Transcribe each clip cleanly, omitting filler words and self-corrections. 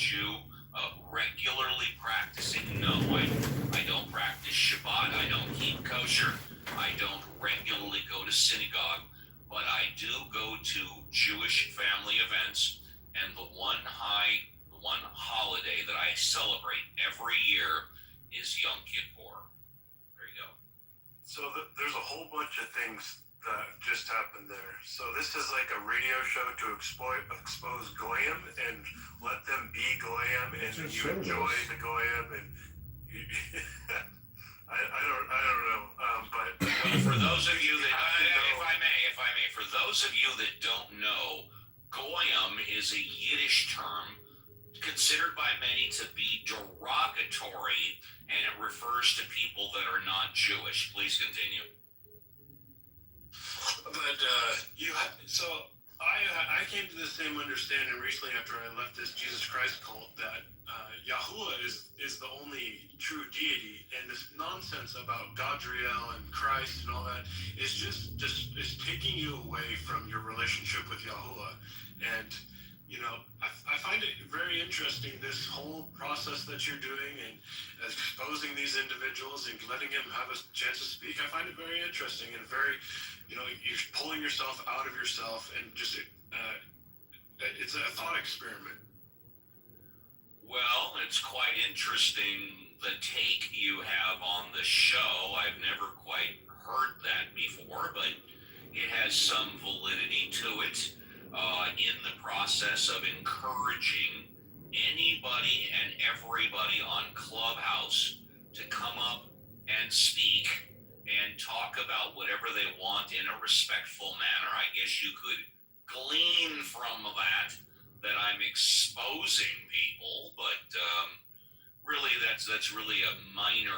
Jew, regularly practicing. No, I don't practice Shabbat. I don't keep kosher. I don't regularly go to synagogue, but I do go to Jewish family events. And the one holiday that I celebrate every year is Yom Kippur. There you go. So there's a whole bunch of things that just happened there. So this is like a radio show to expose Goyim and let them be Goyim, and then you enjoy the Goyim, and you, I don't know. But for those of you that, if I may, for those of you that don't know, Goyim is a Yiddish term considered by many to be derogatory, and it refers to people that are not Jewish. Please continue. But I came to the same understanding recently after I left this Jesus Christ cult that Yahuwah is the only true deity, and this nonsense about Gadriel and Christ and all that is just is taking you away from your relationship with Yahuwah. And I find it very interesting, this whole process that you're doing and exposing these individuals and letting them have a chance to speak. I find it very interesting and very, you're pulling yourself out of yourself, and just it's a thought experiment. Well, it's quite interesting the take you have on the show. I've never quite heard that before, but it has some validity to it. In the process of encouraging anybody and everybody on Clubhouse to come up and speak and talk about whatever they want in a respectful manner. I guess you could glean from that I'm exposing people, but really that's really a minor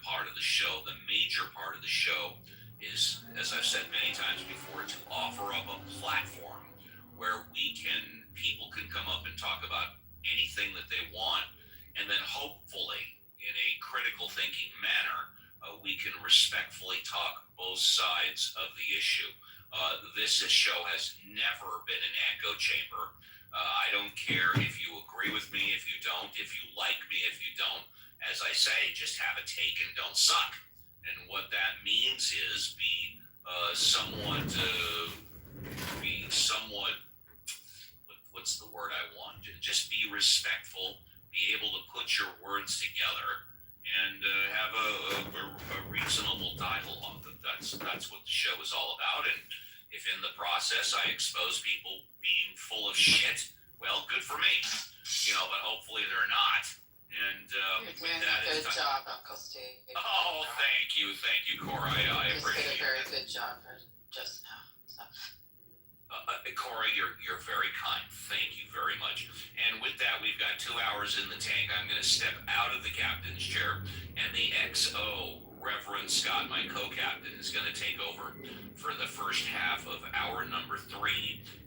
part of the show. The major part of the show is, as I've said many times before, to offer up a platform where people can come up and talk about anything that they want, and then hopefully, in a critical thinking manner, we can respectfully talk both sides of the issue. This show has never been an echo chamber. I don't care if you agree with me, if you don't, if you like me, if you don't. As I say, just have a take and don't suck. And what that means is be somewhat, what's the word I want? Just be respectful, be able to put your words together, and have a reasonable dialogue. That's what the show is all about. And if in the process I expose people being full of shit, well, good for me. But hopefully they're not. And you're doing a good job, Uncle Steve. Oh, thank you, Cora. I appreciate it. You did a very good job for just now. So. Cora, you're very kind. Thank you very much. And with that, we've got 2 hours in the tank. I'm going to step out of the captain's chair, and the XO, Reverend Scott, my co-captain, is going to take over for the first half of hour number 3,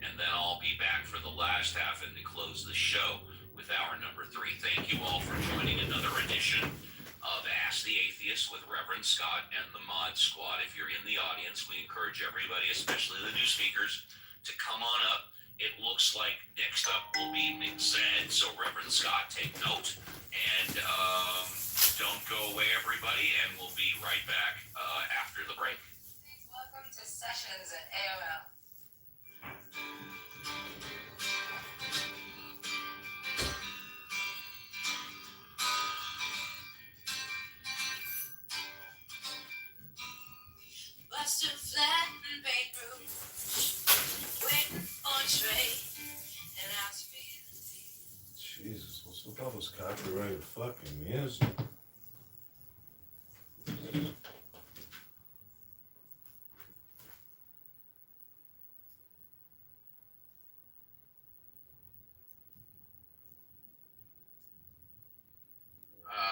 and then I'll be back for the last half and to close the show with hour number 3. Thank you all for joining another edition of Ask the Atheist with Reverend Scott and the Mod Squad. If you're in the audience, we encourage everybody, especially the new speakers, to come on up. It looks like next up will be McZed, so Reverend Scott, take note. And don't go away, everybody, and we'll be right back after the break. Welcome to Sessions at AOL. Busted flat and bedroom, waiting for a tray, and I was feeling Jesus, what's with all this copyrighted fucking music?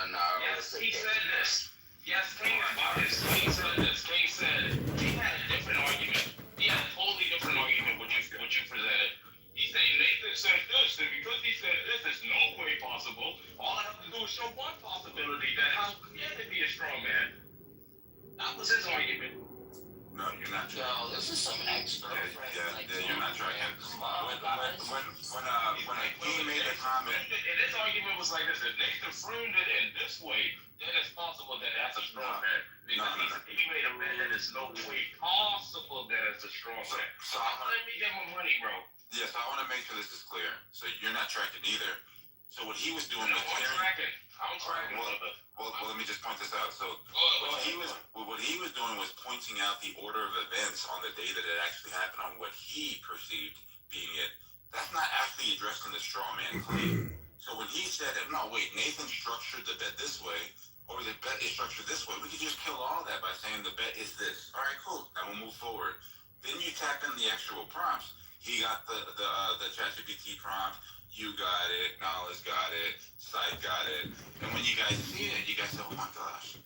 No. Yes, he said this. Yes, King about this. King said this. King said he had a different argument. He had a totally different argument what you presented. He said Nathan said this, and because he said this, there's no way possible. All I have to do is show one possibility that how can it be a strong man? That was his argument. No, you're not Yo, this is some extra. you're not tracking. When was like this: if Nathan framed it in this way, then it's possible that that's a straw man. Because he made a bet that it's no way possible that it's a straw man. So Let me get my money, bro. yes, I want to make sure this is clear. So you're not tracking either. So what he was doing No, was I'm tracking. I'm tracking, Well, brother. well, let me just point this out. So Go what ahead. he was doing was pointing out the order of events on the day that it actually happened on what he perceived being it. That's not actually addressing the straw man claim. So when he said, no, wait, Nathan structured the bet this way, or the bet is structured this way, we could just kill all that by saying the bet is this. All right, cool. Now we'll move forward. Then you tap in the actual prompts. He got the ChatGPT prompt. You got it. Knowledge got it. Sight got it. And when you guys see it, you guys say, oh my gosh,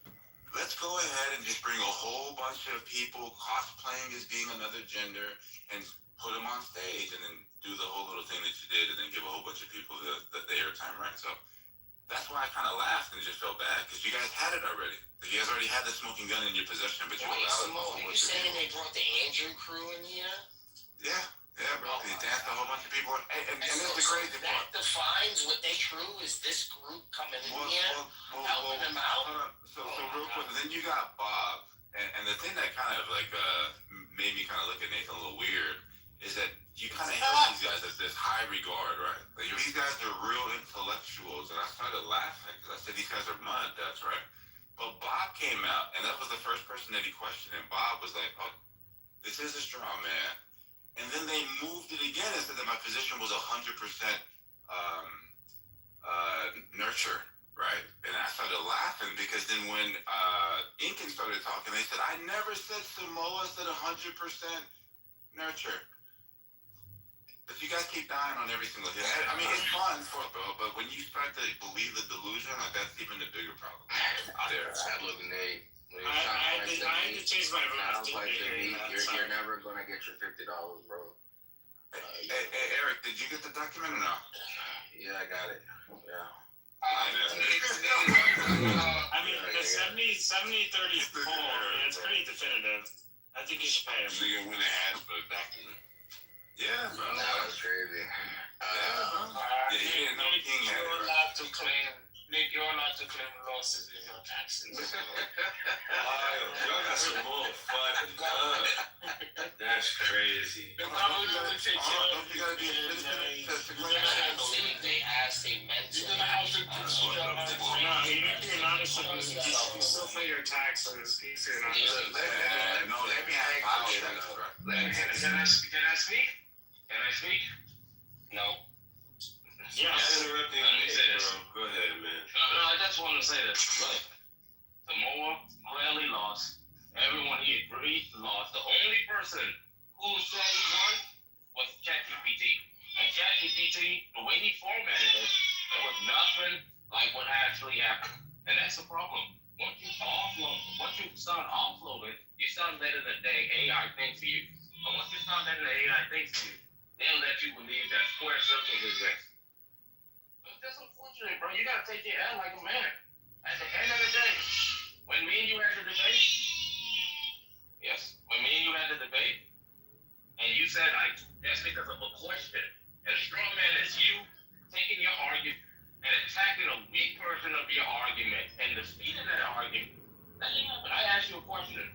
let's go ahead and just bring a whole bunch of people cosplaying as being another gender and put them on stage and then do the whole little thing that you did and then give a whole bunch of people the airtime, right? So that's why I kind of laughed and just felt bad because you guys had it already. Like, you guys already had the smoking gun in your possession, but you Wait, allowed Simone, it. you saying they brought the Andrew crew in here? Yeah, bro. They danced a whole bunch of people. And this is the crazy that part. defines what they crew is this group coming in here, helping them out? Hold on. So real quick, then you got Bob, and the thing that kind of like made me kind of look at Nathan a little weird is that you kind of held these guys at this high regard, right? Like these guys are real intellectuals, and I started laughing because I said these guys are mud ducks, right? But Bob came out, and that was the first person that he questioned, and Bob was like, "Oh, this is a straw man." And then they moved it again and said that my position was 100% nurture, right? And I started laughing because then when Incan started talking, they said, I never said Samoa said 100% nurture. But you guys keep dying on every single hit. I mean, it's fun, bro, but when you start to believe the delusion, like that's even the bigger problem. There. Look, Nate. I had to change my vote. Sounds like to me, you're never gonna get your $50, bro. Hey, Eric, did you get the document or no? Yeah, I got it. Yeah. I mean, the 70-30 poll, it's pretty definitive. I think you should pay him. Nigga went and asked for a document. Yeah, bro. That was crazy. Yeah, he didn't know King had it, You're right? allowed to claim, Nick, you're allowed to claim losses in your taxes. Y'all got some more fucking That's crazy. The government will take care Don't of you gotta be a citizen to claim I that? believe they asked, they meant You're to. gonna have to No, even if you're not a citizen, you can still pay your taxes if you're not a citizen. No, they can't file tax, right? Can I speak? Can I speak? No. Yes. Interrupting Let me say this. bro. Go ahead, man. No, I just want to say this. Look, Samoa clearly lost. Everyone he agreed lost. The only person who said he won was ChatGPT. And ChatGPT, the way he formatted it, there was nothing like what actually happened. And that's the problem. Once you start offloading, you start letting the dang AI think for you. And once you start letting the AI think for you, they'll let you believe that square circle exists. That's unfortunate, bro. You gotta take your L like a man. At the end of the day, when me and you had the debate, and you said that's because of a question. And a straw man is you taking your argument and attacking a weak version of your argument and defeating that argument. That didn't happen. I asked you a question,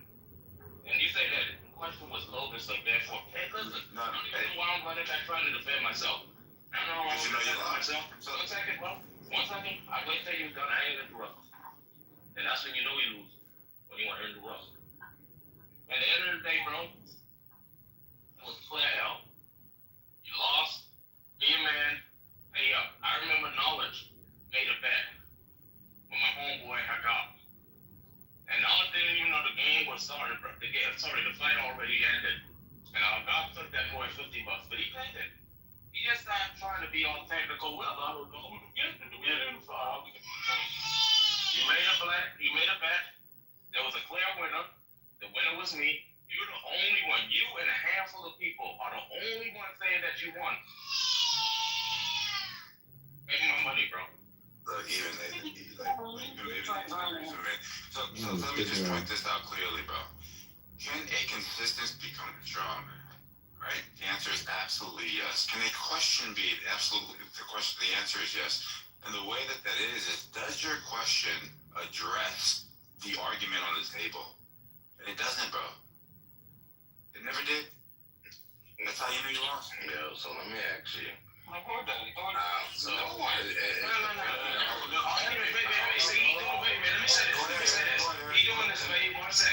and you said that the question was loaded, so therefore, hey, listen, I don't even know why I'm running back trying to defend myself. I don't know why I'm defending myself. So 1 second, bro. 1 second. I wait till you're done. I ain't interrupt. And that's when you know you lose. When you want to interrupt. At the end of the day, bro, it was clear hell. You lost. Be a man. Pay up. I remember Knowledge made a bet with my homeboy Hakab. And Knowledge didn't even know the game was started, bro. The fight already ended. And Hakab took that boy $50, but he paid it. He just not trying to be all technical. Well, I don't know. You made a bet. There was a clear winner. The winner was me. You're the only one. You and a handful of people are the only one saying that you won. Make my money, bro. Look, even so let me just point this out clearly, bro. Can a consistent become strong? Right? The answer is absolutely yes. Can a question be absolutely the question? The answer is yes. And the way that is does your question address the argument on the table? And it doesn't, bro. It never did. That's how you know you lost. Yo, so let me ask you. So, No. Wait. Let me say this. He doing this. Wait, one sec.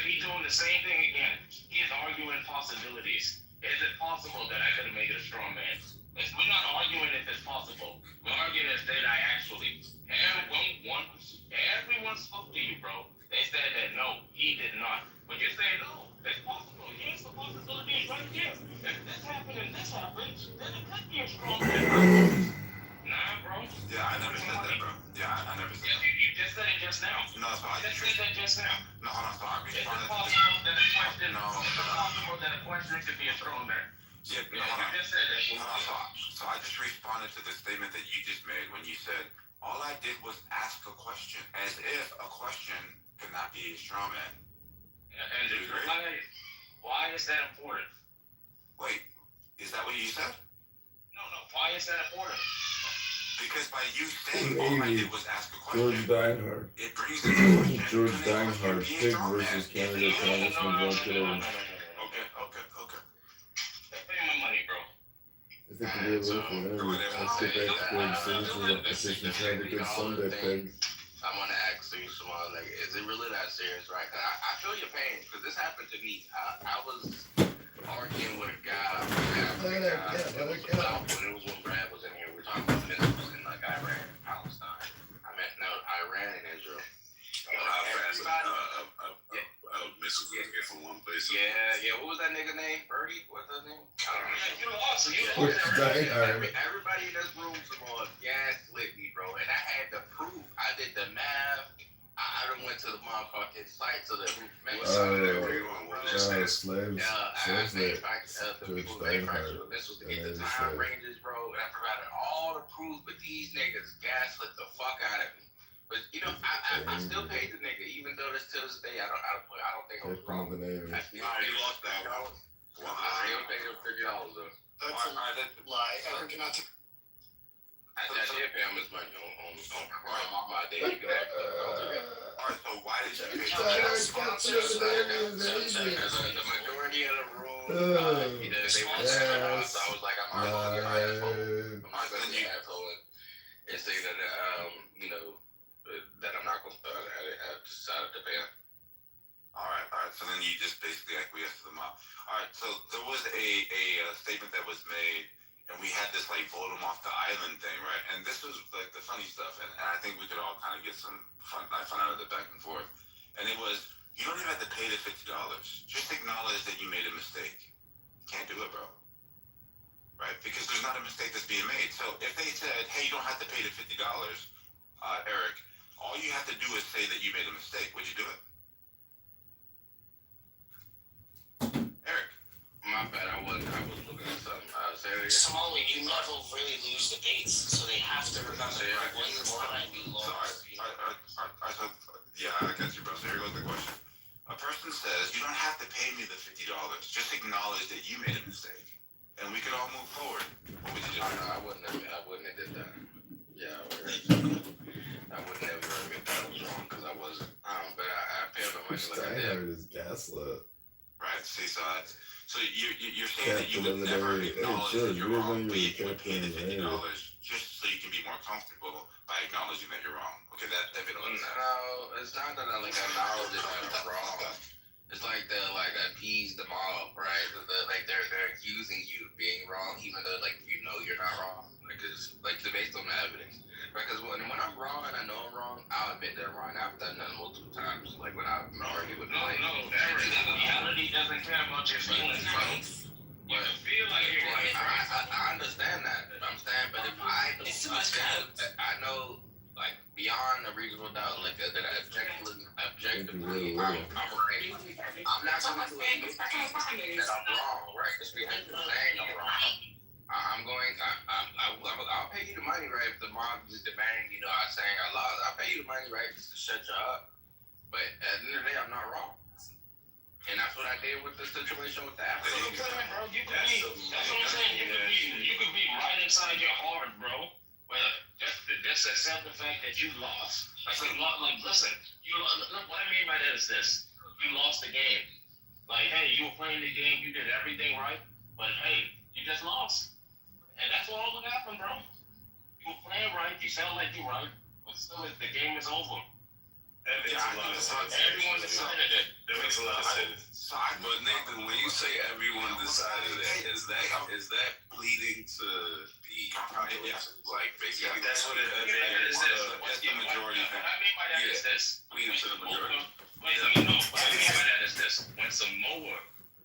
He doing the same thing again. He is arguing possibilities. Is it possible that I could have made a strong man? We're not arguing if it's possible. We're arguing if did I actually. Everyone spoke to you, bro. They said that no, he did not. But you're saying no, it's possible. Here's the possibilities right here. If this happened and this happened, then it could be a strong man. Nah, bro. Yeah, I never said that, bro. Yeah, I never said that. You just said it just now. No, so I just said that just now. No, hold on. So I Is it responded to possible that a question? No. Is it possible that a question could be a strong man? Yeah, no, Yeah, hold on. you just said that. Hold on. So I just responded to the statement that you just made when you said, all I did was ask a question, as if a question could not be a straw man. And why is that important? Wait, is that what you said? No. Why is that important? Because by you saying all I did was ask a George question, Dinehart. it brings the question. George to the question Dinehart, being Pig straw man. versus Canada, If you- Congressman John Kitover. Okay. Pay my money, bro. I think it'd be a little for him. Let's get back to Pig. Signatures on petitions. Have a good Sunday, Pig. I want to ask you, Simone, like, is it really that serious, right? 'Cause I feel your pain, because this happened to me. I was arguing with a guy. When it was when Brad was in here, we were talking about missiles in like Iran and Palestine. Iran and Israel. How fast missiles can get from one place? Yeah. What was that nigga name? Birdie? What's that name? I don't know. You lost. Everybody in this room, Simone, gaslit me, bro. And I had to prove. I did the math. I done went to the motherfucking site to the Slaves. The people manufacturing the missiles to get the time ranges, bro. And I provided all the proof, but these niggas gaslit the fuck out of me. But you know, I still paid the nigga, even though this to this day I don't think I was wrong. You lost that one. I still paid him $50 though. That's a lie. Ever cannot. I did pay him his money on my day. You can ask Alright, so why did you pay Because the majority of the room, they want to so I was like, I'm not going to get my asshole and say that, that I'm not going to decide to pay him. Alright, so then you just basically acquiesced to the mob. Alright, so there was a statement that was made, and we had this like vote him off the island thing, right? And this was like the funny stuff, and I think we could all kind of get some fun out of the back and forth. And it was, you don't even have to pay the $50. Just acknowledge that you made a mistake. Can't do it, bro. Right? Because there's not a mistake that's being made. So if they said, hey, you don't have to pay the $50, Eric, all you have to do is say that you made a mistake. Would you do it? Eric? My bad, I was looking at something. Say it again. Smalley, you never really lose debates, so they have to remember that when the time you lost. Yeah, I got you, bro. So here goes the question. A person says, you don't have to pay me the $50. Just acknowledge that you made a mistake. And we could all move forward. What would you do? I wouldn't have did that. Yeah, I would never admit that I was wrong, because I wasn't. But I paid my money like I did. Dinehart is gaslit. Right, see, so you're saying that you would never acknowledge that you're wrong, but you would pay the $50 just so you can be more comfortable by acknowledging that you're wrong. Okay, that makes sense. No, it's not that I acknowledge that I'm wrong. It's like appease the mob, right? They're accusing you of being wrong, even though you're not wrong. It's based on the evidence. Because when I'm wrong and I know I'm wrong, I'll admit that I'm wrong. I've done that multiple times. Like when I argue with Reality doesn't care about your feelings, bro. You feel like you're right. I understand that. I'm saying, but if I know, beyond a reasonable doubt, that objectively, I'm right. I'm not going to admit that I'm wrong, right? Just because you're saying I'm wrong. I'll pay you the money, right? If the mob is demanding, I'm saying I lost. I'll pay you the money, right? Just to shut you up. But at the end of the day, I'm not wrong. And that's what I did with the situation with the That's what I'm saying, bro. You could be right inside your heart, bro. But just just accept the fact that you lost. Like you lost. Like listen, look. What I mean by that is this: you lost the game. Like hey, you were playing the game, you did everything right, but hey, you just lost, and that's all that happened, bro. You were playing right, you sound like you're right, but still, the game is over. That makes a lot of sense. Everyone decided it. That makes a lot of sense. But Nathan, when you say everyone decided that, is that pleading to the like basically? That's what it is. That's the majority. What I mean by that is this. Pleading to the majority. Wait, let me know. What I mean by that is this. When Samoa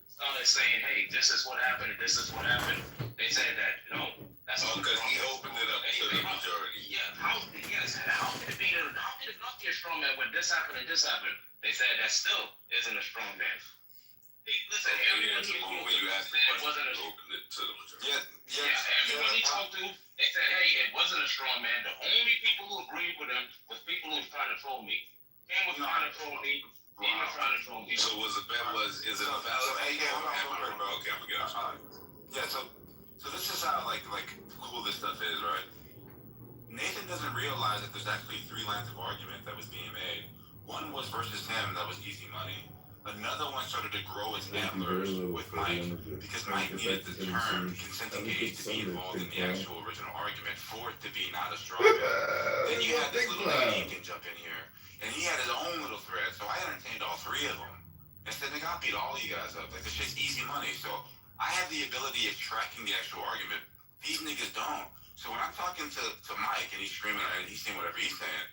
started saying, hey, this is what happened, this is what happened, they said that, no, that's all Because he opened it up to the majority. Yeah, how could it not be a strong man when this happened and this happened? They said that still isn't a strong man. Listen, everyone When you asked the it question, wasn't a he opened it to the majority. everyone he talked to, they said, hey, it wasn't a strong man. The only people who agreed with him was people who were trying to troll me. Cam was trying to troll me. He was trying to troll me. So is it a valid? Okay, I'm gonna Yeah, so this is how like cool this stuff is, right? Nathan doesn't realize that there's actually 3 lines of argument that was being made. One was versus him, that was easy money. Another one started to grow its antlers with Mike because Mike needed the term consenting age to be involved in the actual original argument for it to be not a strong man. Then you had this little lady can jump in here, and he had his own little thread. So I entertained all 3 of them. And said, nigga, I'll beat all you guys up. Like, this shit's easy money. So I have the ability of tracking the actual argument. These niggas don't. So when I'm talking to Mike and he's screaming and he's saying whatever he's saying,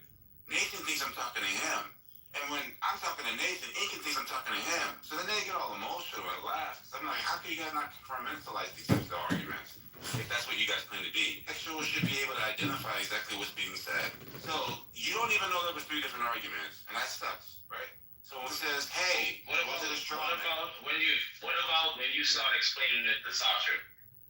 Nathan thinks I'm talking to him. And when I'm talking to Nathan, Aiken thinks I'm talking to him. So then they get all emotional and laugh. So I'm like, how can you guys not compartmentalize these types of arguments if that's what you guys claim to be? Textuals should be able to identify exactly what's being said. So you don't even know there was 3 different arguments, and that sucks, right? So when it says, hey, What about when you start explaining it to Sasha?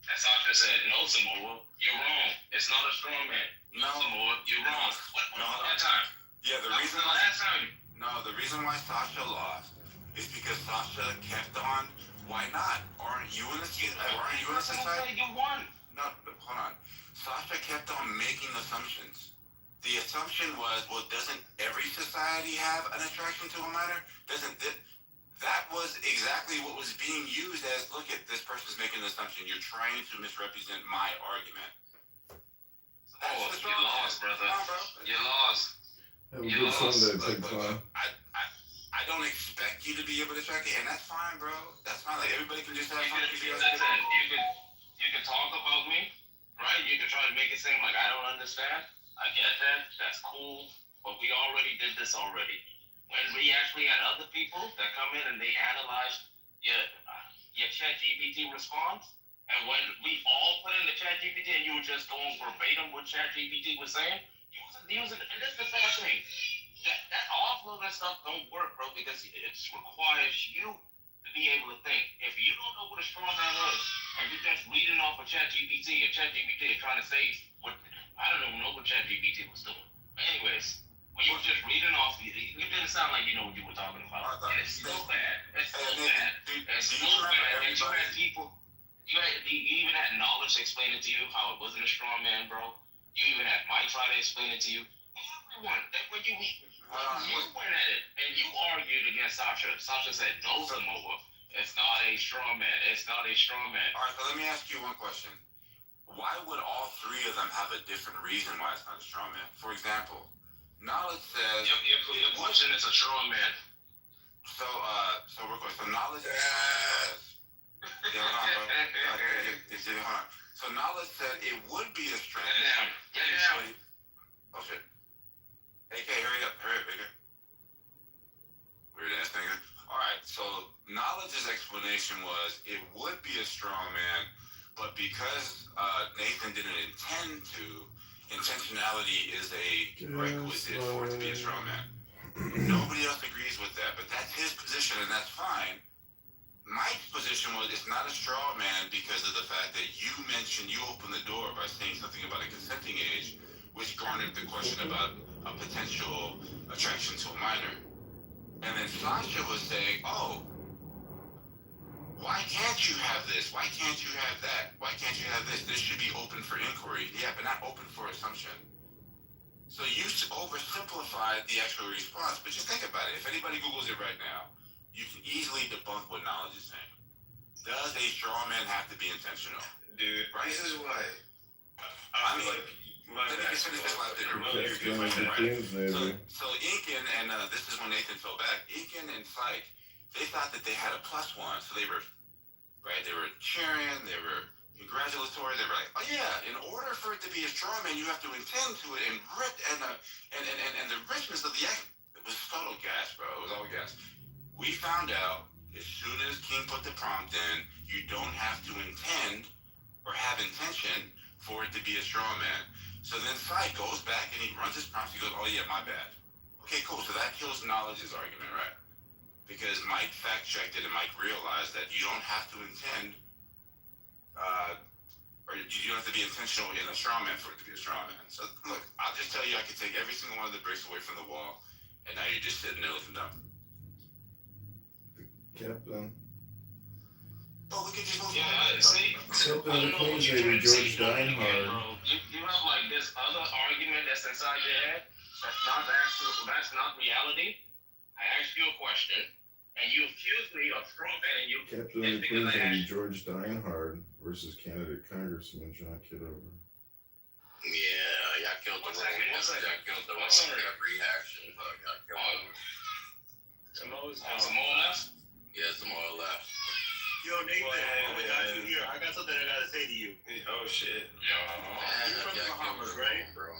And Sasha said, no, Samoa, you're wrong. It's not a strong man. No, Samoa, you're wrong. What about that time? Yeah, the reason why Sasha lost is because Sasha kept on. Why not? Aren't you in a society? You won. No, hold on. Sasha kept on making assumptions. The assumption was, well, doesn't every society have an attraction to a minor? That was exactly what was being used as, look at this person's making an assumption. You're trying to misrepresent my argument. You lost, brother. You lost. Have a good Sunday, Big Time. I don't expect you to be able to track it, and that's fine, bro. That's fine. Like, everybody can just have fun. You can talk about me, right? You can try to make it seem like I don't understand. I get that. That's cool. But we already did this already. When we actually had other people that come in and they analyze your ChatGPT response, and when we all put in the ChatGPT and you were just going verbatim what ChatGPT was saying, using, and this is the first thing. That offloading stuff don't work, bro, because it requires you to be able to think. If you don't know what a strong man is, and you're just reading off of ChatGPT, and ChatGPT is trying to say what I don't even know what ChatGPT was doing. But anyways, when you were just reading off, it didn't sound like you know what you were talking about. And it's so bad. It's so bad. It's so bad. And you had people. You even had knowledge explaining to you how it wasn't a strong man, bro. You even had Mike try to explain it to you. Everyone. When you went at it and you argued against Sasha. Sasha said, no, Samoa. It's not a strong man. It's not a strong man. All right, so let me ask you one question. Why would all 3 of them have a different reason why it's not a strong man? For example, Knowledge says... Your question is a strong man. So we're going. So Knowledge says... Yeah, hold on. So Knowledge said it would be a strong man. Get down. Oh, shit. AK, hurry up, AK. Weird ass nigga. Alright, so Knowledge's explanation was it would be a strong man, but because Nathan didn't intend to, intentionality is a requisite for it to be a strong man. Nobody else agrees with that, but that's his position, and that's fine. Mike's position was it's not a straw man because of the fact that you mentioned, you opened the door by saying something about a consenting age, which garnered the question about a potential attraction to a minor. And then Sasha was saying, oh, why can't you have this? Why can't you have that? Why can't you have this? This should be open for inquiry. Yeah, but not open for assumption. So you oversimplified the actual response, but just think about it. If anybody Googles it right now, you can easily debunk what knowledge is saying. Does a straw man have to be intentional? Dude, Right? this is why I I feel mean, like my let me just finish this last thing. No, you're That's good, one my of the friend. things, baby. So Incan and this is when Nathan fell back. Incan and Psych, they thought that they had a +1, so they were right. They were cheering, they were congratulatory. They were like, "Oh yeah, in order for it to be a straw man, you have to intend to it and the richness of the act." It was total gas, bro. It was all gas. We found out as soon as King put the prompt in, you don't have to intend or have intention for it to be a straw man. So then Sai goes back and he runs his prompts. He goes, "Oh yeah, my bad." Okay, cool. So that kills knowledge's argument, right? Because Mike fact checked it and Mike realized that you don't have to intend, or you don't have to be intentional in a straw man for it to be a straw man. So look, I'll just tell you, I could take every single one of the bricks away from the wall, and now you're just sitting there looking dumb. Captain. Oh, we could just move Yeah, see, Captain I don't know what you're King, trying to say. George Steinhardt. You have like this other argument that's inside your head. That's not reality. I asked you a question, and you accused me of straw manning you. Captain of the Queen's gonna be George Steinhardt versus candidate Congressman John Kitover. Yeah, y'all killed the One second. Y'all killed the one. Sorry. That reaction. Y'all killed Samoa's Samoa left. Yeah, some more left. Yo, Nathan, I got you here. I got something I gotta say to you. Oh shit. Yeah. You're from the Bahamas, right? Bro.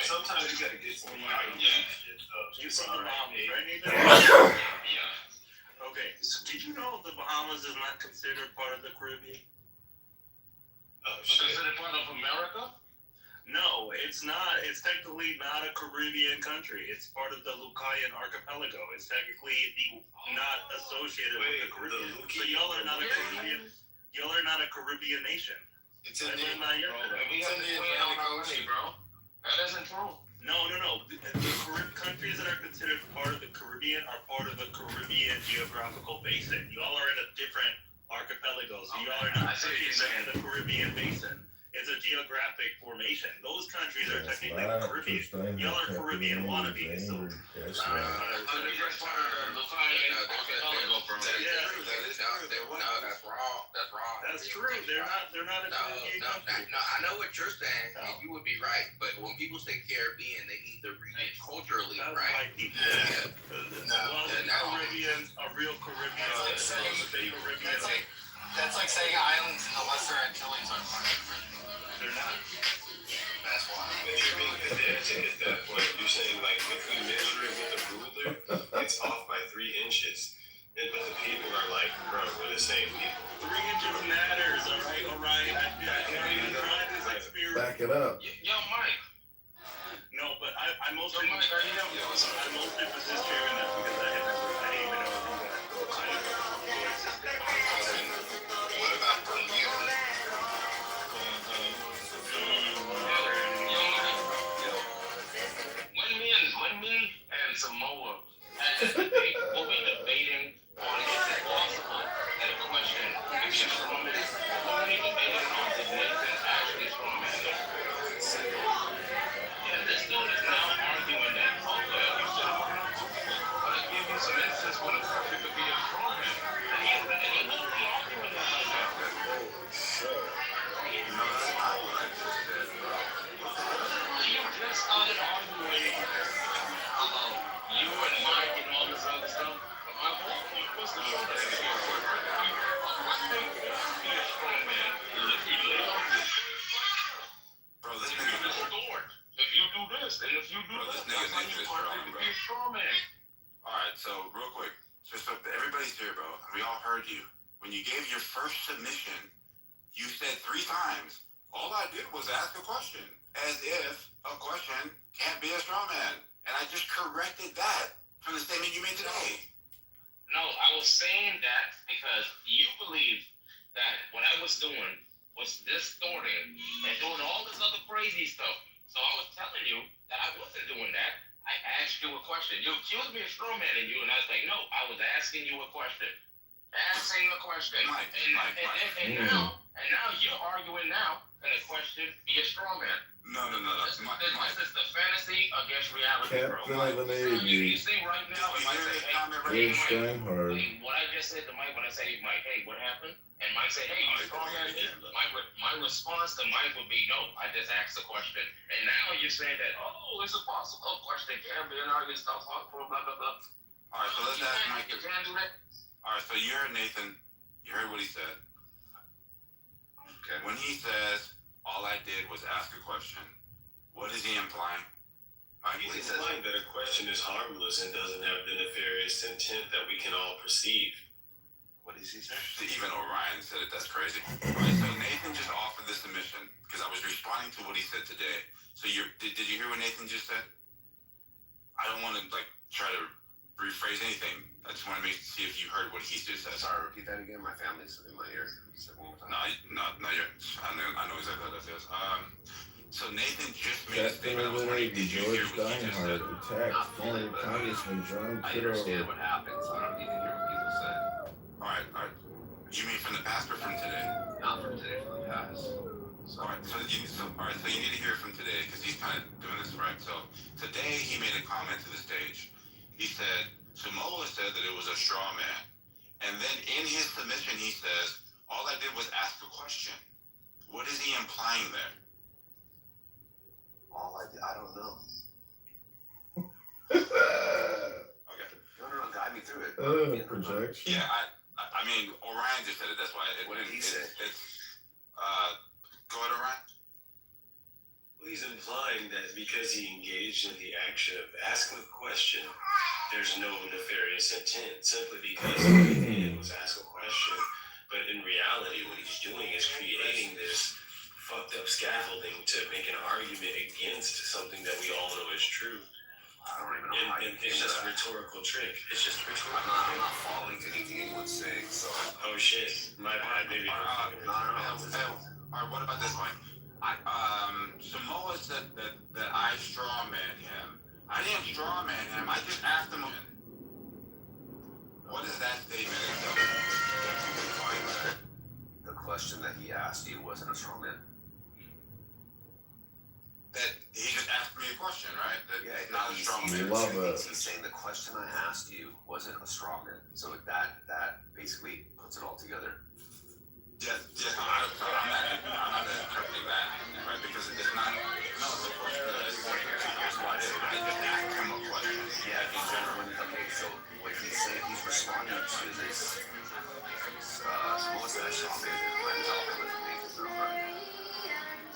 Sometimes you gotta get some You're from the Bahamas, right, Nathan? Yeah. Okay, so did you know the Bahamas is not considered part of the Caribbean? Oh shit. Considered part of America? No, it's not. It's technically not a Caribbean country. It's part of the Lucayan archipelago. It's technically not associated with the Caribbean. So y'all are not a Caribbean. Y'all are not a Caribbean nation. It's in And the then, you're- We have to clean out our money, bro. That isn't true. No. The countries that are considered part of the Caribbean are part of the Caribbean geographical basin. Y'all are in a different archipelago, so y'all are not I see what you're in the Caribbean basin. It's a geographic formation. Those countries are technically Caribbean. Y'all are Caribbean wannabes, so. That's So right. they're just part of the Lucayan archipelago, bro. That's wrong. That's wrong. That's true. They're not a Caribbean country. No, I know what you're saying, and you would be right. But when people say Caribbean, they mean the region culturally, That's right? why people. Well, the Caribbean, a real Caribbean, That's like saying islands in the Lesser Antilles are part of it. They're not. That's why. But you're being pedantic at that point. You're saying like if we measure it with a ruler, it's off by 3 inches. But the people are like, bro, we're the same people. 3 inches matters, all right. I'm trying this experience. Back it up. Yo, Mike. No, but I mostly Yo, Mike, are you there? I mostly was just sharing that because I didn't even know who that. What about from you? When me and Samoa had this debate, we'll be debating on is it possible that a question could be a straw man? We'll be debating on is Nathan actually a straw man? Yeah, this dude is now arguing that, okay, you said but I give you some instance when a person could be a straw man. And he won't be arguing that like that. You just started arguing about you and Mike and all this other stuff. I hope you was the show that I think be a strong man. Bro, this You nigga. restored. If you do this, and if you do Bro, this, this nigga's that's how you nature is want strong, to bro. be a strong man. All right, so real quick, just so everybody's here, bro. We all heard you. When you gave your first submission, you said 3 times, all I did was ask a question, as if a question can't be a straw man. And I just corrected that from the statement you made today. No, I was saying that because you believe that what I was doing was distorting and doing all this other crazy stuff. So I was telling you that I wasn't doing that. I asked you a question. You accused me of straw manning you, and I was like, no, I was asking you a question. Asking a question. Mike. And now you're arguing now, can a question be a straw man? No. This is the fantasy against reality, bro. Captain of the You Navy, see right now, Did if you I hear say, his hey, comment right George here? Steinhardt. hey, what I just said to Mike, when I say, Mike, hey, what happened? And Mike said, hey, you strong man. My response to Mike would be, no, I just asked the question. And now you're saying that, oh, it's a possible question. Can't be an argument, stuff, blah, blah, blah. All right, so let's ask Mike. You can't do that. All right, so you heard Nathan. You heard what he said. Okay. When he says, all I did was ask a question, what is he implying? He's implying that a question is harmless and doesn't have the nefarious intent that we can all perceive. What did he say? Even Orion said it. That's crazy. All right, so Nathan just offered this submission because I was responding to what he said today. So did you hear what Nathan just said? I don't want to try to rephrase anything. I just want to see if you heard what he just said. Sorry, repeat that again. My family's in my ear. Say it one more time. No, I know exactly what that is. So Nathan just made a Captain statement. I of was the wondering, Navy, did you George hear what he just said? Steinhardt attacked former Congressman John I understand Kitover. what happened, so I don't need to hear what people say. All right. You mean from the past or from today? Not from today, from the past. All right, so you need to hear from today because he's kind of doing this right. So today he made a comment to the stage. He said, Samoa said that it was a straw man. And then in his submission, he says, all I did was ask a question. What is he implying there? I don't know. Okay. No, guide me through it. Projection. Yeah, I mean, Orion just said it. That's why. What did he say? Go ahead, Orion. Well, he's implying that because he engaged in the action of asking a question, there's no nefarious intent simply because all he did was ask a question. But in reality, what he's doing is creating this fucked up scaffolding to make an argument against something that we all know is true. I don't even know how you And came it's to just a that. rhetorical trick. It's just rhetorical. I'm not following anything anyone's saying, so. Oh shit, my bad. Maybe I'm No. All right, what about this one? Samoa said that I strawman him. I didn't strawman him. I just asked him. What is that statement? The question that he asked you wasn't a straw man. That he just asked me a question, right? That Yeah, it's not a he's strawman. Love it. He's saying the question I asked you wasn't a straw man. So that basically puts it all together. I'm not interpreting that, right? Because it's not. No, the question is. Here's what I did. I just asked him a question. Yeah, okay, so what he's saying, he's responding to this. What was that straw man?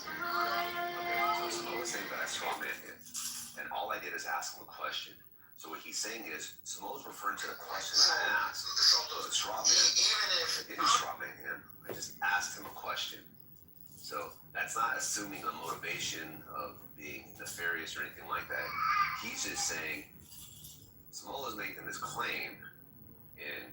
Okay, so Samoa's saying that I straw man him, and all I did is ask him a question. So what he's saying is, Samoa's referring to the question I asked. Was a straw man. I didn't straw man him. I just asked him a question. So that's not assuming a motivation of being nefarious or anything like that. He's just saying, Samoa's making this claim, and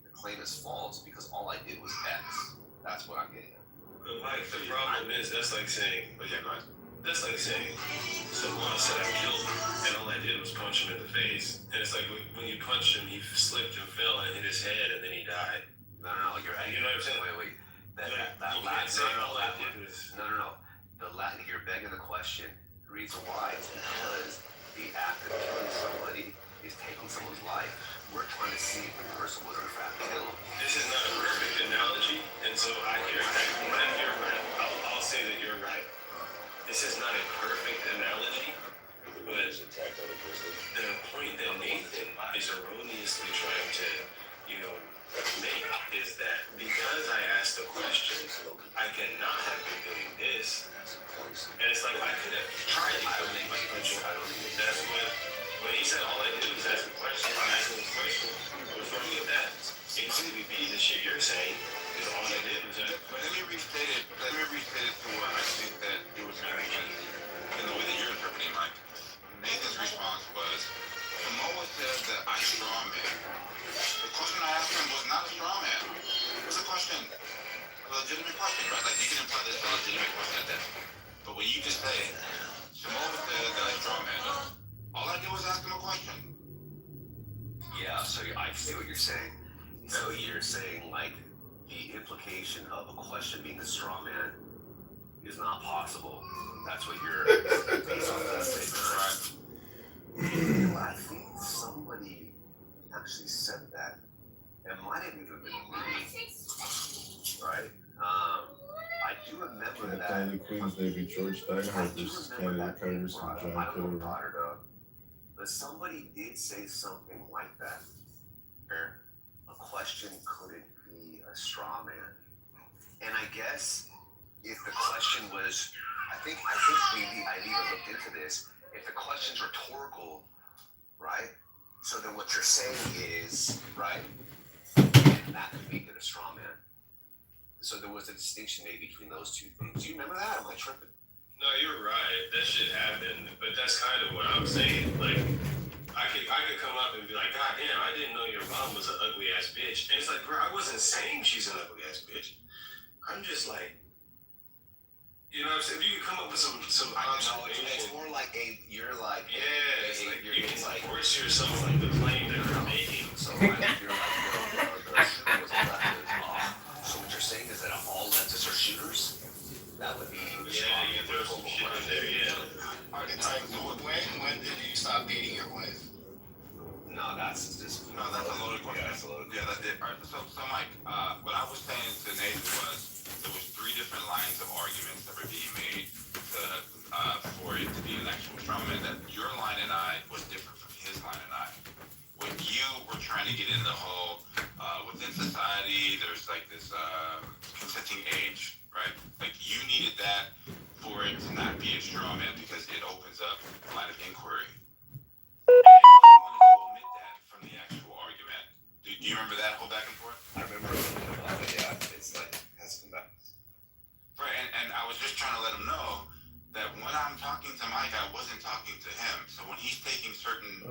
the claim is false because all I did was X. That's what I'm getting at. But Mike, the problem is that's like saying, But yeah, go ahead. that's like saying, someone said I killed him, and all I did was punch him in the face. And it's like when you punched him, he slipped and fell and hit his head, and then he died. No, you're right. You know what I'm saying? Wait. That You last can't say all I did was. No. You're begging the question. The reason why is because the act of killing somebody is taking someone's life. We're trying to see if the person was in fact killed. This is not a perfect analogy, and so I hear that. You're right. I'll say that you're right. This is not a perfect analogy, but the point that Nathan is erroneously trying to, make is that because I asked a question, I cannot have been doing this. And it's like I could have tried to kill him by punching. That's when he said all I did was ask a question. I'm asking a question. What's wrong with that? It could be the shit you're saying, because all I did was ask a Let question. me restate it to what I think that it was mentioned in the way that you're interpreting, Mike. Nathan's response was, Samoa said that I strawman. The question I asked him was not a strawman. It was a question, a legitimate question, right? Like you can imply this is a legitimate question at that. But when you just say, Samoa said that I strawman, all I did was ask him a question. Yeah, so I see what you're saying. So you're saying, like, the implication of a question being a straw man is not possible. That's what you're based on that statement, right? I think somebody actually said that. It might have even been me, right? I do remember that. Tyler Queen's Navy George Steinhardt versus Canada Congressman John I don't know if Kitover. brought it up, but somebody did say something like that. Where a question couldn't be a straw man. And I guess if the question was, I think I've even looked into this. If the question's rhetorical, right? So then what you're saying is, right, and that could make it a straw man. So there was a distinction made between those two things. Do you remember that? Am I tripping? No, you're right. That shit happened, but that's kind of what I'm saying. Like, I could come up and be like, God damn, I didn't know your mom was an ugly ass bitch. And it's like, bro, I wasn't saying she's an ugly ass bitch. I'm just like, you know what I'm saying? You can come up with some observation. It's more like you're like, yeah, it's like you can like force yourself like the claim that you're making. So like, you're like, the shooter was a leftist. So what you're saying is that all leftists are shooters? That would be Yeah, you throw some shit in there, yeah. It's like, when did you stop beating your wife? No, that's just No, that's a loaded question. Yeah, that's a loaded Yeah, that's it. All right, so Mike, what I was saying to Nathan was there was 3 different lines of arguments that were being made for it to be an actual straw man. That your line and I was different from his line and I. When you were trying to get in the whole within society, there's like this consenting age, right? Like you needed that for it to not be a straw man because it opens up a line of inquiry. And you wanted to omit that from the actual argument. Do you remember that whole back and forth? I remember a little bit about it, yeah. It's like, has come back. Right, and I was just trying to let him know that when I'm talking to Mike, I wasn't talking to him. So when he's taking certain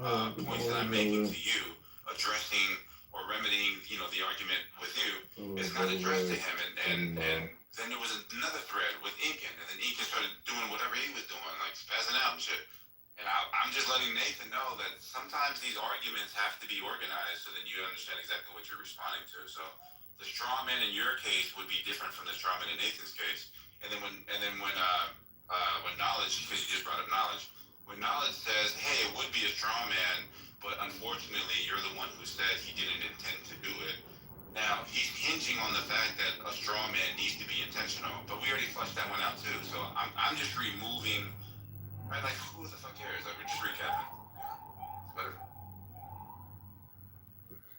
points that I'm making to you, addressing or remedying, the argument with you, it's not addressed to him. And then there was another thread with Incan, and then Incan started doing whatever he was doing, like spazzing out and shit. And I'm just letting Nathan know that sometimes these arguments have to be organized so that you understand exactly what you're responding to. So the straw man in your case would be different from the straw man in Nathan's case. And then when knowledge, because you just brought up knowledge, when knowledge says, hey, it would be a straw man, but unfortunately you're the one who said he didn't intend to do it. Now he's hinging on the fact that a straw man needs to be intentional, but we already fleshed that one out too. So I'm just removing. Right, like who the fuck cares? Like we're just recapping. Better.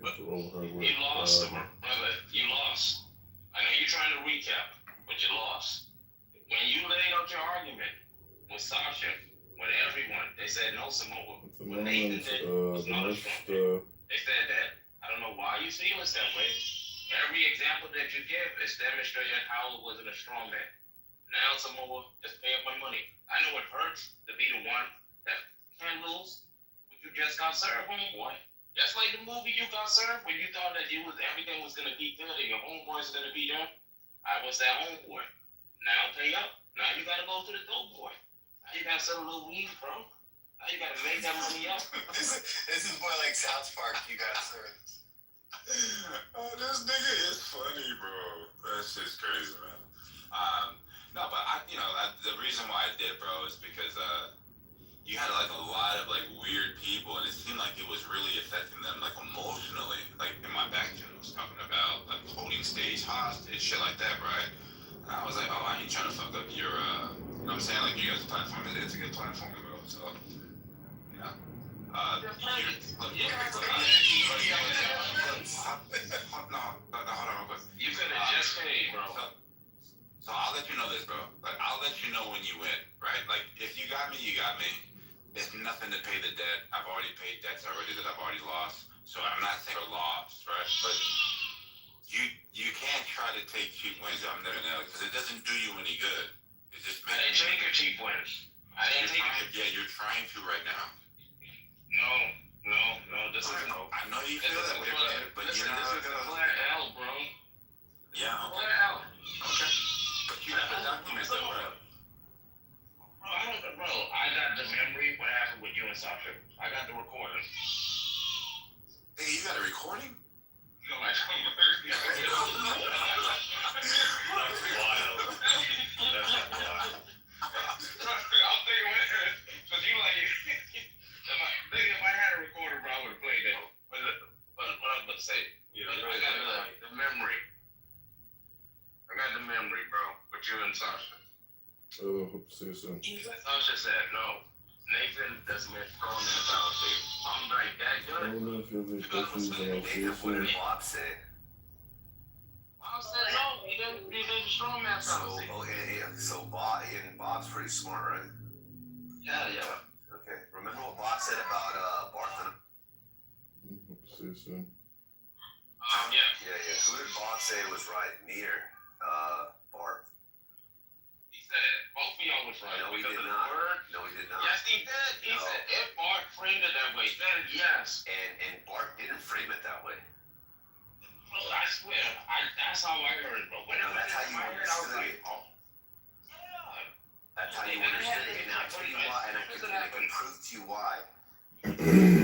You lost, brother. You lost. I know you're trying to recap, but you lost. When you laid out your argument with Sasha, with everyone, they said no Samoa. What Nathan did was not a strong. They said that. I don't know why you feel it's that way. Every example that you give is demonstrating how it wasn't a strong man. Now Samoa, just pay up my money. I know it hurts to be the one that can lose, but you just got served, homeboy. Just like the movie you got served when you thought that everything was gonna be good and your homeboy's gonna be there. I was that homeboy. Now pay up. Now you gotta go to the dope boy. Now you gotta sell a little weed, bro. Now you gotta make that money up. This is more like South Park, you guys are. Oh, this nigga is funny, bro. That's just crazy, man. No, but the reason why I did, bro, is because you had like a lot of like weird people, and it seemed like it was really affecting them, like emotionally. Like in my back channel was talking about like holding stage hostage, shit like that, right? And I was like, oh, I ain't trying to fuck up your, you know what I'm saying? Like you guys' platform, it's a good platform, bro. So, You could have just paid, bro. So I'll let you know this, bro. Like I'll let you know when you win, right? Like if you got me, you got me. There's nothing to pay the debt. I've already paid debts already that I've already lost. So I'm not saying I lost, right? But you can't try to take cheap wins. I'm never gonna, because it doesn't do you any good. It just I didn't take a cheap wins. I didn't take it. Yeah, you're trying to right now. No. This is no. I know you feel that way, but listen, you're not this is a clear L, bro. Yeah, okay. Clear L. Okay. But you have a document though, right? Bro, I got the memory what happened with you and Sasha. I got the recording. Hey, you got a recording? No, I don't. That's wild. That's wild. memory, bro. With you and Sasha. Oh, hope to see you soon. Sasha said no. Nathan doesn't make strong man fallacy. I'm like that I good. don't know if you have any questions, and I'll see you Nathan, what soon. did Bob say? I said no. He didn't strong man So, fallacy. so Bob's pretty smart, right? Yeah. Okay. Remember what Bob said about Bartholomew? Hope to see you soon. Yeah. Yeah. Who did Bob say was right? Me or Bart? He said both of y'all was right. No, he because did of the not. word. No, he did not. Yes, he did. He No. said if Bart framed it that way, then yes. And Bart didn't frame it that way. Bro, I swear, that's how I heard it, bro. Whenever That's how you I heard, I was understood like, it. oh, yeah. That's how you understood it. And I'll tell you why, and I can prove to you why. Good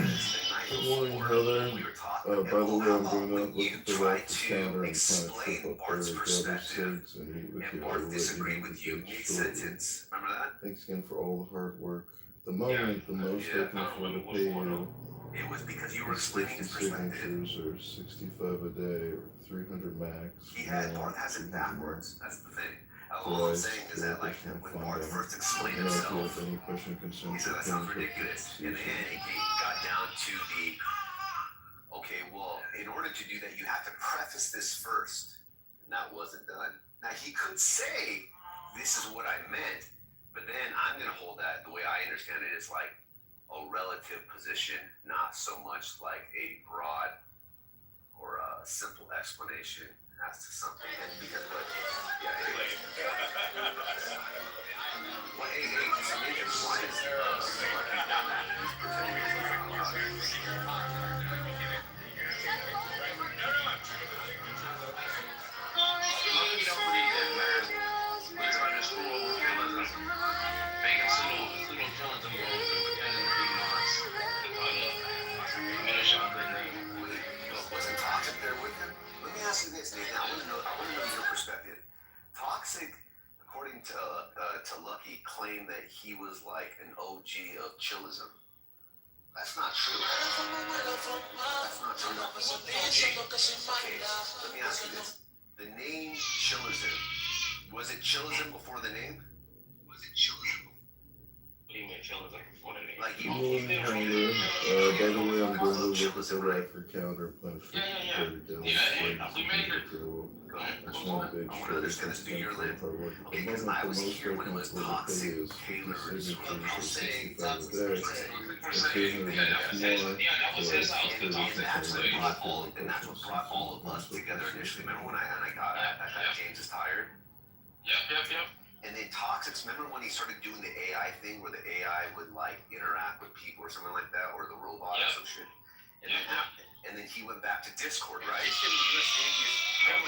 Good morning, Heather. We were talking By the way, I'm going when to you look at the try right counter to and trying to explain trip up Bart's there to gather perspective, cigs and meet with and you. I Bart will let you disagreed know with the you date shortly. mid-sentence. Remember that? Thanks again for all the hard work. At the moment, the most Yeah, I can afford to pay you It was because you were is explaining 50 his perspective. signatures or 65 a day or 300 max. Bart has it backwards. That's the thing. So All I'm I saying is that, like, additional when fund Bart them. first explained You know, if you himself, have any question, he concerns, said or that sounds things, ridiculous. And then it got down to the, okay, well, in order to do that, you have to preface this first. And that wasn't done. Now, he could say, this is what I meant, but then I'm going to hold that, the way I understand it, is like a relative position, not so much like a broad or a simple explanation as to something. And because what, yeah, anyway. Well, hey, so maybe it's why is he's pretending. Lucky don't believe that, man. We're trying to screw over realism. Making pseudo-realism goals and pretending to be nuts. To try to diminish our good name. Wasn't Toxic there with him? Let me ask you this, Nathan. I want to know your perspective. Toxic, according to Lucky, claimed that he was like an OG of chillism. That's not true. That's not true. Okay, let me ask you this. The name chillism, was it chillism before the name? Was it chillism? What do you mean, chillism before the name? Like Good morning, Heather. By the way, I'm going to look at the Radford calendar, plan to Yeah. 30 days. We made it. It's not a big I want to understand this through your lens. Okay, because I was here when it was Toxic, Taylor's, That was his house. and that's what brought all of us together initially. Remember when I got James is tired? Yep. And then Toxics, remember when he started doing the AI thing where the AI would like interact with people or something like that, or the robot or some shit? And then he went back to Discord, right? No,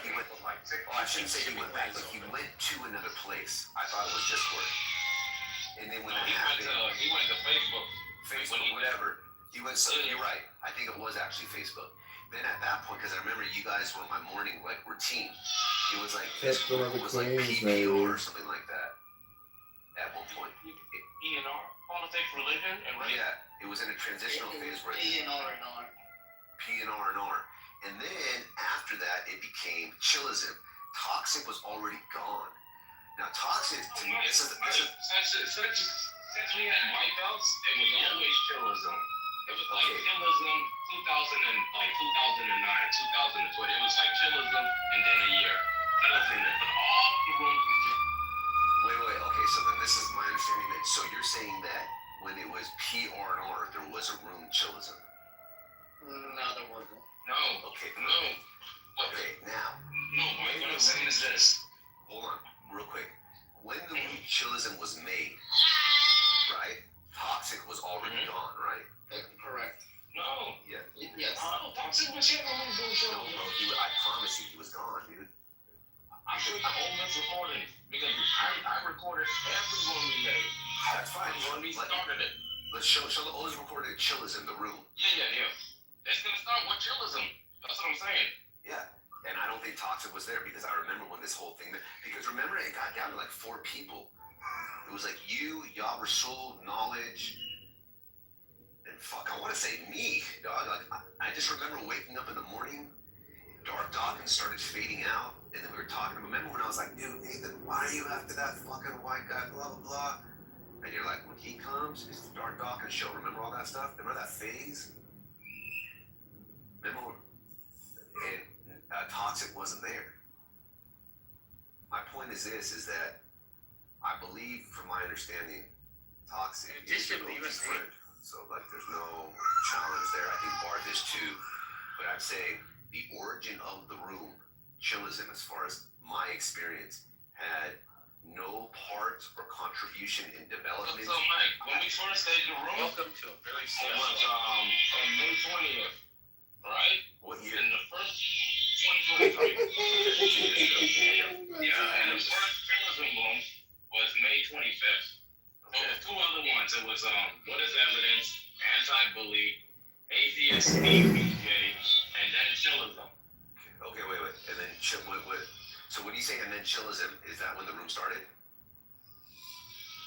he went, I shouldn't say he went back, but he went to another place. I thought it was Discord. And then when that happened, He went to Facebook. whatever. He went, so you're right. I think it was actually Facebook. Then at that point, because I remember you guys were my morning like routine. It was like Discord was like PPO or something like that. At one point. ENR, politics, religion, and race. Yeah, it was in a transitional phase where P and R. And then after that, it became chillism. Toxic was already gone. Now, Toxic, to me, this is since we had white belts, it was always chillism. It was like chillism 2009, 2020. It was like chillism and then a year. Chillism, but all the rooms were just. Wait. Okay, so then this is my understanding. Then. So you're saying that when it was PR&R, there was a room chillism? No, there wasn't. No. Okay. No. Okay, now. No, Mike, what I'm saying is this. Hold on, real quick. When the room chillism was made, right? Toxic was already gone, right? Correct. No. Yeah. Yes. Oh, Toxic was here when we was doing No, shows. I promise you, he was gone, dude. I should have all this recording because I recorded every one we made. That's fine. When we started it. Let's show the oldest recorded chillism, the room. Yeah. It's gonna start with chillism. That's what I'm saying. Yeah. And I don't think Toxic was there because I remember when this whole thing, because remember it got down to like 4 people. It was like you, Yah Rasul, Knowledge, and fuck, I want to say me, dog. Like I just remember waking up in the morning Dark Dawkins started fading out, and then we were talking. Remember when I was like, dude, Nathan, why are you after that fucking white guy, blah, blah, blah? And you're like, when he comes, it's the Dark Dawkins show. Remember all that stuff? Remember that phase? Remember when Toxic wasn't there? My point is this, is that I believe, from my understanding, Toxic is your OG friend. So, like, there's no challenge there. I think Barth is too. But I'm saying the origin of the room, Chillism, as far as my experience, had no part or contribution in development. So, Mike, when we first stayed in the room, Welcome to a very it was on May 20th, right? What year? In the first 2023. Yeah, and the first Chillism room was May 25th. There were two other ones. It was What is Evidence, Anti-Bully, Atheist EBJ, and then Chillism. Okay, wait. And then what? So when you say and then Chillism, is that when the room started?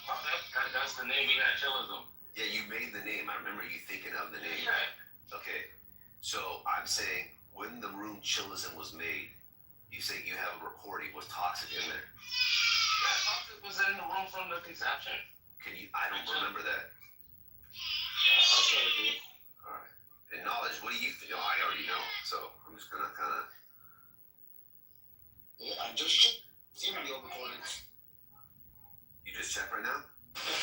Well, that's the name we had, Chillism. Yeah, you made the name. I remember you thinking of the name. Yeah. Okay. So I'm saying when the room Chillism was made, you say you have a recording. Was Toxic in there? Yeah, Toxic was in the room from the conception. I don't remember that. Yeah, I'll show it to you. All right. And knowledge, what do you think? I already know. So I'm just gonna kind of. Yeah, I just seen audio recordings. You just check right now?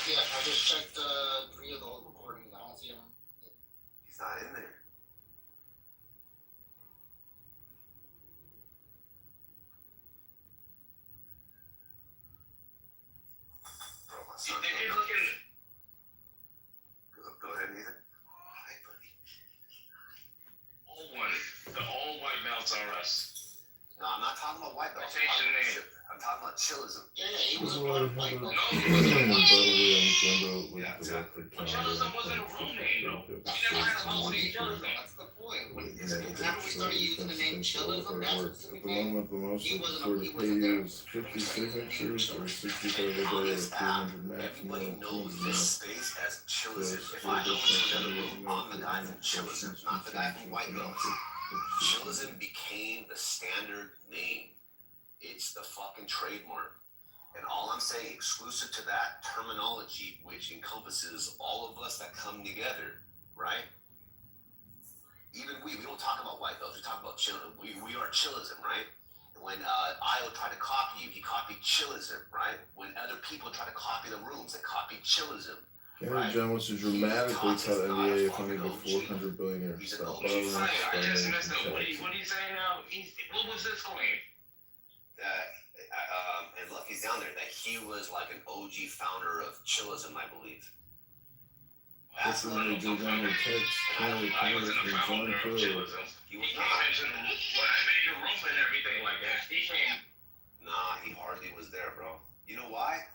Yeah, I just checked 3 of the old recordings. I don't see him. He's not in there. Bro, my son. Did you look in? Go ahead, Nathan. Hi, buddy. Old one. The old white belts are us. No, I'm not talking about white belt. Change the name. I'm talking about Chillism. Yeah, he was a part of like. No, he wasn't. Yeah, exactly. Well, Chillism wasn't a room name, though. We never had a whole name Chillism. That's the point. Whenever we started using the name Chillism, that's what At the moment, the most He supported wasn't pay there. is 50 signatures or 65 a day On or this app, 300 everybody maximum. knows this space as Chillism. If I go into another room, I'm the guy from Chillism, not the guy from White Belts. Chillism became the standard name. It's the fucking trademark. And all I'm saying, exclusive to that terminology, which encompasses all of us that come together, right? Even we don't talk about white belts, we talk about Chillism. We are Chillism, right? And when Io tried to copy you, he copied Chillism, right? When other people try to copy the rooms, they copied Chillism. Canada John wants to dramatically cut NBA funding to 400 billion. Stop borrowing, Sorry, I just spending, missed it. What are taxes. you saying now? What was this claim? And look, he's down there, that he was like an OG founder of Chillism, I believe. This is when they do down their text. Canada I wasn't a Congressman John founder of Kerr. Chillism. He He was came not. into the room. When I made the room and everything like that, he came. Nah, he hardly was there, bro. You know why?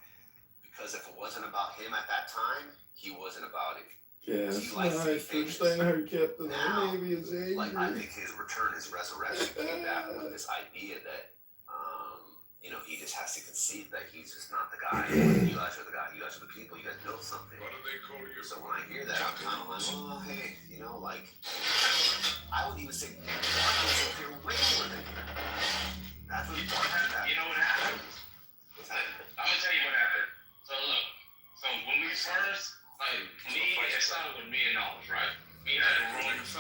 Because if it wasn't about him at that time, he wasn't about it. Yeah, He it's likes to be nice. famous. Steinhardt Captain Now, Navy is angry. Like, I think his return, his resurrection came back with this idea that, he just has to concede that he's just not the guy. You guys are the guy. You guys are the people. You guys built something. What do they call you? So when I hear that, I'm kind of like, oh, hey, I would even say, Barton was up here way more than him. That's what Barton did that. You know what happened? What's happening? I'm gonna tell you what happened. So look, when we first, it started with me and Knowledge, right? We had a room with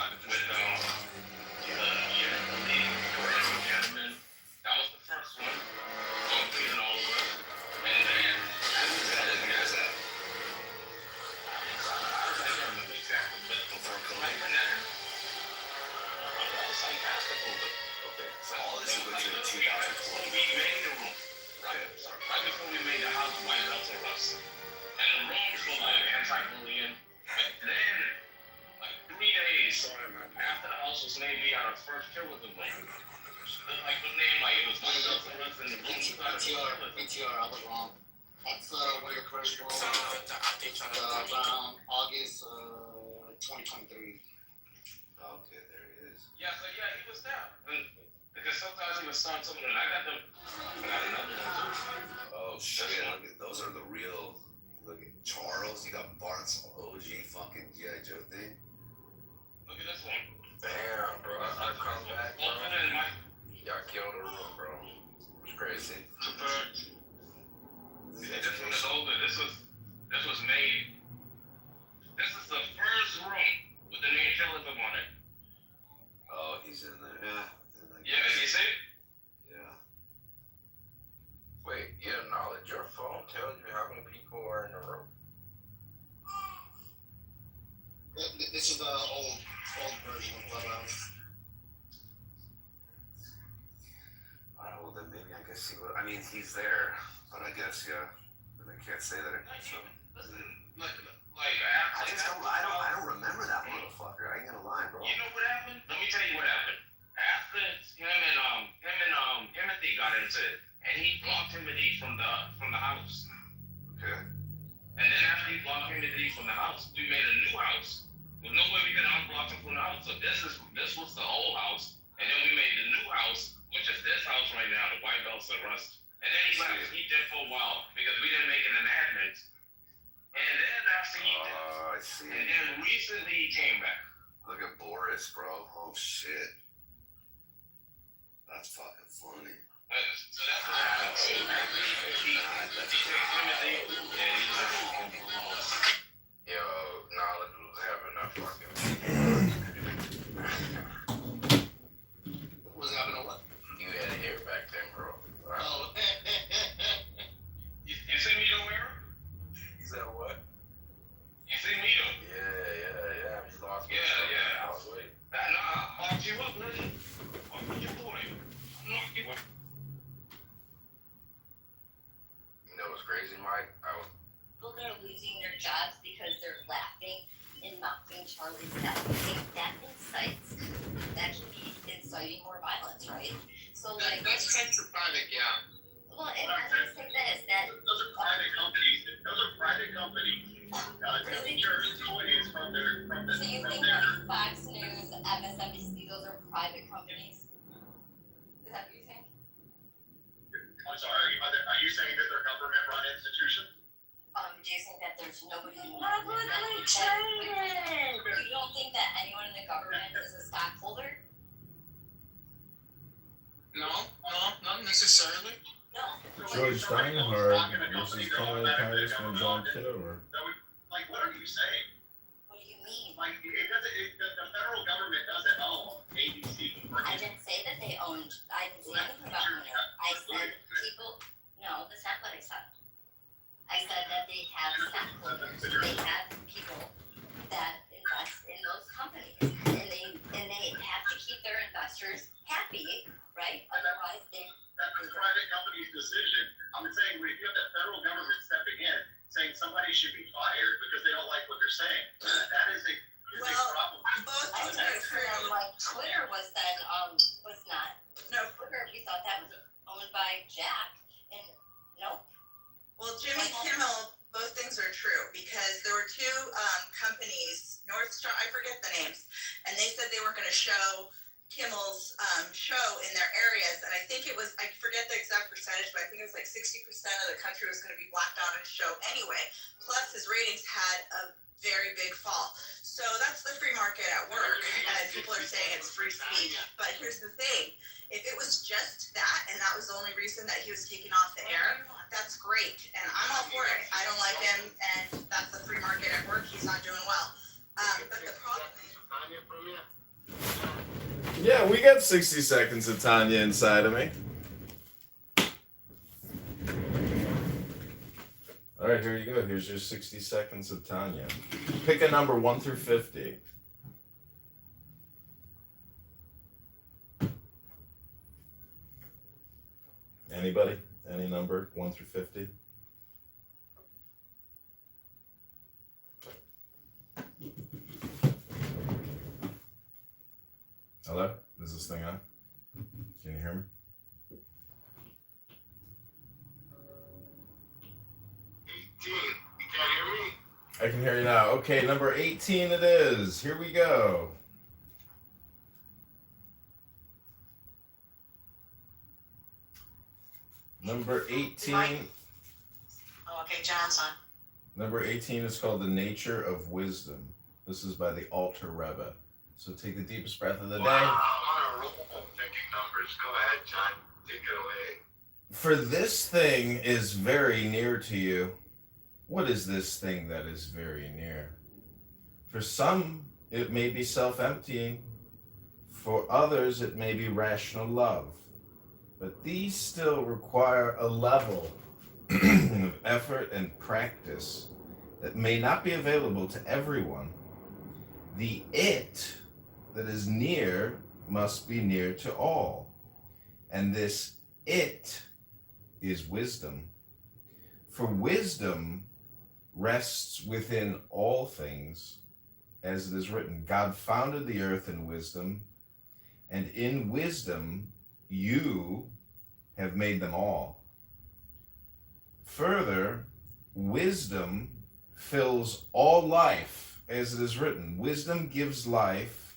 gentleman. That was the first one. Including all of us. And then after that, I don't remember exactly, but before COVID, that was like after COVID. Okay, so all this is within 2020. We made the room. Right before we made the house, White Belts are us. And the rooms were like anti-bullying. But then, like 3 days after the house was made, we got our first kill with the room. Like the name, like it was White Belts are us in the room. PTR, I was wrong. That's one of the first rooms around August 2023. Okay, there it is. Yeah, so yeah, he was there. Because sometimes he would start something, and I got another one too. Oh shit! Look at those are the real. Look at Charles. You got Bart's OG fucking G.I. Joe thing. Look at this one. Damn, bro. I come back, bro. Open it, Mike. Y'all killed the room, bro. It's crazy. This one is older. This was made. This is the first room with the name Kitover on it. Oh, he's in there. Yeah. Yeah, you see? Yeah. Wait, your knowledge, your phone tells you how many people are in the room. This is the old version of Clubhouse. Alright, well then maybe I guess he would. I mean, he's there, but I guess yeah. And I can't say that. So. I don't remember that motherfucker. I ain't gonna lie, bro. You know what happened? Let me tell you what happened. After him and Timothy got into it, and he blocked Timothy from the house. Okay. And then after he blocked Timothy from the house, we made a new house. There's no way we could unblock him from the house. So this was the old house, and then we made the new house, which is this house right now, the White Bells of Rust. And then he left. He did for a while because we didn't make an enactment. And then after he did, I see. and then recently he came back. Look at Boris, bro. Oh shit. That's fucking funny. So that's what happened. He takes Timothy, and he left. Yo, knowledge was having a fucking. Was having a what? You had hair back then, bro. Oh. You see me though, Aaron? You said what? You see me though? Yeah. You lost me. Yeah. I was waiting. I'll lock you up, nigga. I'll put your boy. I'll knock you up. You know what's crazy, Mike? People that are losing their jobs because they're laughing and mocking Charlie's death. I think that incites, that can be inciting more violence, right? So like, That's private, yeah. well, and I would say this, that Those are private companies. Taking your employees from so you think like Fox News, MSNBC, those are private companies? Is that what you think? I'm sorry, are you saying that they're government-run institutions? Do you think that there's nobody in the government you don't think that anyone in the government is a stockholder? No, not necessarily. No. George Steinhardt versus Congressman John Kitover. Like, what are you saying? What do you mean? Like, the federal government doesn't own ABC. I didn't say that they owned, I didn't say anything about owning. I said people, no, that's not what I said. I said that they have stockholders, they have people that invest in those companies, and they have to keep their investors happy, right? Otherwise, That's a private company's decision. I'm saying if you have the federal government stepping in, saying somebody should be fired because they don't like what they're saying, that is a problem. Both I things are said true. like Twitter was then was not. No, Twitter, we thought that was owned by Jack, and nope. Well, Jimmy Kimmel, both things are true because there were two companies, North Star, I forget the names, and they said they weren't going to show Kimmel's show in their areas, and I think it was, I forget the exact percentage, but I think it was like 60% of the country was going to be blacked out on his show anyway. Plus, his ratings had a very big fall. So that's the free market at work, and people are saying it's free speech. But here's the thing, if it was just that, and that was the only reason that he was taken off the air, that's great, and I'm all for it. I don't like him, and that's the free market at work. He's not doing well. But the problem is, Yeah, we got 60 seconds of Tanya inside of me. All right, here you go. Here's your 60 seconds of Tanya. Pick a number 1 through 50. Anybody? Any number 1 through 50? Hello? Is this thing on? Can you hear me? 18. You can't hear me? I can hear you now. Okay, number 18 it is. Here we go. Number 18. oh, okay, Johnson. Number 18 is called The Nature of Wisdom. This is by the Alter Rebbe. So take the deepest breath of the day. Wow, I'm on a roll thinking numbers. Go ahead, John. Take it away. For this thing is very near to you. What is this thing that is very near? For some, it may be self-emptying. For others, it may be rational love. But these still require a level of effort and practice that may not be available to everyone. The it that is near must be near to all. And this it is wisdom. For wisdom rests within all things, as it is written, God founded the earth in wisdom, and in wisdom you have made them all. Further, wisdom fills all life, as it is written, wisdom gives life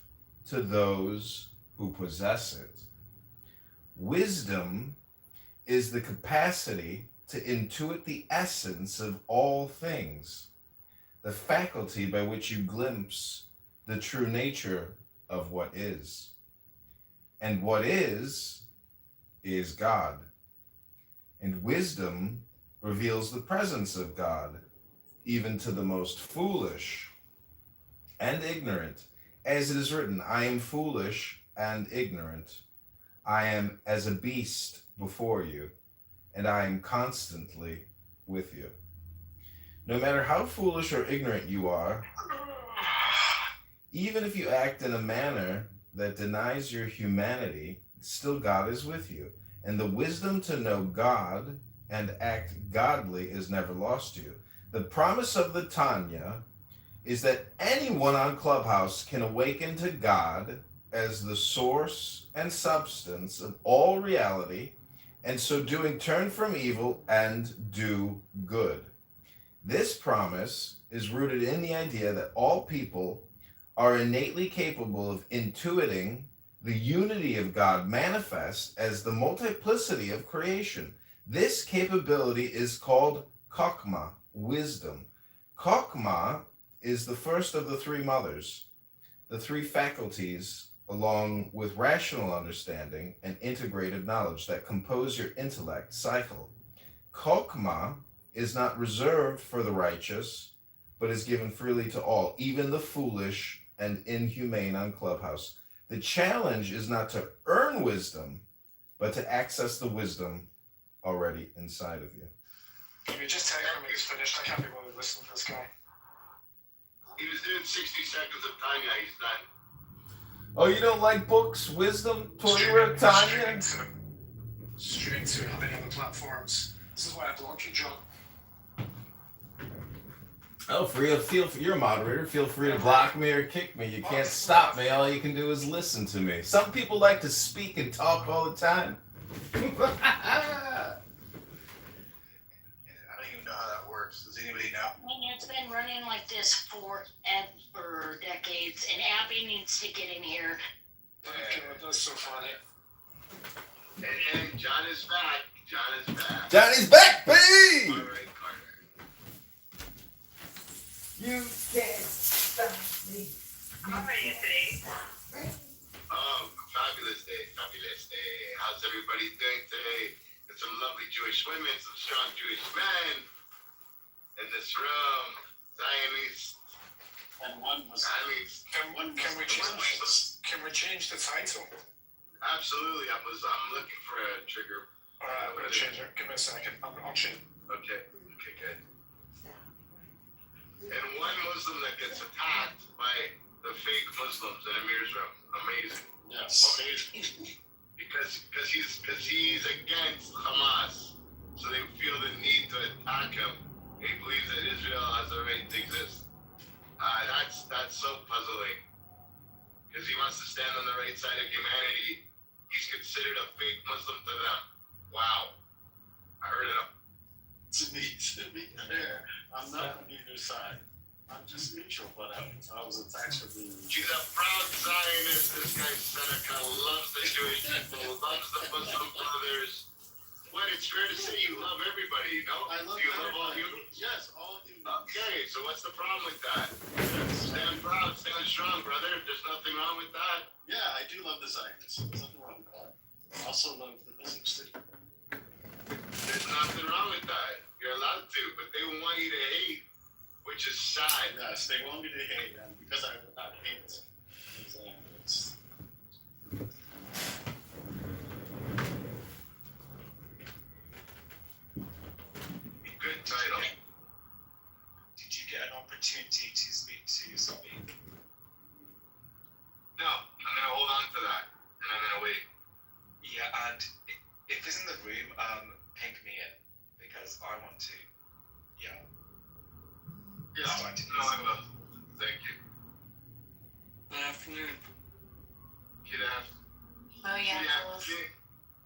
to those who possess it. Wisdom is the capacity to intuit the essence of all things, the faculty by which you glimpse the true nature of what is. And what is God. And wisdom reveals the presence of God, even to the most foolish and ignorant. As it is written, I am foolish and ignorant. I am as a beast before you, and I am constantly with you. No matter how foolish or ignorant you are, even if you act in a manner that denies your humanity, still God is with you. And the wisdom to know God and act godly is never lost to you. The promise of the Tanya is that anyone on Clubhouse can awaken to God as the source and substance of all reality, and so doing turn from evil and do good. This promise is rooted in the idea that all people are innately capable of intuiting the unity of God manifest as the multiplicity of creation. This capability is called Chokmah, wisdom. Chokmah is the first of the three mothers, the three faculties, along with rational understanding and integrative knowledge that compose your intellect cycle. Chokmah is not reserved for the righteous, but is given freely to all, even the foolish and inhumane on Clubhouse. The challenge is not to earn wisdom, but to access the wisdom already inside of you. Can you just tell me when he's finished? I can't be able to listen to this guy. He was doing 60 seconds of Tanya. He's done. Oh, you don't like books, wisdom, Torah, Tanya? Straight to any other platforms. This is why I block you, John. Oh, you're a moderator. Feel free to block me or kick me. You can't stop me. All you can do is listen to me. Some people like to speak and talk all the time. I don't even know how that works. Does anybody know? I mean, it's been running like this forever, decades, and Abby needs to get in here. Okay, that's so funny. And John is back. John is back. Johnny's back, baby! All right, Carter. You can't stop me. How are you today? Fabulous day, fabulous day. How's everybody doing today? There's some lovely Jewish women, some strong Jewish men in this room. Zionists. And one was. Zionists. Can we change the title? Absolutely. I'm looking for a trigger. All right, I'm gonna change it. Give me a second. I'll change. Okay, good. And one Muslim that gets attacked by the fake Muslims in Amir's room. Amazing. Yes. Amazing. because he's against Hamas, so they feel the need to attack him. He believes that Israel has a right to exist. That's so puzzling. Because he wants to stand on the right side of humanity. He's considered a fake Muslim to them. Wow. I heard it. To be clear, I'm not on either side. I'm just neutral, but I was attacked for being. She's a proud Zionist. This guy Seneca loves the Jewish people, loves the Muslim brothers. What a it's fair to say you love everybody, you know? I love Do you love all everybody. humans? Yes, all humans. Okay, so what's the problem with that? Stand proud, stand strong, brother. There's nothing wrong with that. Yeah, I do love the Zionists. There's nothing wrong with that. I also love the Muslims too. There's nothing wrong with that. You're allowed to, but they want you to hate, which is sad. Yes, they want me to hate, and because I would not hate, it's Good title. Did you get an opportunity to speak to Zoe? No, I'm gonna hold on to that, and I'm gonna wait. Yeah, and if he's in the room, ping me in because I want to. Yeah. Yeah, no, I will. Thank you. Good afternoon. Good afternoon. Oh, yeah, Good afternoon.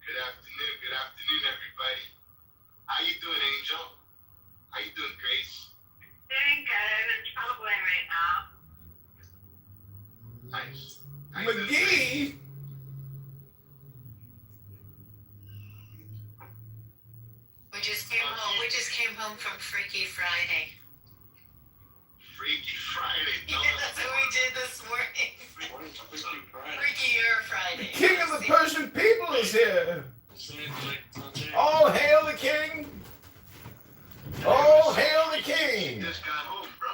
Good afternoon. Good afternoon, everybody. How you doing, Angel? How you doing, Grace? Doing good. I'm traveling right now. Nice. How you doing, Grace? McGee. We just came home from Freaky Friday. Freaky Friday. Tell Yeah, us that's what we did this morning. what is Freaky Friday? Freakier Friday. King of the Persian people is here. All hail the king. All hail the You king. just got home, bro.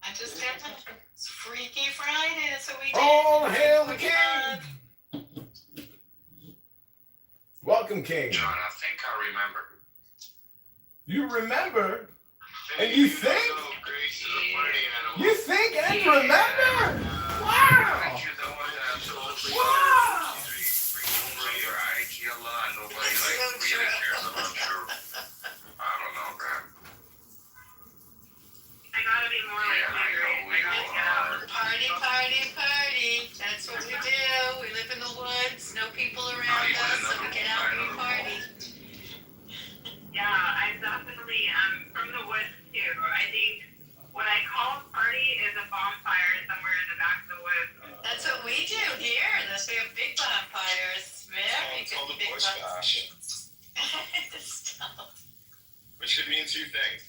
I just got home. It's Freaky Friday. That's what we did. All hail the king. Welcome, king. John, I think I remember. You remember? And you think? know Grace is a party animal. You think and remember? Wow. Aren't you the one that absolutely Wow. over your IG a lot? Nobody like really cares about you. I don't know, man. I gotta be more like Yeah, I know we are. Party, party, party. That's what we do. We live in the woods, no people around us, so we get out and party. Yeah, I'm definitely from the woods too. I think what I call party is a bonfire somewhere in the back of the woods. That's what we do here. We have big bonfires. Very It's called good the big Bush bonfires. Bash, Stop. which could mean two things.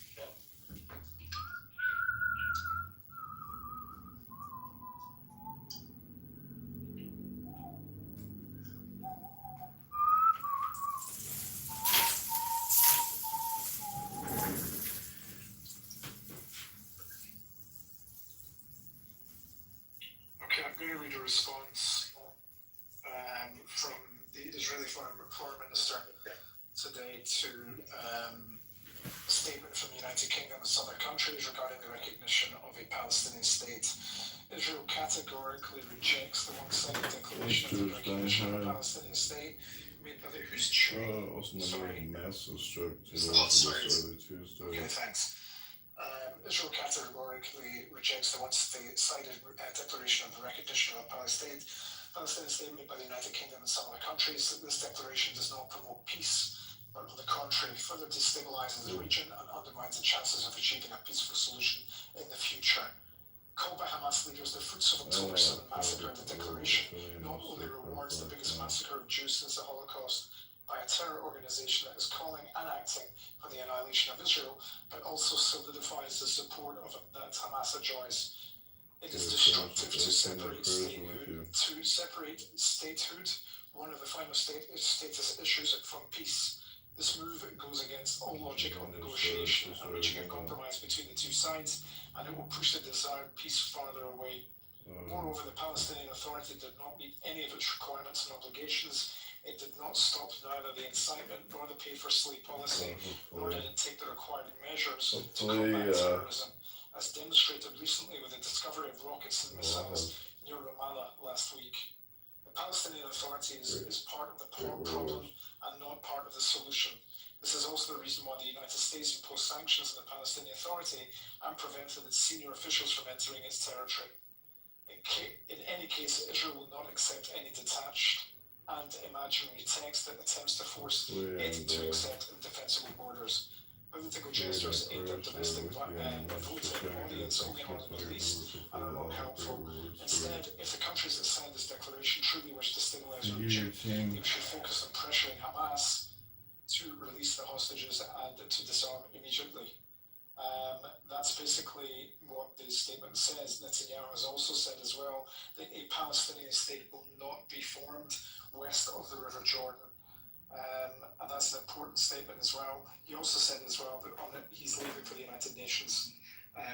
Okay, I'm going to read a response from the Israeli Foreign Minister today to a statement from the United Kingdom and some other countries regarding the recognition of a Palestinian state. Israel categorically rejects the one-sided declaration of the recognition of a Palestinian state made by the who's true. Sorry. massive stroke Oh, sorry. Tuesday. Okay, thanks. Israel categorically rejects the one-sided declaration of the recognition of a Palestinian state made by the United Kingdom and some other countries. This declaration does not promote peace, but on the contrary, further destabilizes the region and undermines the chances of achieving a peaceful solution in the future. Called by Hamas leaders the fruits of October 7 massacre, the declaration not only rewards the biggest massacre of Jews since the Holocaust by a terror organization that is calling and acting for the annihilation of Israel, but also solidifies the support of that Hamas enjoys. It is destructive to separate statehood, one of the final status issues, from peace. This move goes against all logic on negotiation and reaching a compromise between the two sides, and it will push the desired peace farther away. Moreover, the Palestinian Authority did not meet any of its requirements and obligations. It did not stop neither the incitement nor the pay-for-slay policy, nor did it take the required measures to combat terrorism, as demonstrated recently with the discovery of rockets and missiles near Ramallah last week. The Palestinian Authority is part of the problem and not part of the solution. This is also the reason why the United States imposed sanctions on the Palestinian Authority and prevented its senior officials from entering its territory. In any case, Israel will not accept any detached and imaginary text that attempts to force it to accept indefensible borders. Political gestures aimed at domestic voting audience only harm the Middle East and are not helpful. Instead, if the countries that signed this declaration truly wish to stabilize the region, they should focus on pressuring Hamas to release the hostages and to disarm immediately. That's basically what the statement says. Netanyahu has also said as well that a Palestinian state will not be formed west of the River Jordan. And that's an important statement as well. He also said as well that he's leaving for the United Nations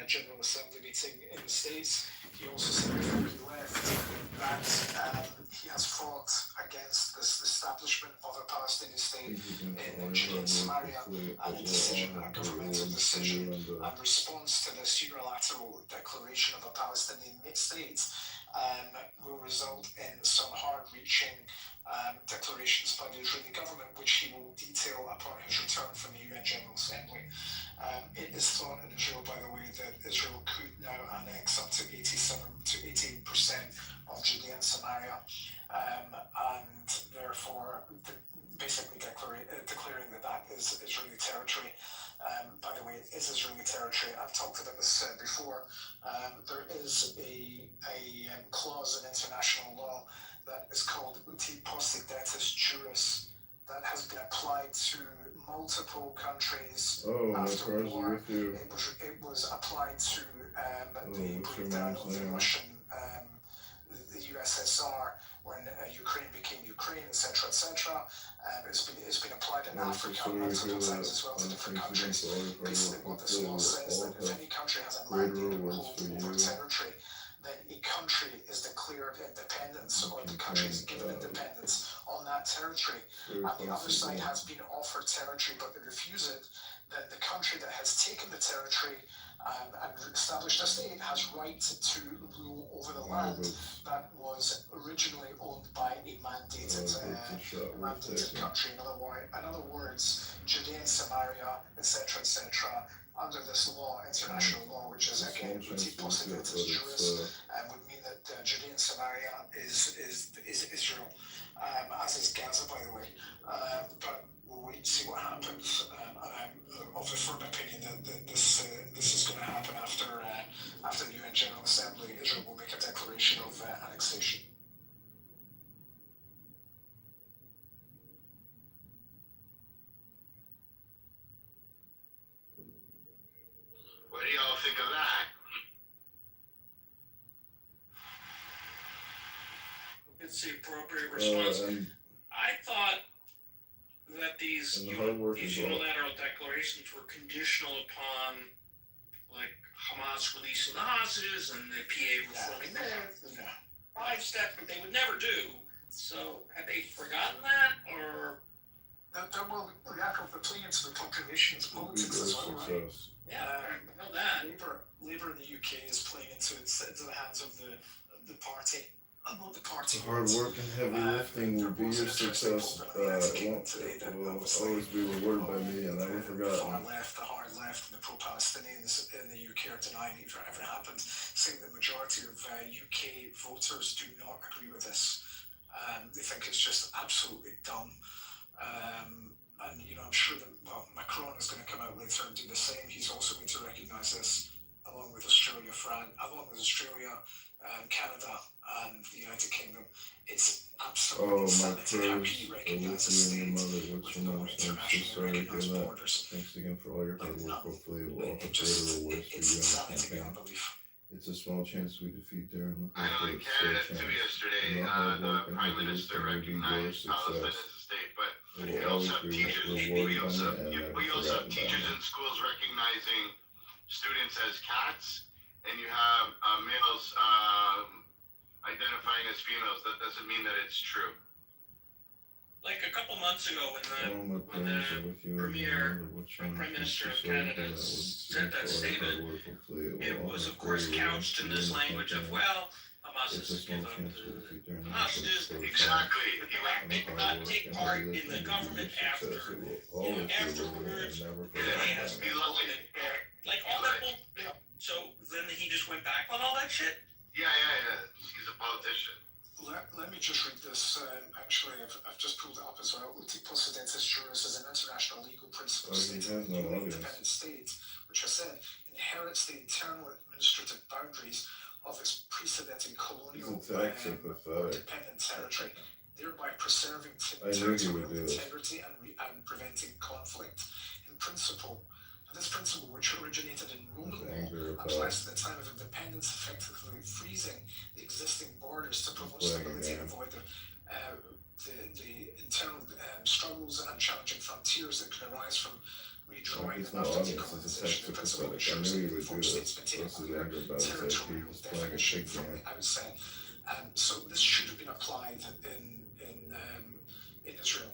General Assembly meeting in the States. He also said before he left that he has fought against this establishment of a Palestinian state in Judea and Samaria, and a decision, a governmental decision, in response to this unilateral declaration of a Palestinian state will result in some hard-reaching declarations by the Israeli government, which he will detail upon his return from the UN General Assembly. It is thought in Israel, by the way, that Israel could now annex up to 87 to 18% of Judea and Samaria, and therefore basically declaring that that is Israeli territory. By the way, it is Israeli territory. I've talked about this before. There is a clause in international law that is called uti possidetis juris that has been applied to multiple countries after the war. It was applied to the breakdown of the Russian, the USSR, when Ukraine became Ukraine, etc., etc. It's been applied in Africa multiple times as well to different countries. Basically, what this law says that if any country has a mandate hold over territory, then a country is declared independence, or the country is given independence on that territory, and the other side has been offered territory but they refuse it, then the country that has taken the territory and established a state has right to rule over the land that was originally owned by a mandated country. In other words, Judea and Samaria, etc., etc., under this law, international law, which is again uti possidetis juris, would mean that Judea and Samaria is Israel, as is Gaza, by the way. But we'll wait and see what happens. And I'm of the firm opinion that this is going to happen after the UN General Assembly. Israel will make a declaration of annexation. What do y'all think of that? It's the appropriate response. I thought that these unilateral declarations were conditional upon, like, Hamas releasing the hostages and the PA reforming that. 5 steps that they would never do. So, have they forgotten that, or? Well, Yaakov, they're playing into the population's politics as well, right? Yeah, I know that. Labour in the UK is playing into the hands of the party. Not the party. Hard work and heavy lifting will be your success. Will always be rewarded by me, and never forgotten. The far left, the hard left, and the pro-Palestinians in the UK are denying it ever happened, saying the majority of UK voters do not agree with this. They think it's just absolutely dumb. And I'm sure that Macron is going to come out later and do the same. He's also going to recognise this, along with Australia, Canada, and the United Kingdom. It's absolutely insanity. How can you recognise a state with no internationally recognised borders? Thanks again for all your hard work. Hopefully it will offer greater rewards for you and the campaign. It's a small chance we defeat Darren. I know in Canada too yesterday, the Prime Minister recognized Palestine as a state, but we also have teachers. We also have teachers in schools recognizing students as cats, and you have males identifying as females. That doesn't mean that it's true. Like a couple months ago, when the Prime Minister of Canada said that statement, it was of course couched in this language of, well, Hamas is give up the hostages. Exactly. They could not take part in the government afterwards. He has to be like all that. So then he just went back on all that shit. Yeah. He's a politician. Let me just read this. Actually, I've just pulled it up as well. Uti possidetis juris is an international legal principle stating that an independent state, which I said, inherits the internal administrative boundaries of its preceding colonial or dependent territory. thereby preserving I knew he would territorial do this. integrity and preventing conflict. In principle, this principle, which originated in Roman law, applies to the time of independence, effectively freezing the existing borders to promote stability and avoid the internal struggles and challenging frontiers that could arise from redrawing His them no after audience is a decolonization. The principle pathetic. I ensures knew he that would do foreign this. states maintain a This is clear anger about his IP. territorial He's playing a definition big from game. the outset. So this should have been applied in Israel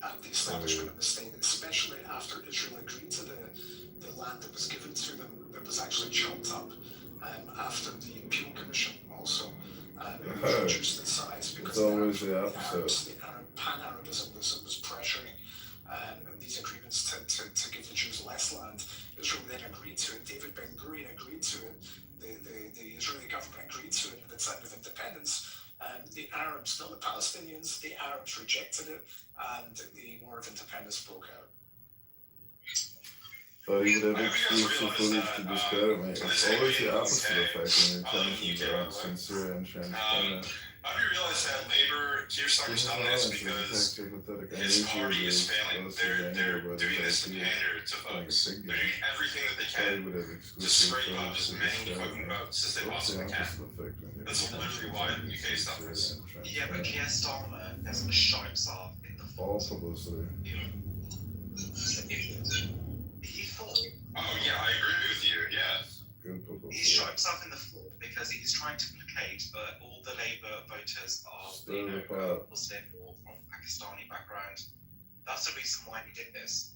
and the establishment of the state, especially after Israel agreed to the land that was given to them, that was actually chopped up after the Peel Commission also reduced in size because It's always the opposite. the Arab pan-Arabism was pressuring these agreements to give the Jews less land. Israel then agreed to it. David Ben Gurion agreed to it. The Israeli government agreed to it at the time of independence. The Arabs, not the Palestinians, the Arabs rejected it, and the War of Independence broke out. Thought he would have exclusive footage to discredit me. It's always the opposite effect when your intentions are sincere and transparent. Have you realized that Labor, Keir Starmer's done this because his party is failing? They're doing this to pander to folks. They're doing everything that they can to scrape up as many fucking votes as they possibly can. That's literally why the UK suffers. Yeah, but Keir Starmer doesn't shot himself in the All publicity. He thought. Oh yeah, I agree with you. Yes. Good publicity. He shot himself in the foot because he's trying to placate all the Labour voters are Muslim or from Pakistani background. That's the reason why he did this.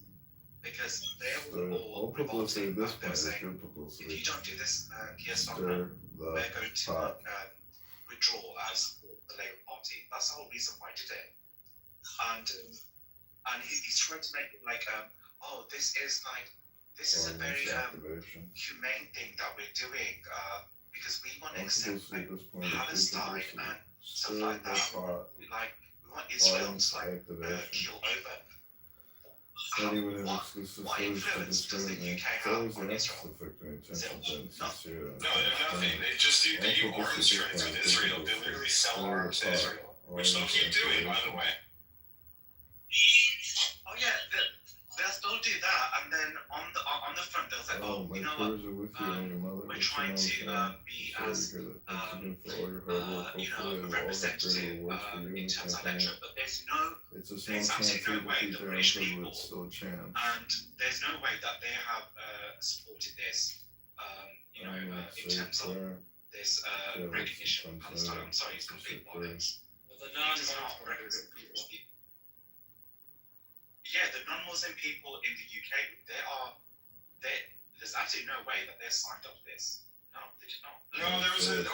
Because they were all revolting. They were saying, if you don't do this, Keir Starmer, we're going to withdraw as the Labour Party. That's the whole reason why he did it. And he's trying to make it like, this is a very humane thing that we're doing because we want to accept Palestine and stuff like that. We want Israel to kill over. Thought he would have exclusive What footage to influence does the discredit me. UK It's have always the on opposite Israel? effect when your intentions are sincere and No, they have nothing. They just do arms trades with Israel. They literally sell arms to Israel, which they'll keep doing, by the way. Oh yeah, they'll still do that, and then on the front they'll say, my you know what? prayers are with you and your mother. We're But trying to sorry be to as hear that. Thanks again for all your hard work. Hopefully it will all have greater representative rewards for you in and terms of campaign. election, but there's no It's a small there's chance absolutely to no way defeat the their British uncle, people but it's still a chance. and there's no way that they have supported this. In terms of this recognition of Palestine. I'm sorry, it's complete violence. The non-Muslim people. Yeah, the non-Muslim people in the UK, there's absolutely no way that they're signed up to this. No, they did not. No, there's a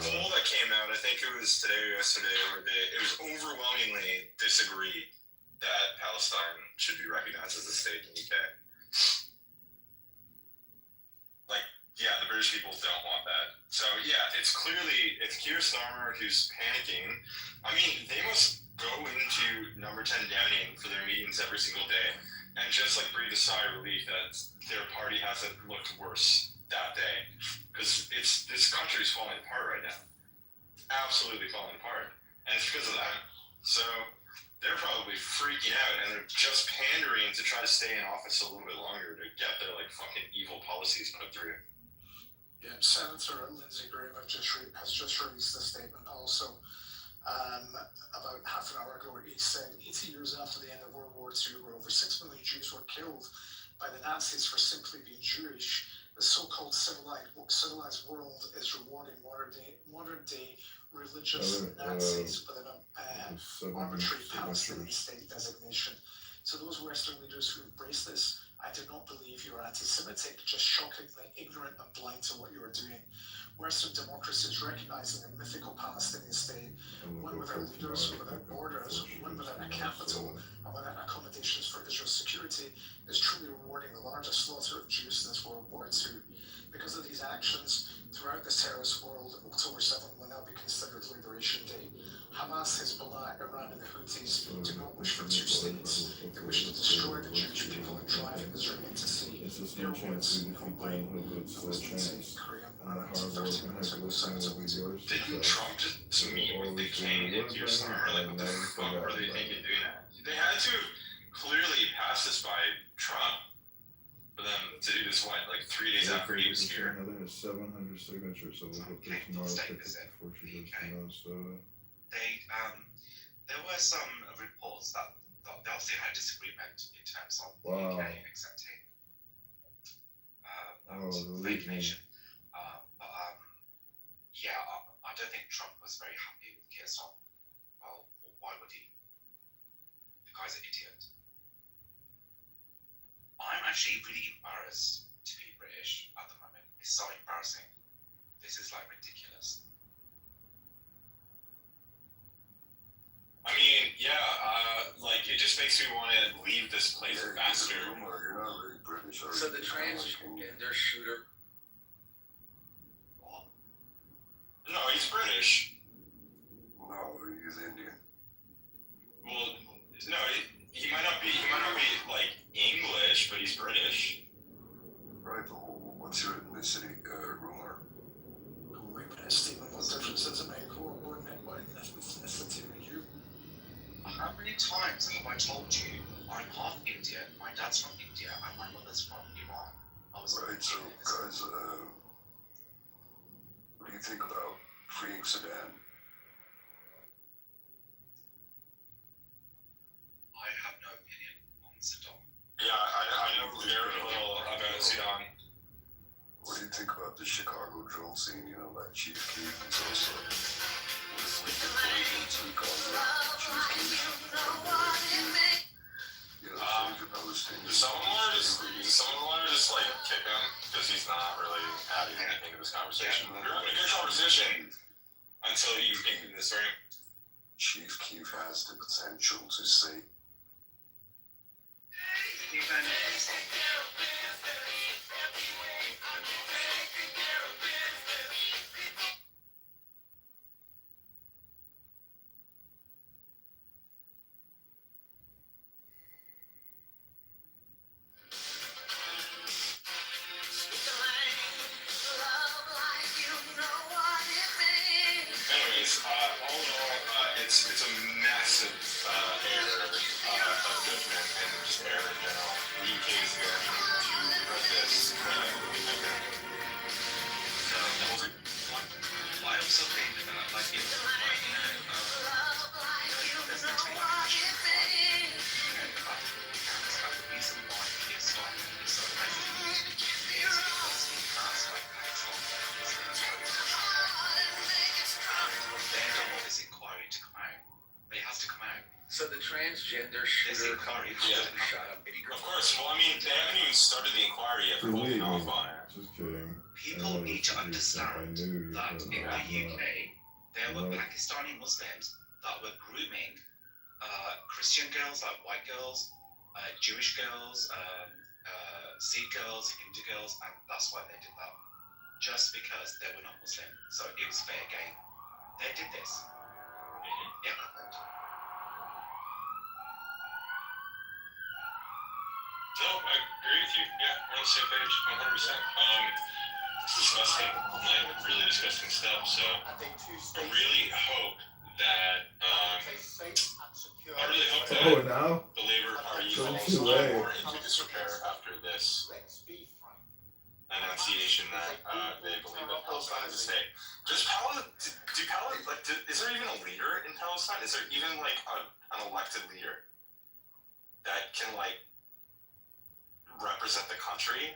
poll that came out. I think it was today or yesterday, where it was overwhelmingly disagreed that Palestine should be recognized as a state in the UK. Yeah, the British people don't want that. So yeah, it's Keir Starmer who's panicking. I mean, they must go into number 10 Downing for their meetings every single day and just breathe a sigh of relief that their party hasn't looked worse that day. Because this country's falling apart right now. Absolutely falling apart. And it's because of that. So they're probably freaking out and they're just pandering to try to stay in office a little bit longer to get their fucking evil policies put through. Yeah, Senator Lindsey Graham has just released a statement also. About half an hour ago, he said 80 years after the end of World War II, where over 6 million Jews were killed by the Nazis for simply being Jewish, the so-called civilized world is rewarding modern day religious Nazis with an arbitrary Palestinian state designation. So those Western leaders who embrace this, I do not believe you are anti-Semitic, just shockingly ignorant and blind to what you are doing. Western democracies recognizing a mythical Palestinian state, one without leaders, without borders, one without a capital, and without accommodations for Israel's security, is truly rewarding the largest slaughter of Jews since World War II. Because of these actions, throughout the terrorist world, October 7th will now be considered Liberation Day. Hamas, Hezbollah, Iran, and the Houthis do not wish for two states. They wish to destroy the Jewish people and drive Israel into sea. no chance we defeat them, but it's still a chance. And the hard work and heavy lifting will be yours to Didn't try. Trump just meet with the king in Houston? Or like, what the fuck were they thinking doing that? They had to clearly pass this by Trump for them to do this, what, like 3 days after he was here? Heather has 700 signatures, so we'll hope that tomorrow pick it before she goes to Minnesota. There were some reports that they obviously had disagreement in terms of the Wow. UK accepting Oh, fake nation. Yeah, I don't think Trump was very happy with Keir Starmer. Well, why would he? The guy's an idiot. I'm actually really embarrassed to be British at the moment. It's so embarrassing. This is like ridiculous. I mean, yeah, like it just makes me want to leave this place faster. You're not really British, are you? So the transgender shooter. No, he's British. No, he's Indian. Well, no, he might not be like English, but he's British. Right, but what's your ethnicity, ruler? Wait a minute, Stephen, what difference does it make who are born in what ethnicity are you? How many times have I told you I'm half Indian, my dad's from India, and my mother's from Iran? I was Right, so guys, what do you think about freeing Sudan? I have no opinion on Saddam. Yeah, I know very little about Sudan. What do you think about the Chicago drill scene? You know, that Chief Keef is also with the president, so he calls it Chief Keef. You know, so he's a Palestinian. Does someone want to just like kick him because he's not really adding anything to this conversation? We're having a good conversation until you kick him this ring. Chief Keef has the potential to say. Anyways, all in all, it's a massive error of judgment and just error in general. The UK is going to regret this. I also think that, like, there's nothing like the reason why Keir Starmer is so hesitant is because he has, like, they don't want this inquiry to come out. It has to come out. So the transgender shooter shot up Eddie. Of course. Well, I mean, they haven't even started the inquiry yet. For me, Off on it. just kidding. People need to understand that in the UK, there were Pakistani Muslims that were grooming Christian girls, like white girls, Jewish girls, Sikh girls, Hindu girls, and that's why they did that. Just because they were not Muslim. So it was fair game. They did this. It happened. No, I agree with you. Yeah, we're on the same page, 100%. It's disgusting, like really disgusting stuff. So I really hope that Oh, now? the Labour Party So falls too late. more into disrepair after this annunciation that they believe that Palestine is a state. Is there even a leader in Palestine? Is there even like an elected leader that can like represent the country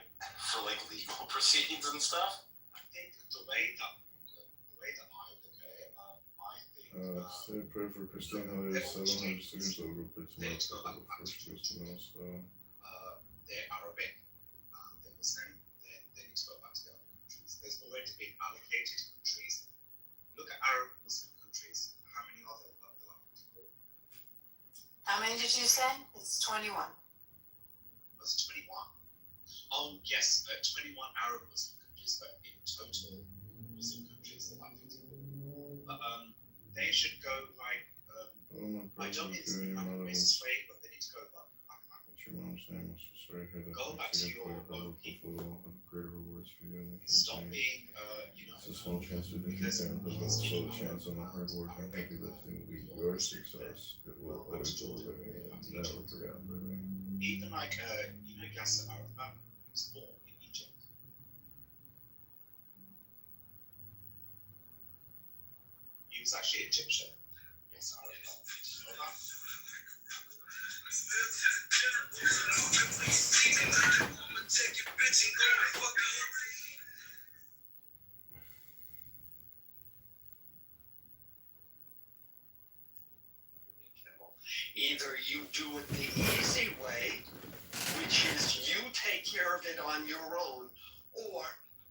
for like legal proceedings and stuff? I think the way that I look at it, I think Say pray for Christine Heather, 700 signatures over put tomorrow before she goes to Minnesota. they're Arabic, they're Muslim, they need to go back to their own countries. There's already been allocated countries. Look at Arab Muslim countries. How many are there? How many did you say? It's 21. Was it 21? Oh yes, 21 Arab Muslim countries, but in total Muslim countries there are like 54. But they should go like I don't mean to this way, but they need to go like What's your mom's Go back to your own people. Stop being, It's a small chance we can because compare, but he's also a being chance on the hard work and heavy lifting. We are success. It will always go by me and never forgotten by me. even like Yasser Arafat was born in Egypt. He was actually Egyptian. Yasser Arafat. Did you know that? Either you do it the easy way, which is you take care of it on your own, or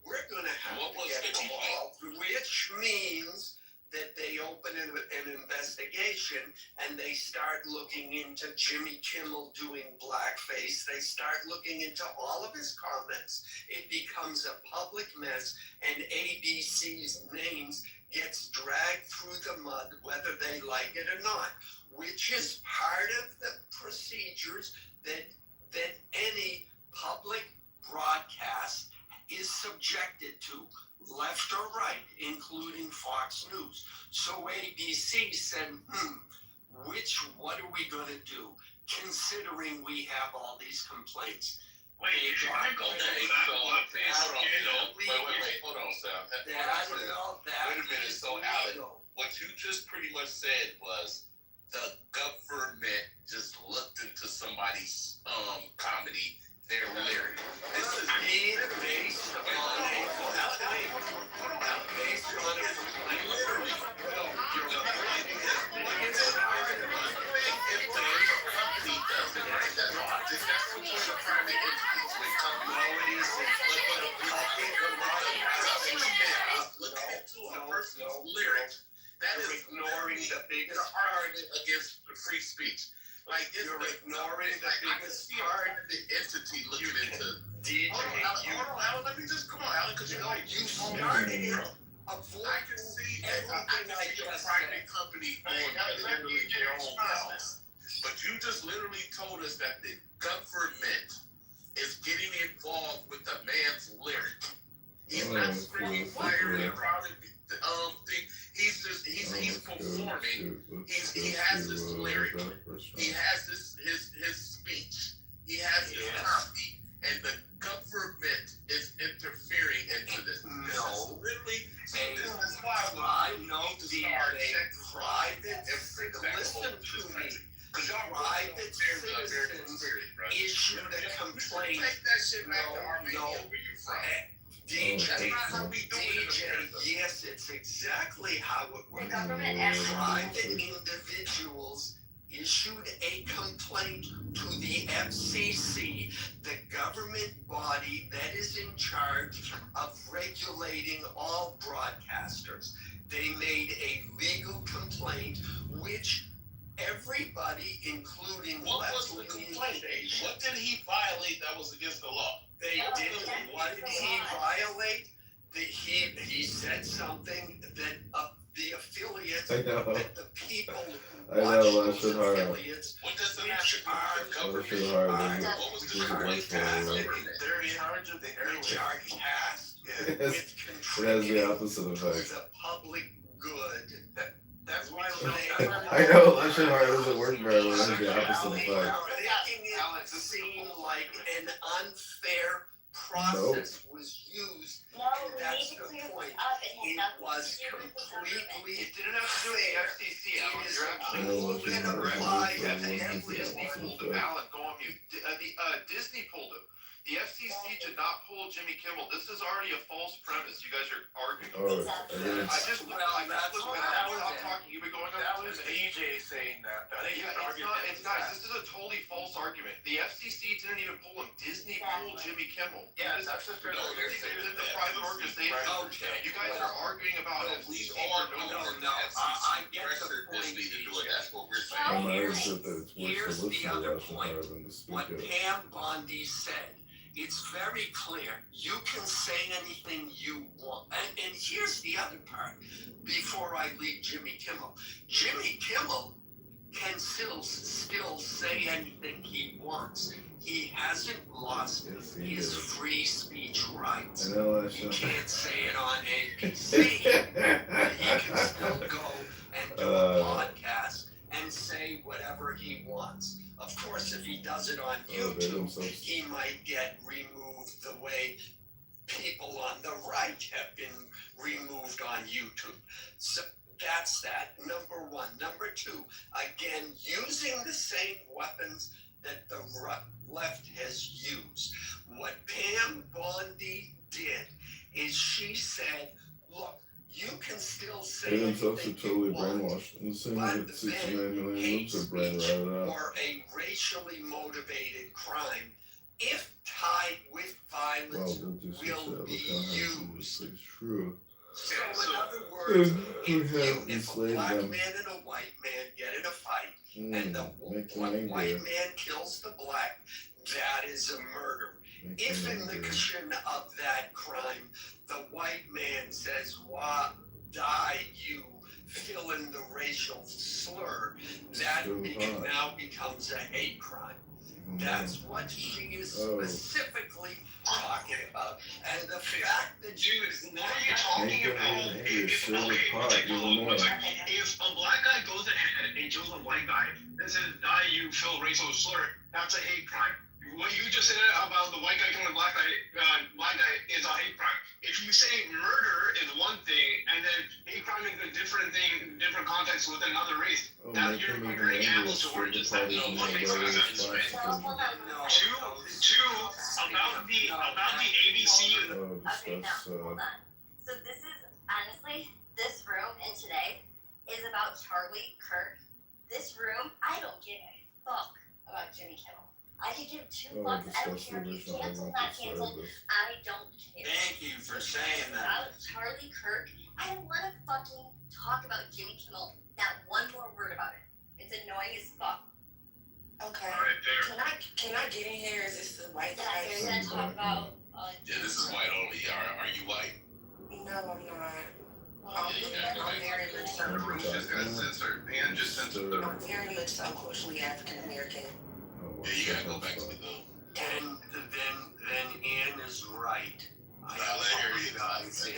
we're going to have to get involved, which means that they open an investigation and they start looking into Jimmy Kimmel doing blackface. They start looking into all of his comments. It becomes a public mess, and ABC's names gets dragged through the mud, whether they like it or not, which is part of the procedures that any public broadcast is subjected to, left or right, including Fox News. So ABC said, what are we going to do, considering we have all these complaints? Wait, hold on, Sam. Wait a minute. So, Alan, what you just pretty much said was the government just looked into somebody's comedy, their lyric. This is based on lyrics. That is ignoring the biggest argument against free speech. Like you're ignoring the biggest part of the entity looking into DJ. Hold on, Alan. Let me just come on, Alan, because you started it. I can see everything I just private company doing literally their own business. But you just literally told us that the government is getting involved with the man's lyric. He's not spitting fire in private thing. He's performing. He has this lyric. He has his speech. He has his copy, and the government is interfering into this. No, literally. This is why I know private. Listen to me. Private citizens issued a complaint. Take that shit back to Armenia, where you from. DJ, yes, it's exactly how it works. Private individuals issued a complaint to the FCC, the government body that is in charge of regulating all broadcasters. They made a legal complaint, which everybody, including left-leaning stations. What did he violate that was against the law? They didn't. What did he violate? He said something that the affiliates, that the people who watch those affiliates, which are broadcasting, they're in charge of the broadcast with It has the opposite effect. the public good. That's why I know, election hard doesn't work very well. It has the opposite effect. making it seem like an unfair process was used. And that's the point. It was completely. It didn't have to do with the FCC. It is completely applied to every Disney pulled him. Alan, go on mute. Disney pulled him. The FCC did not pull Jimmy Kimmel. This is already a false premise. You guys are arguing about. I just when Alan was talking, you've been going on. That was DJ saying that. It's not. This is a totally false argument. The FCC didn't even pull him. Disney pulled Jimmy Kimmel. Yeah, that's just in the private organization. Okay. You guys are arguing about it. We are I get the point. Disney to do it. That's what we're I saying. might have said that it's worse to listen to election hard than to speak What it. Pam Bondi said, it's very clear. You can say anything you want. And here's the other part before I leave Jimmy Kimmel. Jimmy Kimmel can still say anything he wants. He hasn't lost his free speech rights. He can't say it on ABC, but he can still go and do a podcast and say whatever he wants. Of course, if he does it on YouTube, he might get removed the way people on the right have been removed on YouTube. So that's that, number one. Number two, again, using the same weapons that the left has used. What Pam Bondi did is she said, look, you can still say They themselves are anything totally you want, brainwashed. And the same but with 69 then million hate loops are brain speech rotted out. or a racially motivated crime, if tied with violence, Well, we'll do some will shit. be Look how used. it's true. So in other words, We if have a enslaved black them. man and a white man get in a fight, and the Make them white angry. man kills the black, that is a murder. Make If them in the angry. commission of that crime, the white man says, "Why die you?" fill in the racial slur, that now becomes a hate crime. That's what she is specifically talking about. And the fact that Dude, what are you talking about? If a black guy goes ahead and kills a white guy and says, die you fill racial slur, that's a hate crime. What you just said about the white guy killing a black guy is a hate crime. If you say murder is one thing, and then hate crime is a different thing, different context with another race, that you're comparing apples to oranges. That one makes no sense, right? Two, about the ABC. Okay, now, hold on. So this is, honestly, this room and today is about Charlie Kirk. This room, I don't give a fuck about Jimmy Kimmel. I could give two fucks. I don't care if he's canceled, not canceled. I don't care. Thank you for saying It's that. about Charlie Kirk. I don't want to fucking talk about Jimmy Kimmel. Not one more word about it. It's annoying as fuck. Okay. Right there. Can I get in here? Is this the white Yeah, side? so we're gonna talk about. Yeah, this is white only. Are you white? No, I'm not. Yeah, you gotta go I'm back. very much so. Just gonna censor. And just censor the. I'm very much so culturally African American. Yeah, you gotta go back to the. Then Ann is right. I apologize.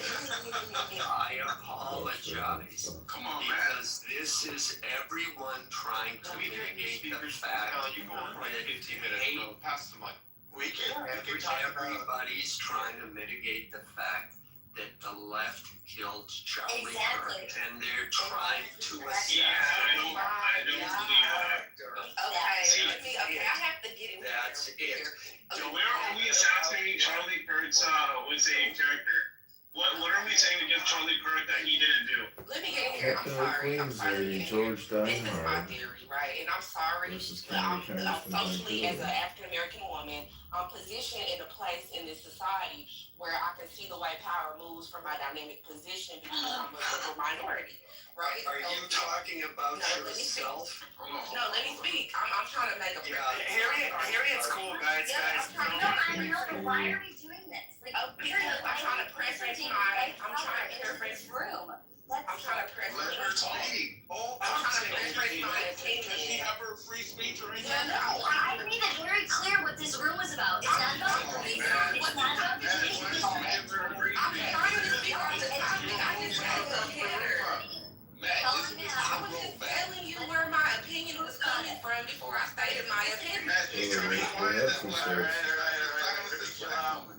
I apologize. Come on, man. Because this is everyone trying to mitigate the fact You go for like 15 minutes. Go pass the mic. we can talk about. Everybody's trying to mitigate the fact that the left killed Charlie Exactly. Kirk, and they're trying to assassinate I don't believe that. Okay, I have to get in here. That's it. So where are we assassinating Charlie Kirk's let's say character? What are we saying against Charlie Kirk that he didn't do? Let me get in here. I'm sorry. I'm sorry. to get in here. George This is my Steinhardt theory, right? And I'm sorry. versus But I'm Congressman socially, as an Kitover. African American woman, I'm positioned in a place in this society where I can see the white power moves from my dynamic position because I'm a minority, right? Are you talking about No, let me speak. yourself? No, let me speak. I'm trying to make a Harriet's cool, guys. Yeah, I'm trying to No, I know, but why are we doing this? Like, because I'm trying to preference this room. I'm trying to preference. Let her speak. Oh, I'm trying to preference my Does she opinion. have her free speech or anything? Yeah, no. I made it very clear what this room was about. It's not about race. It's not about the Jimmy Kimmel. I'm trying to speak on the topic. I just have a header. Matt, this is I was just telling you where my opinion was coming from before I stated my opinion. Matt, you can be quiet. That's why.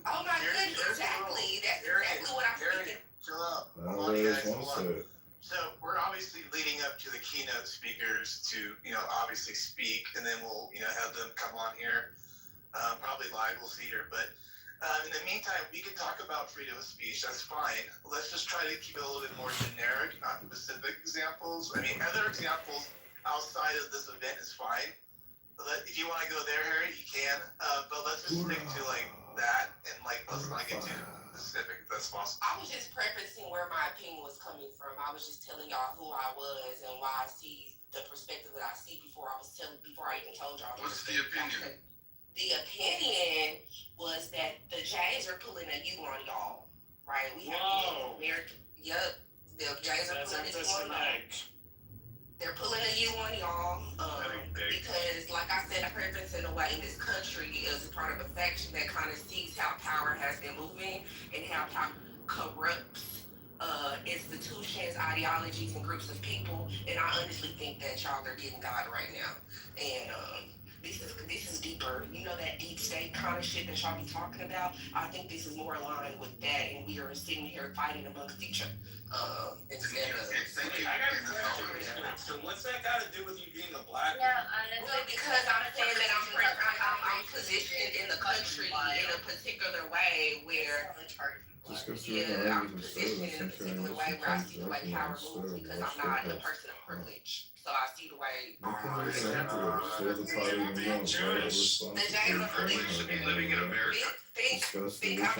Oh my goodness, exactly. That's exactly what I'm thinking. Chill out. Now there's one side. So we're obviously leading up to the keynote speakers to, obviously speak, and then we'll, have them come on here. Probably live, we'll see here. But in the meantime, we can talk about freedom of speech. That's fine. Let's just try to keep it a little bit more generic, not specific examples. I mean, other examples outside of this event is fine. If you want to go there, Harry, you can. But let's just stick to that and let's not get too specific if that's possible. I was just prefacing where my opinion was coming from. I was just telling y'all who I was and why I see the perspective that I see before I even told y'all. What's the opinion? The opinion was that the Jays are pulling a U on y'all, right? We have Whoa. American. Yep, the Jays are pulling a U on y'all. They're pulling a U on y'all, because, like I said, a purpose in a way in this country is part of a faction that kind of sees how power has been moving and how power corrupts institutions, ideologies, and groups of people. And I honestly think that y'all are getting God right now. And this is deeper. You know that deep state kind of shit that y'all be talking about? I think this is more aligned with that, and we are sitting here fighting amongst each other. Instead of. I got a question. So what's that got to do with you being a black woman? Yeah, Well, because I'm saying that I'm positioned in the country in a particular way where, I'm positioned in a particular way where I see the way power moves because I'm not a person of privilege. So I see the way. They can do something for the party and not responsible Privileged to be living in America. I'm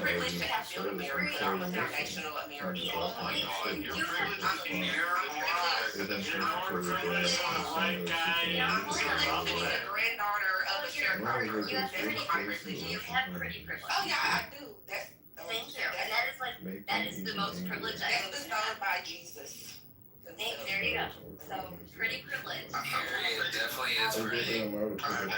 privileged to have built America. I'm a foundational American. Oh my God, you're privileged to be here. I'm privileged to be the granddaughter of a sharecropper. You have pretty privilege. You have pretty privilege. Oh yeah, I do. Thank you. And that is like, that is the most privilege I That's bestowed by Jesus. There you go. So, pretty privilege. It definitely is pretty. Alright,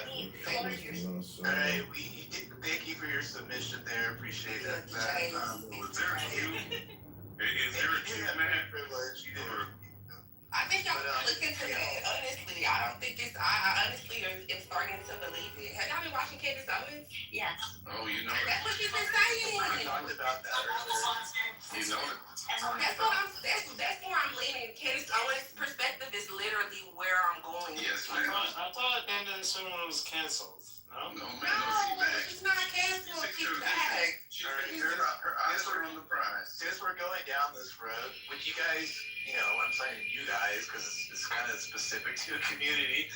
thank you for your submission there. Appreciate that. Was there a queue? Is there a queue, man? Privilege. You did. I think y'all should look into that. Honestly, I don't think it's. I honestly am starting to believe it. Have y'all been watching Candace Owens? Yes. Oh, you know That's it. what she's been saying. We talked about that earlier. You know it. That's where I'm leaning. Candace Owens' perspective is literally where I'm going. Yes, I ma'am. thought Candace Owens was canceled. No? No, man, No, she's back. she's not canceled. She's back. Her eyes are on the prize. Since we're going down this road, would you guys, I'm saying you guys because it's kind of specific to a community,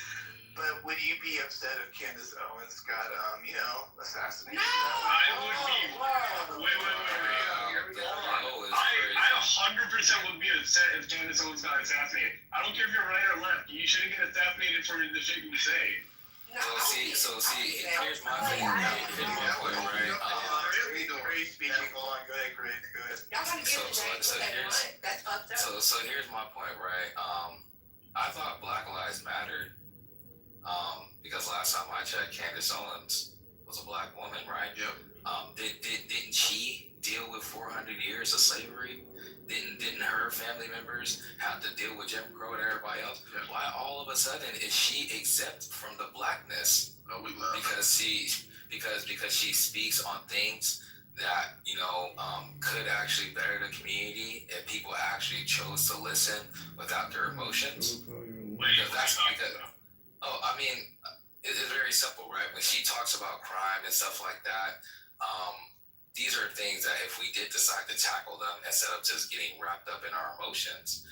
but would you be upset if Candace Owens got, assassinated? No. I would be. Wait. I 100% would be upset if Candace Owens got assassinated. I don't care if you're right or left. You shouldn't get assassinated for the shit you say. So see, here's my thing. Here's my point, right? Great speaking. Hold on, go ahead, Greg. Go ahead. So here's my point, right? I thought Black Lives Mattered. Because last time I checked, Candace Owens was a black woman, right? Yep. Didn't she deal with 400 years of slavery? Didn't her family members have to deal with Jim Crow and everybody else? Yep. Why all of a sudden is she exempt from the blackness? Oh, we love her. Because she speaks on things that could actually better the community if people actually chose to listen without their emotions. It's very simple, right? When she talks about crime and stuff like that, these are things that if we did decide to tackle them instead of just getting wrapped up in our emotions,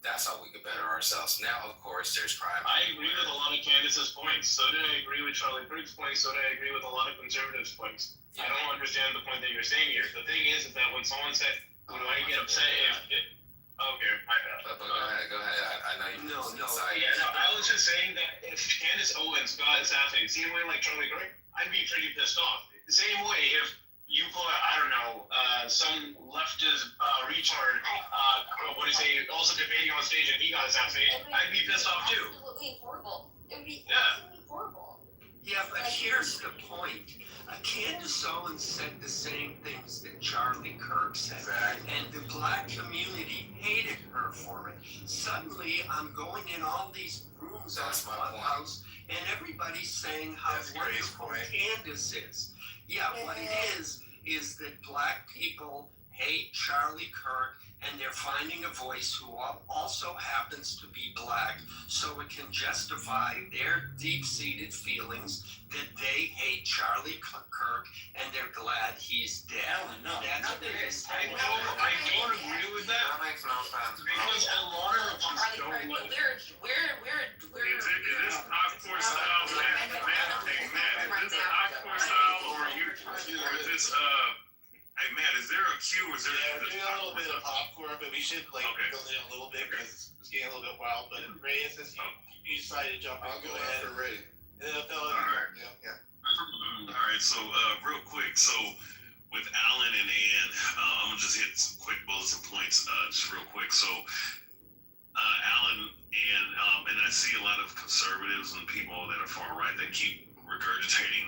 that's how we could better ourselves. Now, of course, there's crime. I agree with a lot of Candace's points. So did I agree with Charlie Kirk's points. So did I agree with a lot of conservatives' points. I don't understand the point that you're saying here. The thing is that when someone said, when I get upset okay, my bad. But go ahead. I know you. No, I was just saying that if Candace Owens got assassinated, same way like Charlie Kirk, I'd be pretty pissed off. The same way if you put, some leftist retard, also debating on stage and he got assassinated, I'd be pissed off too. Absolutely horrible. It would be Yeah. absolutely horrible. Yeah, but here's the point. Candace Owens said the same things that Charlie Kirk said, and the black community hated her for it. Suddenly, I'm going in all these rooms on Clubhouse, and everybody's saying how wonderful Candace is. Yeah, what it is that black people hate Charlie Kirk, and they're finding a voice who also happens to be black, so it can justify their deep-seated feelings that they hate Charlie Kirk, and they're glad he's dead. That's what it is. I don't agree with that. That makes no sense. Because a lot of us don't like it. Is this popcorn style, man? Is this popcorn style, or is this, hey, man, is there a cue, or is there we're doing a little bit of popcorn, but we should build in a little bit because it's getting a little bit wild. But Reyes, since you decided to jump in, go ahead. Ready. And then I'll All right, so real quick, so with Alan and Ann, I'm gonna just hit some quick bullets and points, just real quick. So Alan and see a lot of conservatives and people that are far right that keep regurgitating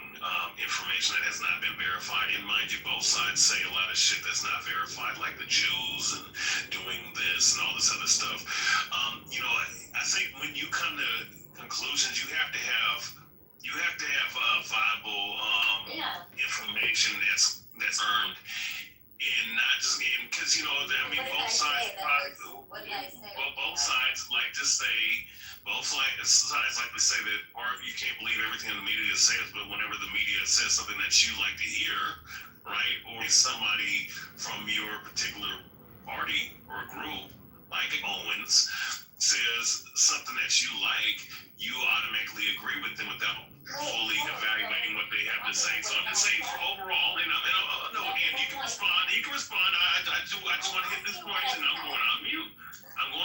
information that has not been verified. And mind you, both sides say a lot of shit that's not verified, like the Jews and doing this and all this other stuff. I think when you come to conclusions, you have to have viable information that's earned, and not just because both sides. Both sides like to say. Both sides like to say that, or you can't believe everything the media says, but whenever the media says something that you like to hear, right, or somebody from your particular party or group, like Owens, says something that you like, you automatically agree with them without fully evaluating what they have to say. So I'm just saying, for overall, and you can respond. I just want to hit this point, and I'm going on mute. I'm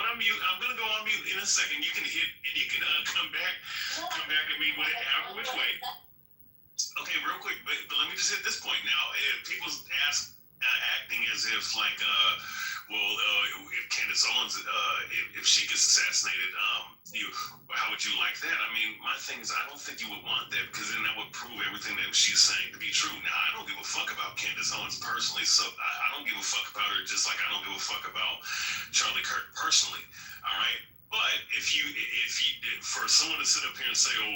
going to go on mute in a second. You can hit, and you can come back at me whatever which way. Okay, real quick, but let me just hit this point now. If people acting as if like, if Candace Owens, if she gets assassinated, how would you like that? I mean, my thing is, I don't think you would want that, because then that would prove everything that she's saying to be true. Now, I don't give a fuck about Candace Owens personally, so I don't give a fuck about her, just like I don't give a fuck about Charlie Kirk personally. All right. But if for someone to sit up here and say, how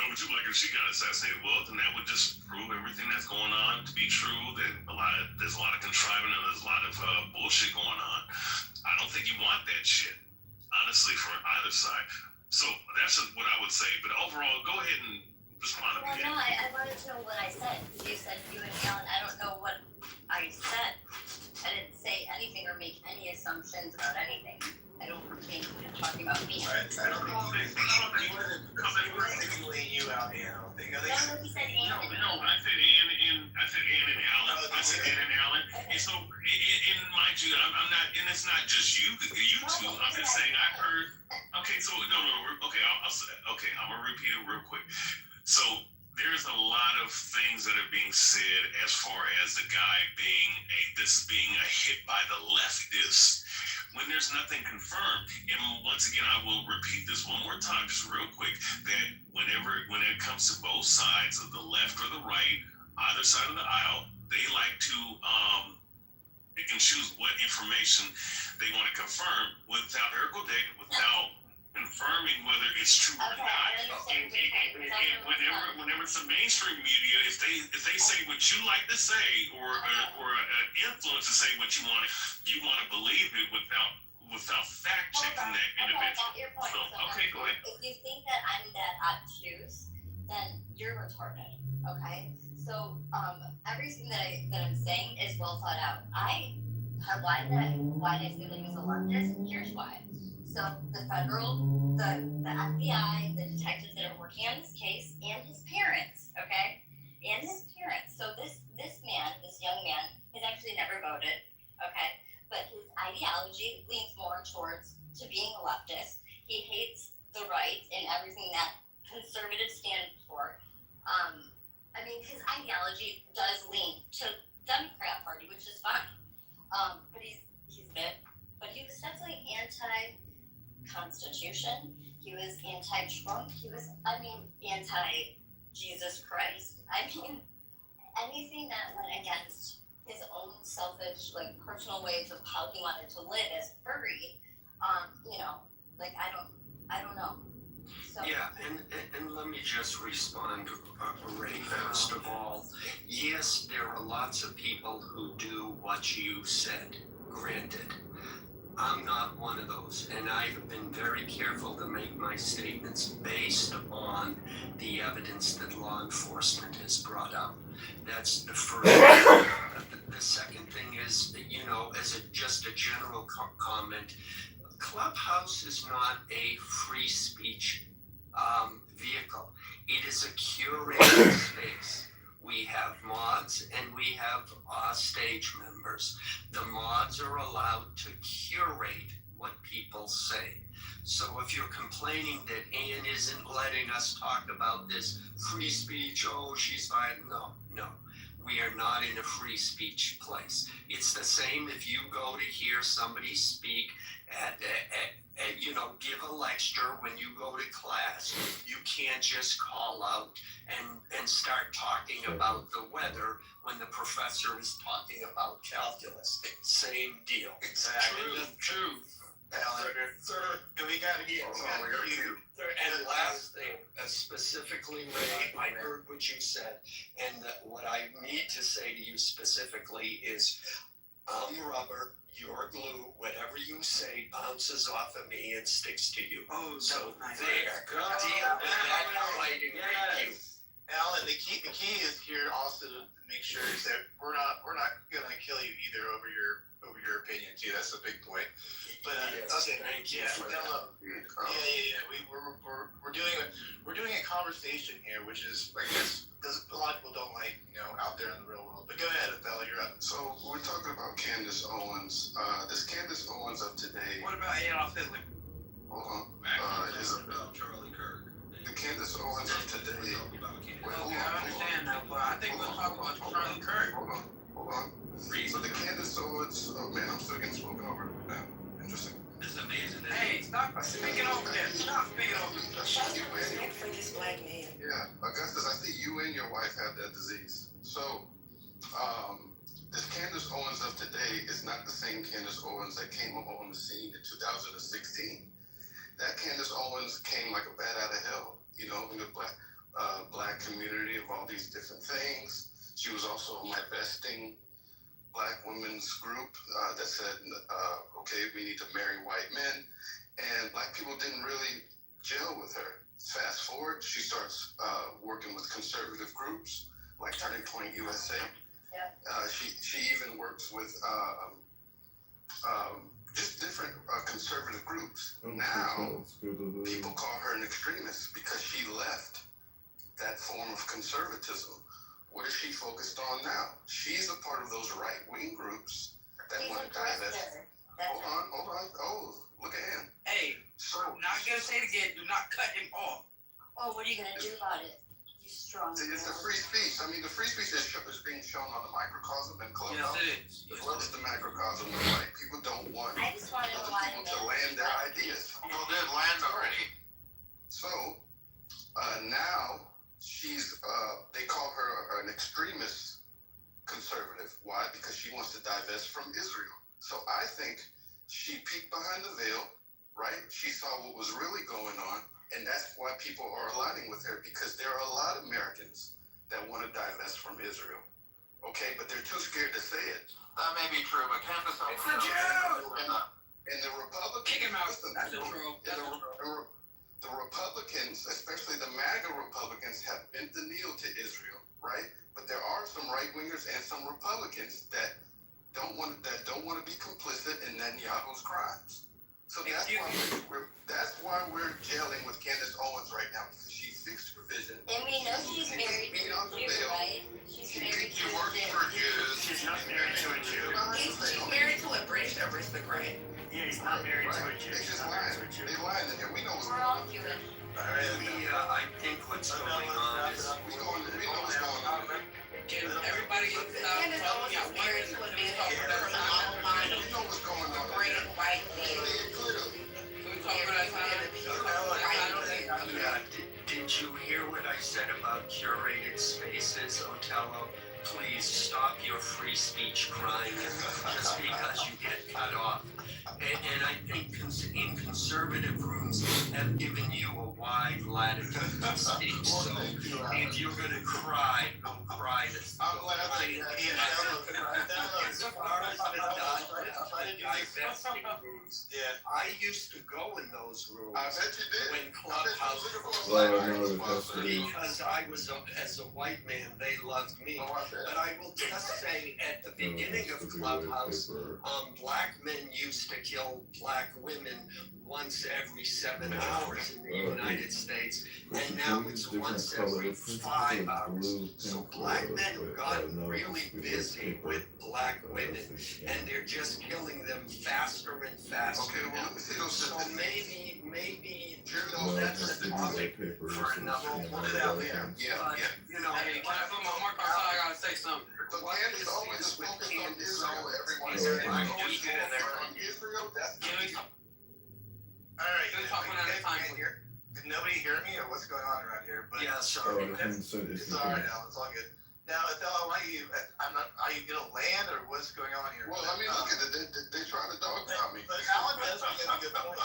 would you like if she got assassinated? Well, then that would just prove everything that's going on to be true. That there's a lot of contriving and there's a lot of bullshit going on. I don't think you want that shit, honestly, for either side. So that's just what I would say. But overall, go ahead and respond to me. Well, no, I wanted to know what I said. You said you and Alan. I don't know what I said. I didn't say anything or make any assumptions about anything. I don't think you're talking about me. I don't think he wasn't singling you out, Ann. I don't think. No, he said Ann. No, I said Ann and Alan. I said Ann and Alan. And so, and mind you, I'm not, and it's not just you two. I'm just saying I heard. Okay, so no. Okay, I'll say that. Okay, I'm gonna repeat it real quick. So there's a lot of things that are being said as far as the guy being a hit by the leftists, when there's nothing confirmed. And once again, I will repeat this one more time, just real quick, that when it comes to both sides of the left or the right, either side of the aisle, they like to pick and choose what information they want to confirm without verifiable data, without confirming whether it's true or not. And whenever it's the mainstream media, if they say what you like to say, or an influencer say what you want to believe it without fact checking that individual. So, okay, go ahead. If you think that I'm that obtuse, then you're retarded. Okay. So everything that I'm saying is well thought out. Why did I say that he was a leftist? Here's why. So the FBI, the detectives that are working on this case, and his parents, okay? And his parents. So this young man, has actually never voted, okay? But his ideology leans more towards to being a leftist. He hates the right and everything that conservatives stand for. His ideology does lean to Democrat Party, which is fine. But he was definitely anti-Constitution. He was anti-Trump. He was, anti-Jesus Christ. Anything that went against his own selfish, personal ways of how he wanted to live as furry, I don't know. So. Yeah, and let me just respond, Ray, first of all. Yes, there are lots of people who do what you said, granted. I'm not one of those, and I have been very careful to make my statements based on the evidence that law enforcement has brought up. That's the first thing. The second thing is, as just a general comment, Clubhouse is not a free speech vehicle. It is a curated space. We have mods and we have stage members. The mods are allowed to curate what people say. So if you're complaining that Ann isn't letting us talk about this free speech, she's fine. No. we are not in a free speech place. It's the same if you go to hear somebody speak at give a lecture when you go to class. You can't just call out and start talking about the weather when the professor is talking about calculus. Same deal. Exactly. True. Sir, we got you. And last thing, specifically, Ray, I heard what you said, and what I need to say to you specifically is, I'm rubber, you're glue, whatever you say bounces off of me and sticks to you. Oh, So nice. there, deal with that fighting with you. Alan, the key is here also to make sure is that we're not gonna kill you either over your opinion too. That's a big point. But okay, thank you. We're doing a conversation here, which is I guess a lot of people don't like out there in the real world. But go ahead, Othello, you're up. So we're talking about Candace Owens. This Candace Owens of today. What about Adolf Hitler? Hold on. Charlie Kirk. The Candace Owens of today. Wait, hold I on. understand now, but I think we'll talk about Charlie Kirk. Hold on. So the Candace Owens. Oh man, I'm still getting spoken over. Man, interesting. This is amazing. Hey, stop speaking over there. Stop speaking over there. Shut your Respect for this black man. Yeah, Augustus, I see you and your wife have that disease. So, this Candace Owens of today is not the same Candace Owens that came up on the scene in 2016. That Candace Owens came like a bat out of hell, in the black community of all these different things. She was also my vesting black women's group that said, okay, we need to marry white men. And black people didn't really gel with her. Fast forward, she starts working with conservative groups like Turning Point USA. Yeah. She even works with just different conservative groups. Now, people call her an extremist because she left that form of conservatism. What is she focused on now? She's a part of those right-wing groups that want to divest. Hold on. Oh, look at him. Hey, I'm not gonna say it again. Do not cut him off. Oh, what are you gonna do about it? You strong. It's a free speech. I mean, the free speech is being shown on the microcosm and clubhouse, Yes, it is. as well as the macrocosm. Like people don't want I just want to know other why people to land their ideas. Well, they land already. So now she's they call her an extremist conservative. Why? Because she wants to divest from Israel. So I think she peeked behind the veil, right? She saw what was really going on, and that's why people are aligning with her, because there are a lot of Americans that want to divest from Israel. Okay, but they're too scared to say it. That may be true, but Candace Owens. It's the Jews! And the Republicans. Kick him out. Listen, That's the truth. the Republicans, especially the MAGA Republicans, have bent the knee to Israel, right? But there are some right wingers and some Republicans that don't want to be complicit in Netanyahu's crimes. So that's why we're jailing with Candace Owens right now, because she fixed her vision. And we know she's married to a Jew, right? She's married to a Jew. She's not married to a Jew. She's married to a British aristocrat. Yeah, he's not married to a Jew. They just lying. They lying in here. We know what's We're going all on. Jewish. I think what's going on is We know what's going on. Can everybody stop Candace Owens is married to a man from the long line We know what's going on. of great white men. Can we talk about that? Did you hear what I said about curated spaces, Otello? Please stop your free speech crying just because you get cut off. And I think in conservative rooms have given you a wide latitude to speak. So if you're going to cry, don't cry. I'm laughing. As far as the divesting rooms, I used to go in those rooms. I bet you did. When Clubhouse because I was as a white man, they loved me. But I will just say, at the beginning of Clubhouse, black men used to kill black women once every 7 hours in the United States, and now it's once every 5 hours. So black men have gotten really busy with black women, and they're just killing them faster and faster. Okay, well, let me see those So statistics. maybe that's a topic for another one. Yeah. You know, Hey, can I put my mark on something I gotta say say something. So Candace Owens is focused on Israel. Everyone Is there is any- always get in there. focused on Israel. That's Can we talk? All right. Can we talk one at a time? Did nobody hear me, or what's going on around here? But Yeah, Oh, sorry. the thing said if It's you all right, can. Al. It's all good. Now, Adele, why you? I'm not. Are you gonna land, or what's going on here? well, I mean, look at it. They trying to dog about me. But Alan does bring up a good point.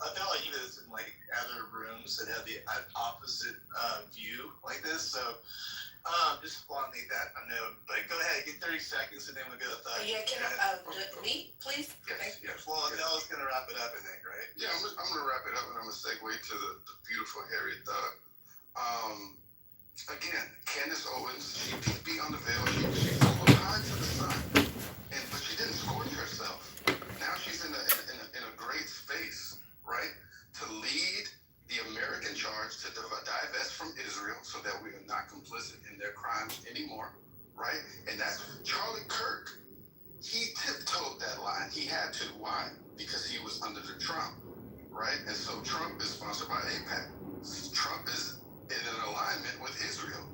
Adele, you was in like other rooms that have the opposite view like this, so just want to make that a note. But go ahead, get 30 seconds, and then we'll go to thought. Yeah, can me, please? Yes, yes. Well, Adele's gonna wrap it up, I think, right? Yeah, I'm gonna wrap it up, and I'm gonna segue to the beautiful Harriet Thug. Again, Candace Owens, she peeked beyond the veil. She flew high to the sun, but she didn't scorch herself. Now she's in a great space, right, to lead the American charge to divest from Israel, so that we are not complicit in their crimes anymore, right? And that's Charlie Kirk. He tiptoed that line. He had to. Why? Because he was under the Trump, right? And so Trump is sponsored by AIPAC. Trump is in an alignment with Israel.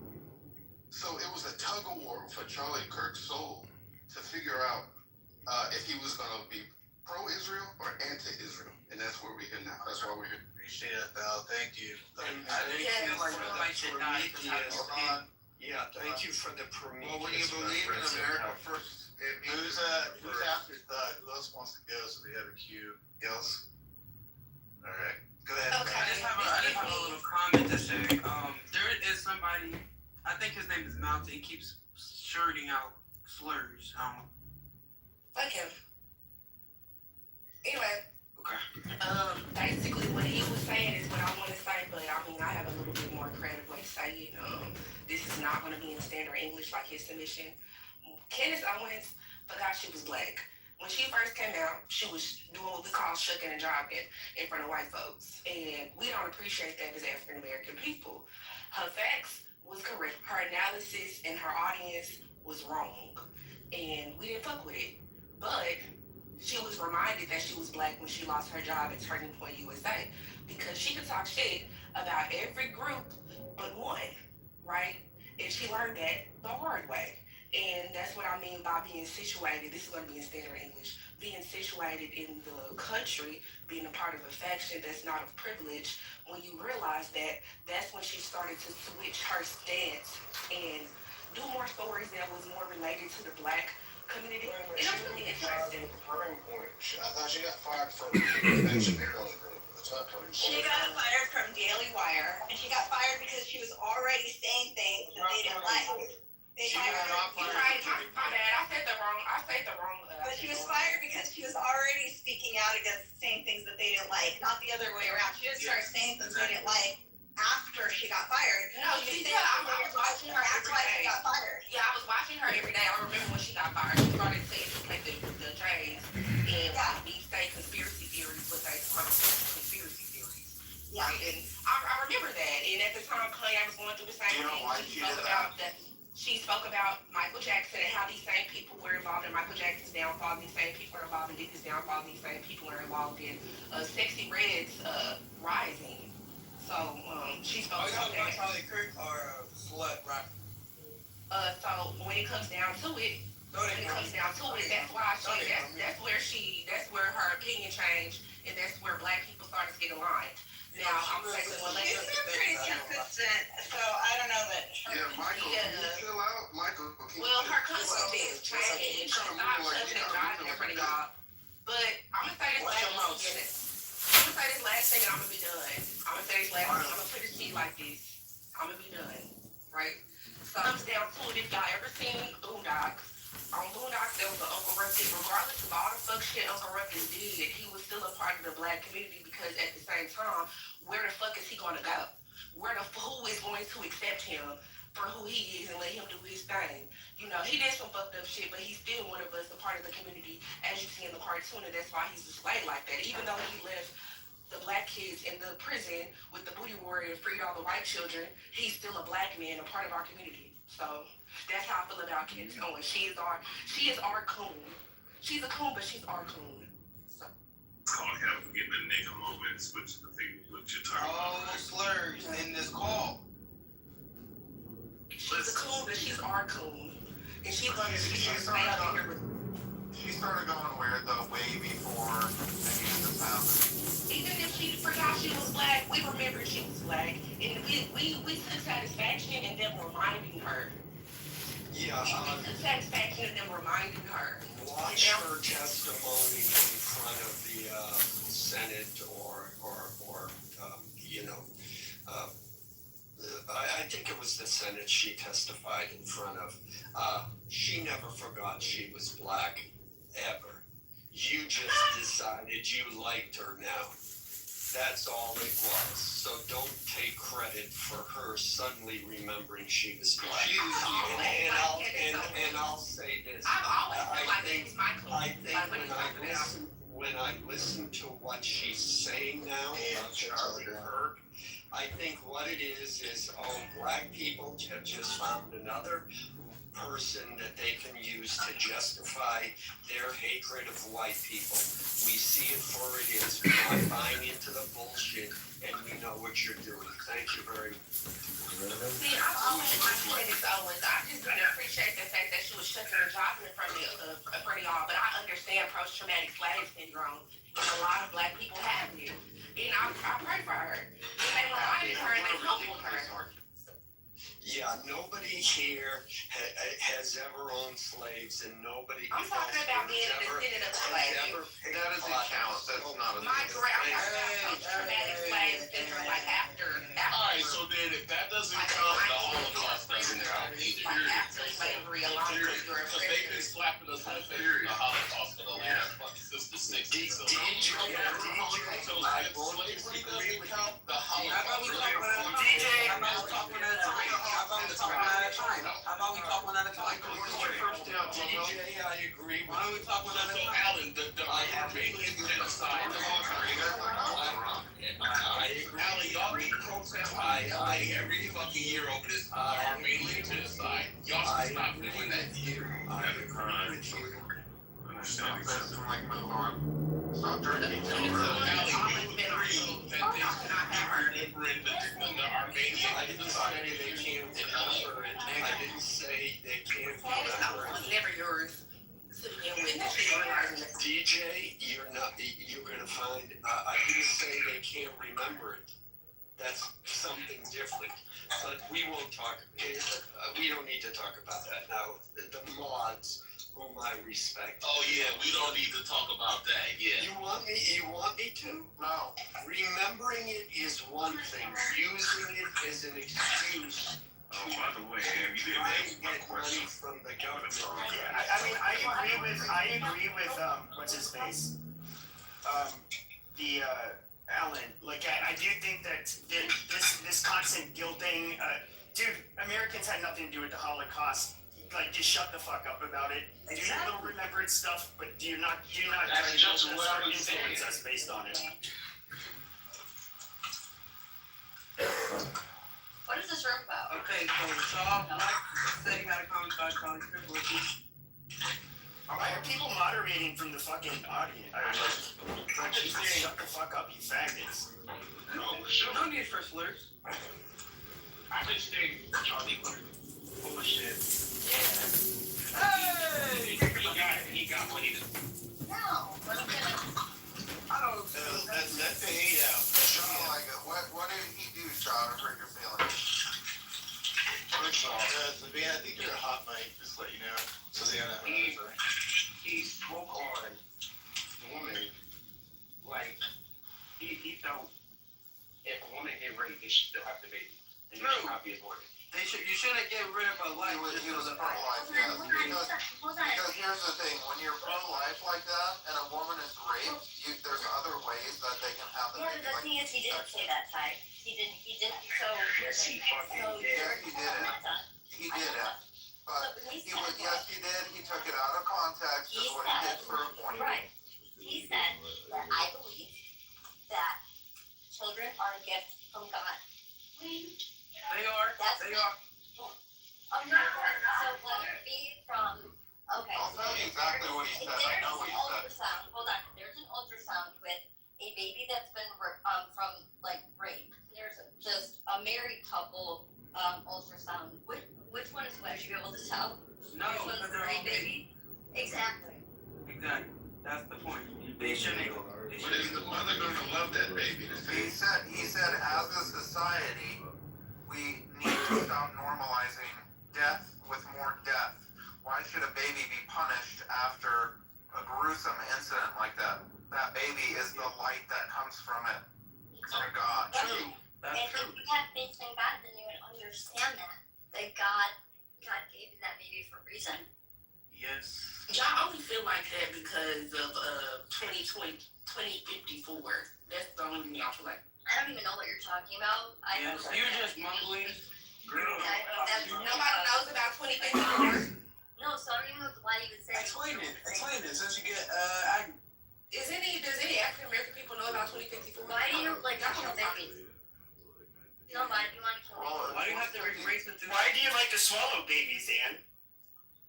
So it was a tug of war for Charlie Kirk's soul to figure out if he was going to be pro-Israel or anti-Israel. And that's where we're here now. That's why we're here. Appreciate it, Val. Thank you. I didn't feel like somebody should die because I was Yeah, thank you for the Prometheus. Well, when you believe in America first, it means Who's after Thug? Who else wants to go so we have a queue? Girls? All right. Go ahead. Okay. I just have a little comment to say. There is somebody, I think his name is Mountain, he keeps shirting out slurs. Fuck him. Anyway. Okay. Basically what he was saying is what I want to say, but I mean, I have a little bit more creative way to say it. This is not going to be in standard English like his submission. Candace Owens forgot she was black. When she first came out, she was doing what we call shucking and jiving in front of white folks. And we don't appreciate that as African American people. Her facts was correct. Her analysis and her audience was wrong. And we didn't fuck with it. But she was reminded that she was black when she lost her job at Turning Point USA. Because she could talk shit about every group but one, right? And she learned that the hard way. And that's what I mean by being situated. This is going to be in standard English. Being situated in the country, being a part of a faction that's not of privilege. When you realize that, that's when she started to switch her stance and do more stories that was more related to the black community. And it was really interesting. I thought she got fired from She got fired from Daily Wire, and she got fired because she was already saying things that they didn't like. They fired her. You're right. My bad. I said the wrong. But she was fired because she was already speaking out against saying things that they didn't like, not the other way around. She didn't start saying things they didn't like after she got fired. No, she did. I was watching her every day. She got fired. Yeah, I was watching her every day. I remember when she got fired. She started saying she played the Jays and we say conspiracy theories, but they come conspiracy theories. Yeah. Right? And I remember that. And at the time, Kanye was going through the same thing. She spoke about Michael Jackson and how these same people were involved in Michael Jackson's downfall. These same people were involved in Diddy's downfall. These same people were involved in Sexy Red's rising. So she spoke about that. Charlie Kirk or Slut Rock? So when it comes down to it, that's where her opinion changed, and that's where black people started to get aligned. Now I'm saying, well, She's been pretty consistent, so I don't know that. Michael, can you chill out? Michael, can you well, her content changed. She stopped shucking and jiving in front of y'all. But I'm gonna say this last thing, and I'm gonna be done. I'm gonna put it to you like this. I'm gonna be done, right? So it comes down to it. If y'all ever seen Boondocks, on Boondocks there was an Uncle Ruckus. Regardless of all the fuck shit Uncle Ruckus did, he was still a part of the black community because at the same time, where the fuck is he gonna go? Who is going to accept him for who he is and let him do his thing? You know, he did some fucked up shit, but he's still one of us, a part of the community, as you see in the cartoon, and that's why he's displayed like that. Even though he left the black kids in the prison with the booty warrior and freed all the white children, he's still a black man, a part of our community. So that's how I feel about Candace Owens. She is our coon. She's a coon, but she's our coon. So. Call him getting the nigga moments, which I think what you're talking all about. those slurs in this call. She's a coon, but she's our coon. And she wanted to stay over here with. She started going weird though way before any of this happened. Even if she forgot she was black, we remembered she was black, and we took satisfaction in them reminding her. Yeah, We took satisfaction in them reminding her. watch her testimony in front of the Senate or you know, uh, I think it was the Senate she testified in front of. She never forgot she was black, ever. You just decided you liked her now. That's all it was. So don't take credit for her suddenly remembering she was black. And I'll say this. I've always felt like it was my clue. I think when I listen to what she's saying now about Charlie Kirk, I think what it is black people have just found another person that they can use to justify their hatred of white people. We see it for it is. We're not buying into the bullshit, and we know what you're doing. Thank you very much. See, I've always liked Candace Owens. I just didn't appreciate the fact that she was shucking her job in front of y'all. But I understand post-traumatic slave syndrome, and a lot of black people have it. And I pray for her. And they reminded her and they humbled her. Yeah, nobody here has ever owned slaves, and nobody. I'm talking about being a descendant of slaves. That is a count. That's not a. My I'm talking about post-traumatic slave syndrome, like after. Alright, so then if that doesn't count, the Holocaust doesn't count either. Like after slavery, a lot of people are Because they've been slapping us in the face with the Holocaust for the last fucking since the 60s. So slavery doesn't count, the Holocaust DJ, how about we talk one at a time? How about we talk one at a time? How about we talk one at a time? DJ, I agree. Why don't we talk one at a So time? Alan, the Armenian genocide. I agree. Alan, y'all be protesting every fucking year over this Armenian genocide. Y'all should stop doing that. I agree with you. Stop messing like my arm. Stop drinking. So Alan, you agree that they should be remembering the Armenian I didn't genocide? say they can't remember it. I didn't say they can't Candace remember Owens it. was never yours to begin with. She realizing that. DJ, you're gonna find, I didn't say they can't remember it. That's something different. But we won't talk, we don't need to talk about that now. The mods, whom I respect. Oh yeah, we don't need to talk about that, yeah. You want me to? No. Remembering it is one thing. Using it as an excuse Oh, by the way, you didn't to answer my get question. money from the government. Yeah, I agree with what's his face? Alan, like I do think that this constant guilting, dude, Americans had nothing to do with the Holocaust. Like, just shut the fuck up about it. Do your little remembered stuff, but do not That's just what I'm influence saying. us based on it. What is this room about? Okay, so Shaw Black said he had a comment about Charlie Kirk. Why are people moderating from the fucking audience? Like, just shut the fuck up, you faggots. No need for slurs. I just think Charlie Kirk bullshit. Hey! He got money to. No, but I'm gonna. I don't That's paid out. Sean, like, what did he do, Sean, to hurt your feelings? First of all, I think you're a hot mic, just to let you know. So they gotta have an answer. He spoke on the woman like he felt if a woman get raped, they should still have the baby. And True. should not be aborted. You shouldn't get rid of a life. He was pro-life, yeah. Because here's the thing, when you're pro-life like that, and a woman is raped, there's other ways that they can have the Yeah, baby. but the thing is, he didn't say that, Ty. He didn't, so. Yes, he fucking did. He did it. He did it. But yes, he did. He took it out of context, is what he did for a point. Right. He said that I believe that children are a gift from God. They are. Okay, so whether it be from, okay. I'll tell you exactly what he If said. I there's know an what he said. ultrasound, hold on, if there's an ultrasound with a baby that's been, from, like, rape, there's just a married couple, ultrasound, which one is which, you be able to tell? No, You're supposed because to they're all breed babies. Exactly. Exactly. That's the point. They shouldn't. But is the mother gonna love that baby? He said, as a society, we need to stop normalizing death with more death. Why should a baby be punished after a gruesome incident like that? That baby is the light that comes from it. From God. True. And if you have faith in God, then you would understand that God gave you that baby for a reason. Yes. Y'all only feel like that because of 2054. That's the only thing y'all feel like. I don't even know what you're talking about. Yes, you're just mumbling. Nobody knows about 2054. No, so I don't even know why you would say. Explain it. Since you get Does any African American people know about 2054? Why do you like to kill babies? No, why do you want to kill babies? Why do you have to be racist? Why do you like to swallow babies, Ann?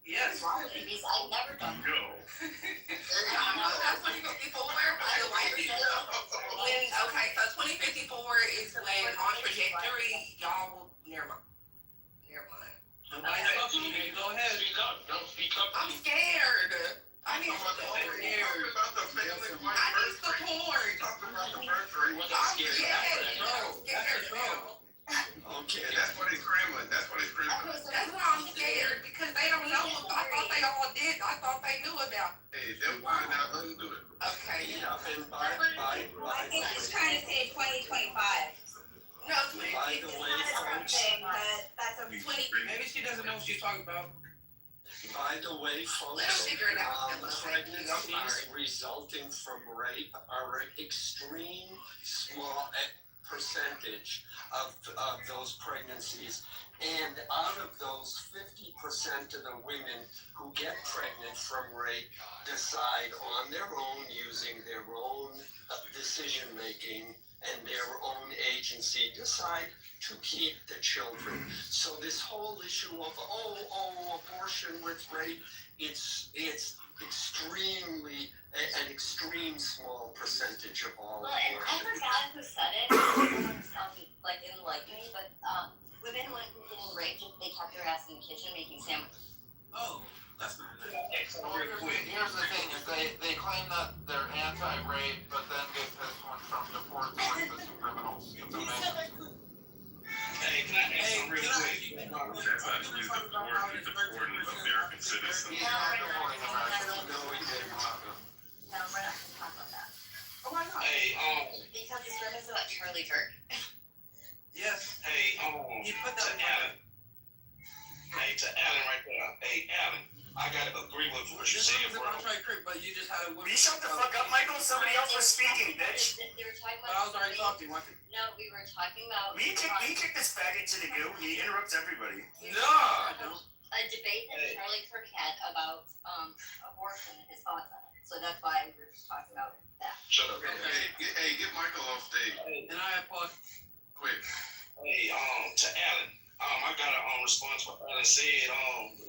Yes. Babies, I've never done that. Go. Y'all know about 2054? By the way, okay, so 2054 is when on trajectory, y'all will never mind. Nobody's talking to you. Go ahead. Speak up. Don't speak up. I'm scared. I need Talk support. about the family white I need birth rate. support. Talk about the birth rate. I'm scared. Okay, that's what he's scrambling. That's That's why I'm scared, because they don't know. I thought they all did. I thought they knew about. Hey, they'll find out. Let them do it. Okay. yeah, and by I think he's trying to say 2025. No, by the way, folks, That's a 20. Maybe she doesn't know what she's talking about. by the way, Let them folks, figure it out. pregnancies resulting from rape are an extreme small percentage of those pregnancies. And out of those, 50% of the women who get pregnant from rape decide on their own, using their own decision making and their own agency, decide to keep the children. So this whole issue of abortion with rape, it's extremely an extreme small percentage of all Well, and I abortion. forgot who said it. Like didn't like me, but women when getting raped, they kept their ass in the kitchen making sandwiches. Oh, that's not nice. Real quick. Here's the thing: is they claim that they're anti-rape, but then get pissed when Trump deports racist criminals. It's amazing. Hey, can I ask something real quick? That's actually deporting American citizens. He's not deporting Americans. No, we're not gonna talk about that. Why not? Hey, Because this room is about Charlie Kirk. Yes. hey, You put to that Alan. Hey, to Alan right there. Hey, Alan, I gotta agree with what you This said, is bro. about Charlie Kirk, but you just had a. Be shut the fuck up, Michael. Somebody else was speaking, bitch. They were talking But about. I was already talking. Why? No, we were talking about. We kick this faggot to the goo. He interrupts everybody. No. A debate that Charlie Kirk had about abortion and his thoughts on it. So that's why we were just talking about that. Shut up. Hey, get Michael off stage. And I applaud. Quick. Hey, to Alan, I got a response what Alan said.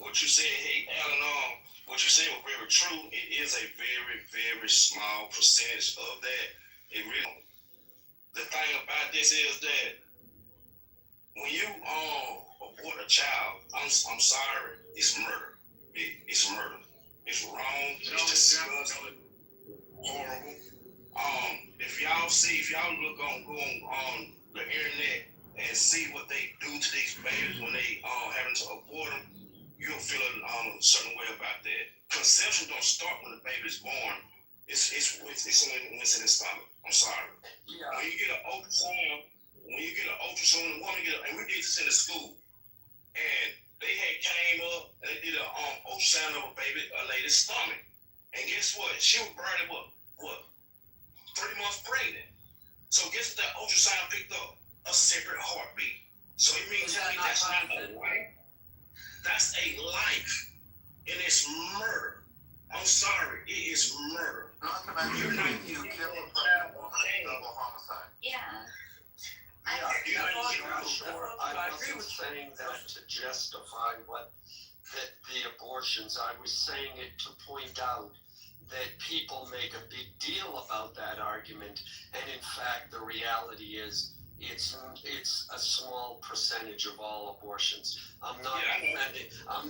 What you said, hey, Alan, what you said was very true. It is a very, very small percentage of that. It really. The thing about this is that when you abort a child, I'm sorry, it's murder. It's murder. It's wrong. It's disgusting. Horrible. If y'all look go on the internet and see what they do to these babies when they having to abort them, you'll feel a certain way about that. Conception don't start when the baby is born. It's when it's in the stomach. I'm sorry. Yeah. When you get an ultrasound, the woman and we did this in the school, and they had came up and they did an ultrasound of a lady's stomach, and guess what? She was barely what 3 months pregnant. So guess what that ultrasound picked up? A separate heartbeat. So it means that's not a life. That's a life, and it's murder. I'm sorry, it is murder. Not to mention, you kill a pregnant woman, double homicide. Yeah. I wasn't saying that to justify the abortions. I was saying it to point out that people make a big deal about that argument, and in fact, the reality is it's a small percentage of all abortions. I'm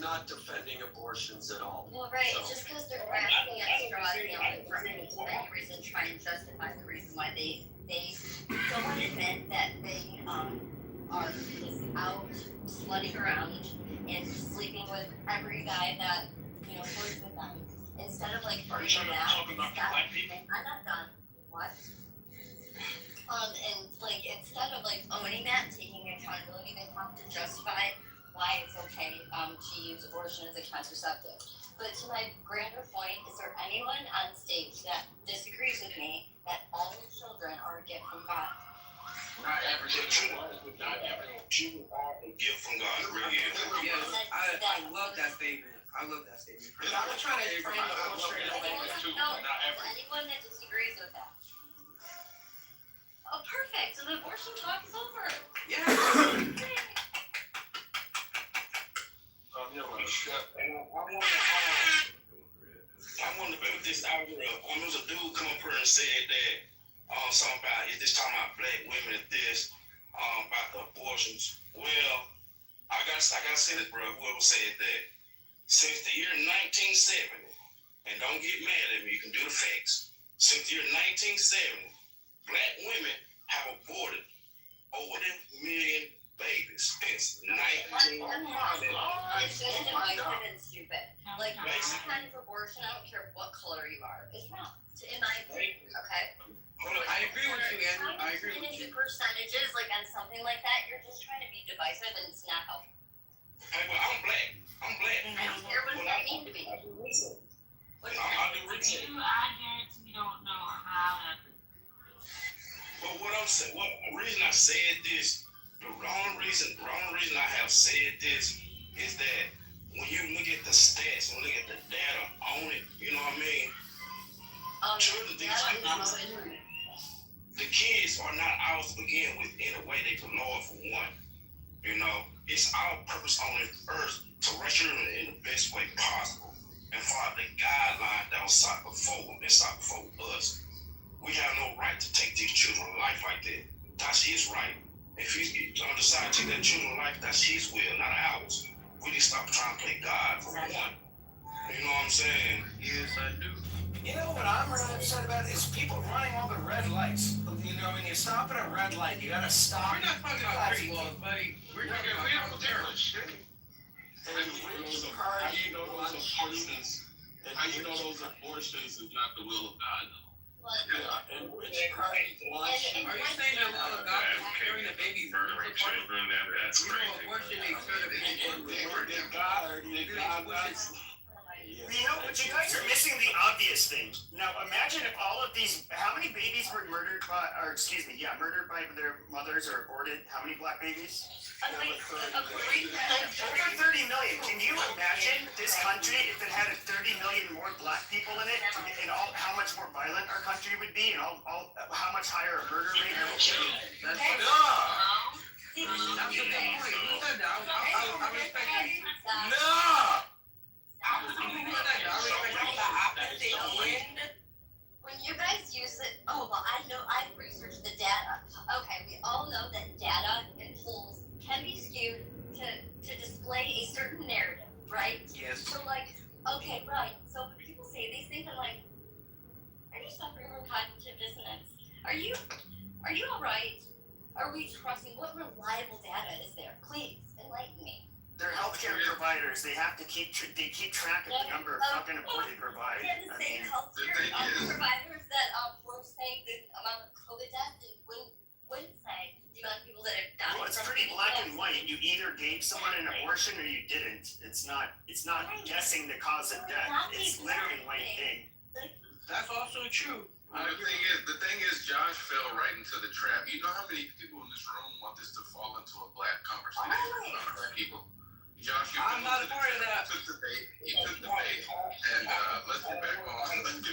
not defending abortions at all. Well, right, So- just because they're grasping at straws, you know, for any reason, try and justify the reason why they don't want to admit that they are just out slutting around and sleeping with every guy that, you know, flirts with them. Instead of like Are you trying to talk about the black people? I'm not done. What? And like instead of like owning that, taking accountability, they have to justify why it's okay to use abortion as a contraceptive. But to my grander point, is there anyone on stage that disagrees with me that all children are a gift from God? Not every children are a gift from God. Really is. Yes, I love that statement. I love that statement. I'm not trying to frame the whole straight up like that. Anyone that disagrees with that? Oh, perfect. So the abortion talk is over. Yeah. I want to put this out here. There was a dude come up here and said that something about is this talking about black women and this about the abortions. Well, I gotta say this, bro. Whoever said that since the year 1970, and don't get mad at me, you can do the facts. Since the year 1970, black women have aborted over 1 million babies. Since 1970. It's just in my opinion stupid. Like any kind of abortion, I don't care what color you are, is wrong. In my opinion, okay? I agree with you, Andrew. I agree with you. Percentages, like on something like that, you're just trying to be divisive and it's not helpful. Hey, well, I'm black. I don't care what that mean to me. I do research. What I do research. I guarantee you don't know how. But what I'm saying, the reason I said this, the wrong reason I have said this is that when you look at the stats and look at the data on it, you know what I mean? Children, the kids are not ours to begin with in a way they could Lord for one. You know, it's our purpose on this earth to raise children in the best way possible and follow the guidelines that was sought before them and sought before us. We have no right to take these children's life like that. That's his right. If he's decide to take that children's life, that's his will, not ours. We need to stop trying to play God for one. You know what I'm saying? Yes, I do. You know what I'm really upset about is people running all the red lights. You know, when you stop at a red light, you gotta stop. We're not talking about street laws, buddy. We're talking about terrorists. How do you know those abortions? How do you know those abortions is not the will of God? And which party wants Are you saying that God is carrying the babies? Murdering children, that's You crazy. know, abortion makes sure that Did God not? You know, but you guys are missing the obvious thing. Now, imagine if all of these, how many babies were murdered by their mothers or aborted? How many black babies? Over 30 million. Can you imagine this country if it had 30 million more black people in it, and how much more violent our country would be, and how much higher a murder rate would be? That's the point. You said that. I respect you. No! When you guys use it, I know, I've researched the data. Okay, we all know that data and polls can be skewed to display a certain narrative, right? Yes. So like, okay, right. So when people say these things, I'm like, are you suffering from cognitive dissonance? Are you alright? Are we trusting, what reliable data is there? Please, enlighten me. They're healthcare providers. They have to keep track of the number of fucking aborted providers. Yeah, the same healthcare providers that were saying the amount of COVID deaths and wouldn't say the amount of people that have died. Well, it's pretty black and white. You either gave someone an abortion or you didn't. It's not guessing the cause of death. It's literally white thing. That's also true. The thing is, Josh fell right into the trap. You know how many people in this room want this to fall into a black conversation about black people? Josh, I'm not a part of that. He took the bait, and let's get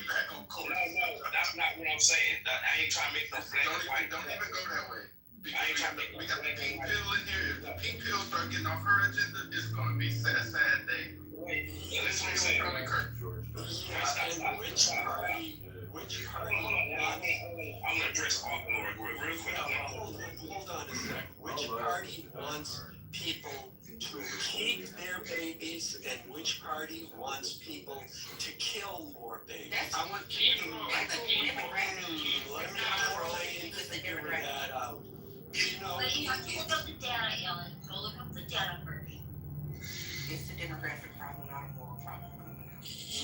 back on course. No, that's not what I'm saying. I ain't trying to make no black and white. Don't even go that way. Because we got the pink pill in here. If the pink pill start getting off her agenda, it's going to be sad day. Listen what I'm saying. And which party Which party I'm wants? gonna address all real quick. Hold on a sec. Which party wants people to keep their babies, and which party wants people to kill more babies? That's I want keep them. that's a demographic. Let me try and figure that out. You know, But you have to look up the data, Ellen. Go look up the data first. It's a demographic problem, not a moral problem.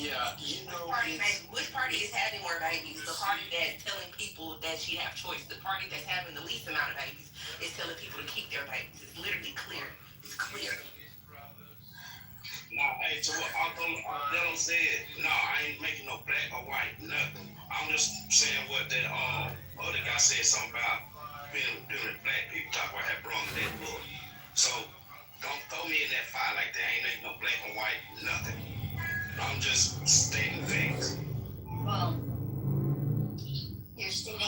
yeah, you know, it's, Which party is having more babies? The party that's telling people that she have choice. The party that's having the least amount of babies is telling people to keep their babies. It's literally clear. It's clear. Nah, hey, so what Dylan said, no, I ain't making no black or white, nothing. I'm just saying what that other guy said something about doing black people. Talk about had brung that book. So don't throw me in that fire like that. I ain't making no black and white, nothing. I'm just stating facts. Well, you're stating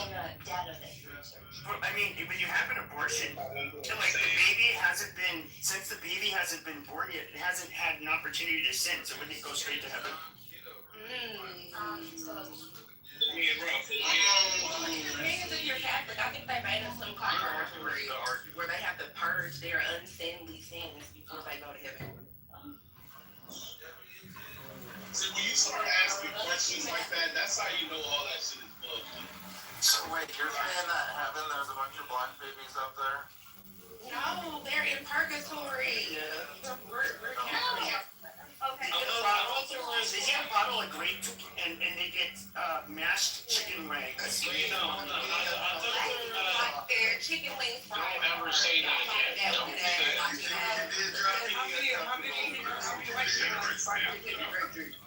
data that you researched. But, I mean, when you have an abortion, like the baby hasn't been, since the baby hasn't been born yet, it hasn't had an opportunity to sin, so wouldn't it go straight to heaven? Depends if you're Catholic. I think they made up some kind of ritual where they have to purge their unsinly sins before they go to heaven. See, when you start asking questions like that, that's how you know all that shit is bullshit. So wait, you're saying that heaven, there's a bunch of black babies up there? No, they're in purgatory. We're Catholic. Okay. They get a bottle of grape and they get mashed chicken wings. You know, Like their chicken wings fried. don't ever say that again. Don't say that.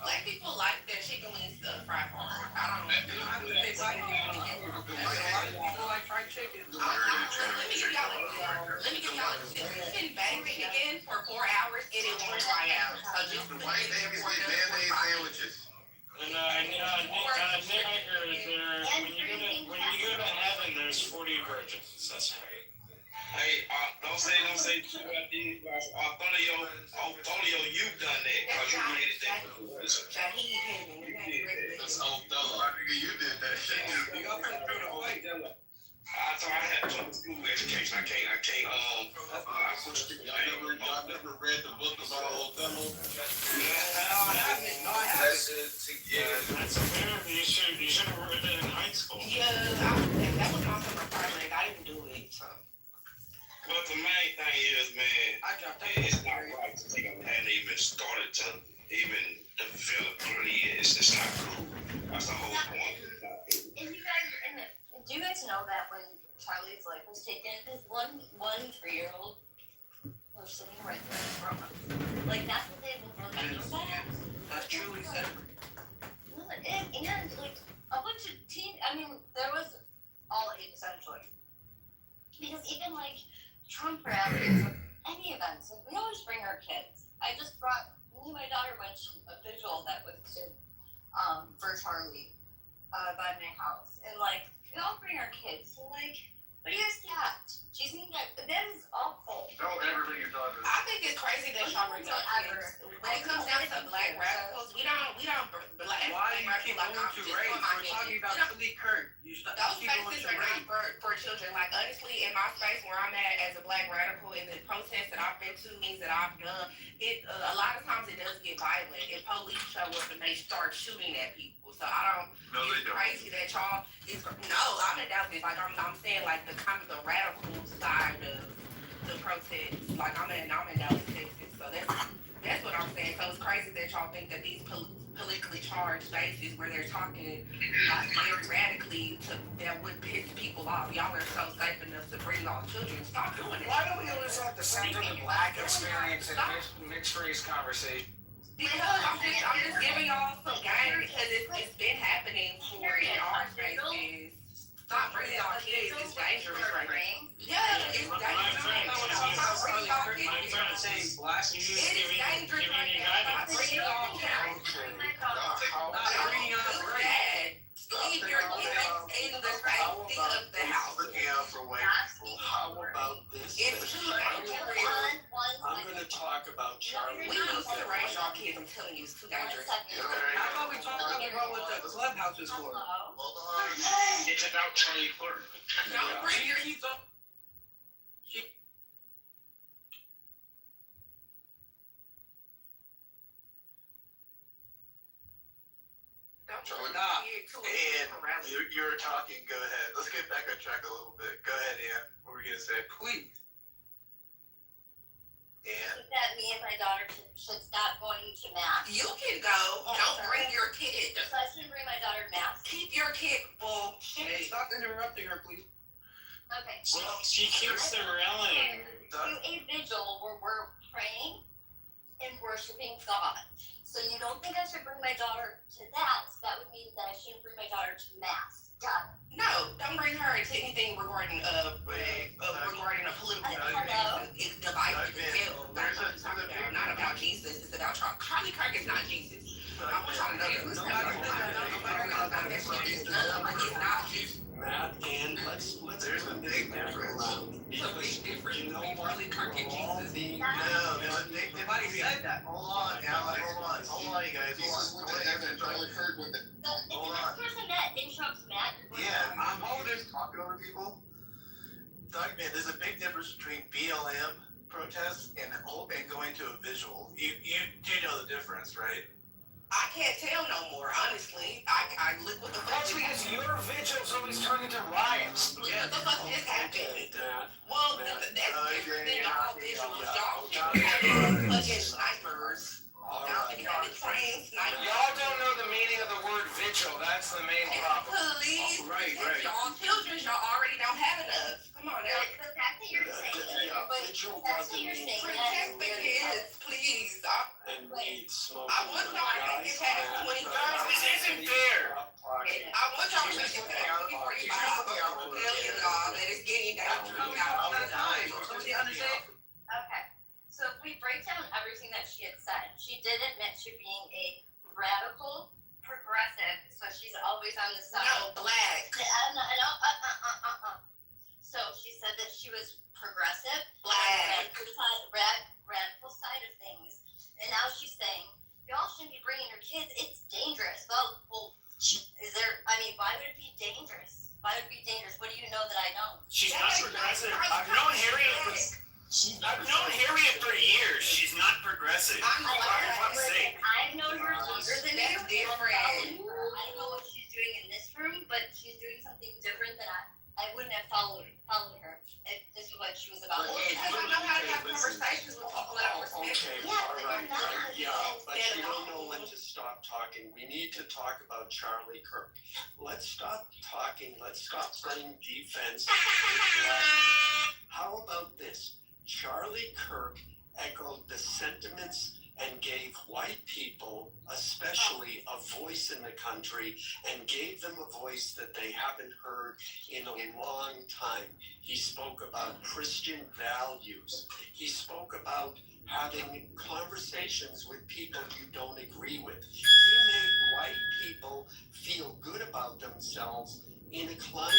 Black people like their chicken wings fried hard. I don't know. They like fried chicken. Let me give y'all a tip. You can bake it again for 4 hours and it won't dry out. So just put White it in babies there get mayonnaise sandwiches. And when you go to heaven, there's 40 virgins. That's right. Hey, don't say shit about these guys. Antonio, you done that because you made it that. That's Othello. You did that shit. So I had some school education. I can't. Y'all never read the book about Othello? That's apparently you should have read it in high school. Yeah, that was also my project. I didn't do it, so. But the main thing is, man, it's not right to think I hadn't even started to even develop what it is. It's not cool. That's the whole point. And do you guys know that when Charlie's life was taken, his one 3-year-old was sitting right there in front of him. Like, that's what they will remember that. That's truly sad. And like a bunch of there was all age essentially. Because even like Trump rallies or any events, like, we always bring our kids. Me and my daughter went to a vigil that was for Charlie by my house. And like, we all bring our kids. So like, what do you guys got? Do you think that is awful? Don't ever bring your daughter. I think it's crazy that y'all bring up kids. When it comes down to black radicals, we don't black Why do you keep like going to race? We're talking about Philly Kirk. Those spaces are not for children. Like, honestly, in my space where I'm at as a black radical, in the protests that I've been to, things that I've done, a lot of times it does get violent. And police show up and they start shooting at people. So I don't. No, they don't. Crazy that y'all is no. I'm in Dallas. Like I'm saying, like the kind of the radical side of the protest. Like I'm in Dallas, Texas. So that's what I'm saying. So it's crazy that y'all think that these politically charged spaces where they're talking like very radically that would piss people off. Y'all are so safe enough to bring all children. Stop doing it. Why don't we always have to center the black experience in mixed race conversation? Because I'm just giving y'all some game because it's been happening for in our spaces. Stop bringing y'all kids. It's dangerous right now. Yeah, it's dangerous. Stop bringing y'all kids. It is dangerous right now. Stop bringing y'all kids. Leave your kids in the safety of the house. Looking out for white people. How about this? It's too dangerous. I'm going to talk about Charlie. We use can't raise y'all kids. I'm telling you, it's too dangerous. How about we talk about what the clubhouse is for? Hold on. It's about Charlie Clerk. Don't bring your heat up. And you're talking, go ahead. Let's get back on track a little bit. Go ahead, Ann. What were you going to say? Please. Ann? That me and my daughter should stop going to mass. You can go. Don't bring your kid. So I shouldn't bring my daughter to mass. Keep your kid full. Hey, stop interrupting her, please. Okay. Well, she keeps the railing. Do a vigil where we're praying and worshiping God. So you don't think I should bring my daughter to that? So that would mean that I shouldn't bring my daughter to mass. Got it. No, don't bring her into anything regarding a political Hello? It's divisive as hell. Not about Jesus. It's about Charlie Kirk is not Jesus. I want y'all to know that. It's not Jesus. Matt, and let's there's a big difference. There's a big difference You know between what? Charlie Kirk and Jesus. No, there's a big Nobody difference. said that. Hold on, Alex. Hold on, you guys. Jesus went to heaven, Charlie Kirk went to. If the next person that interrupts Matt, Yeah, I'm holding talking over people. Doug, man, there's a big difference between BLM protests and going to a visual. You do know the difference, right? I can't tell no more, honestly. I look what the fuck. That's because your vigils always turn into riots. Yeah, what the fuck just happened? Well, that's different than all visuals. Y'all fucking snipers. Y'all be trained snipers. Y'all don't know the meaning of the word vigil. That's the main problem. Please, Right. y'all children, y'all already don't have enough. Come on, now. the fact that you're saying that, but Vigil the fact that doesn't you're mean saying Protect the that, kids, please. and weed smoking. I want y'all to make it past 20. Guys, this isn't fair. I want y'all to make it past 20 before you tell y'all that it's getting down to All the time. Somebody understand? Okay, so if we break down everything that she had said, she did admit to being a radical progressive, so she's always on the side. No, black. So she said that she was progressive, Black. radical side of things, and now she's saying y'all shouldn't be bringing your kids. It's dangerous. Well, is there? I mean, why would it be dangerous? Why would it be dangerous? What do you know that I don't? She's not progressive. I've known Harriet for years. She's not progressive. I'm For fuck's sake. I've known her longer than you. That's different. I don't know what she's doing in this room, but she's doing something different that I wouldn't have followed her if this is what she was about. I don't know how to have conversations with people that are respectful. But you don't know when to stop talking. We need to talk about Charlie Kirk. Let's stop talking. Let's stop playing defense. How about this? Charlie Kirk echoed the sentiments and gave white people, especially, a voice in the country, and gave them a voice that they haven't heard in a long time. He spoke about Christian values. He spoke about having conversations with people you don't agree with. He made white people feel good about themselves in a climate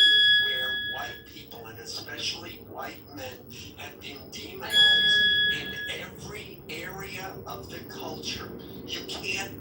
where white people, and especially white men, have been demonized in every area of the culture. You can't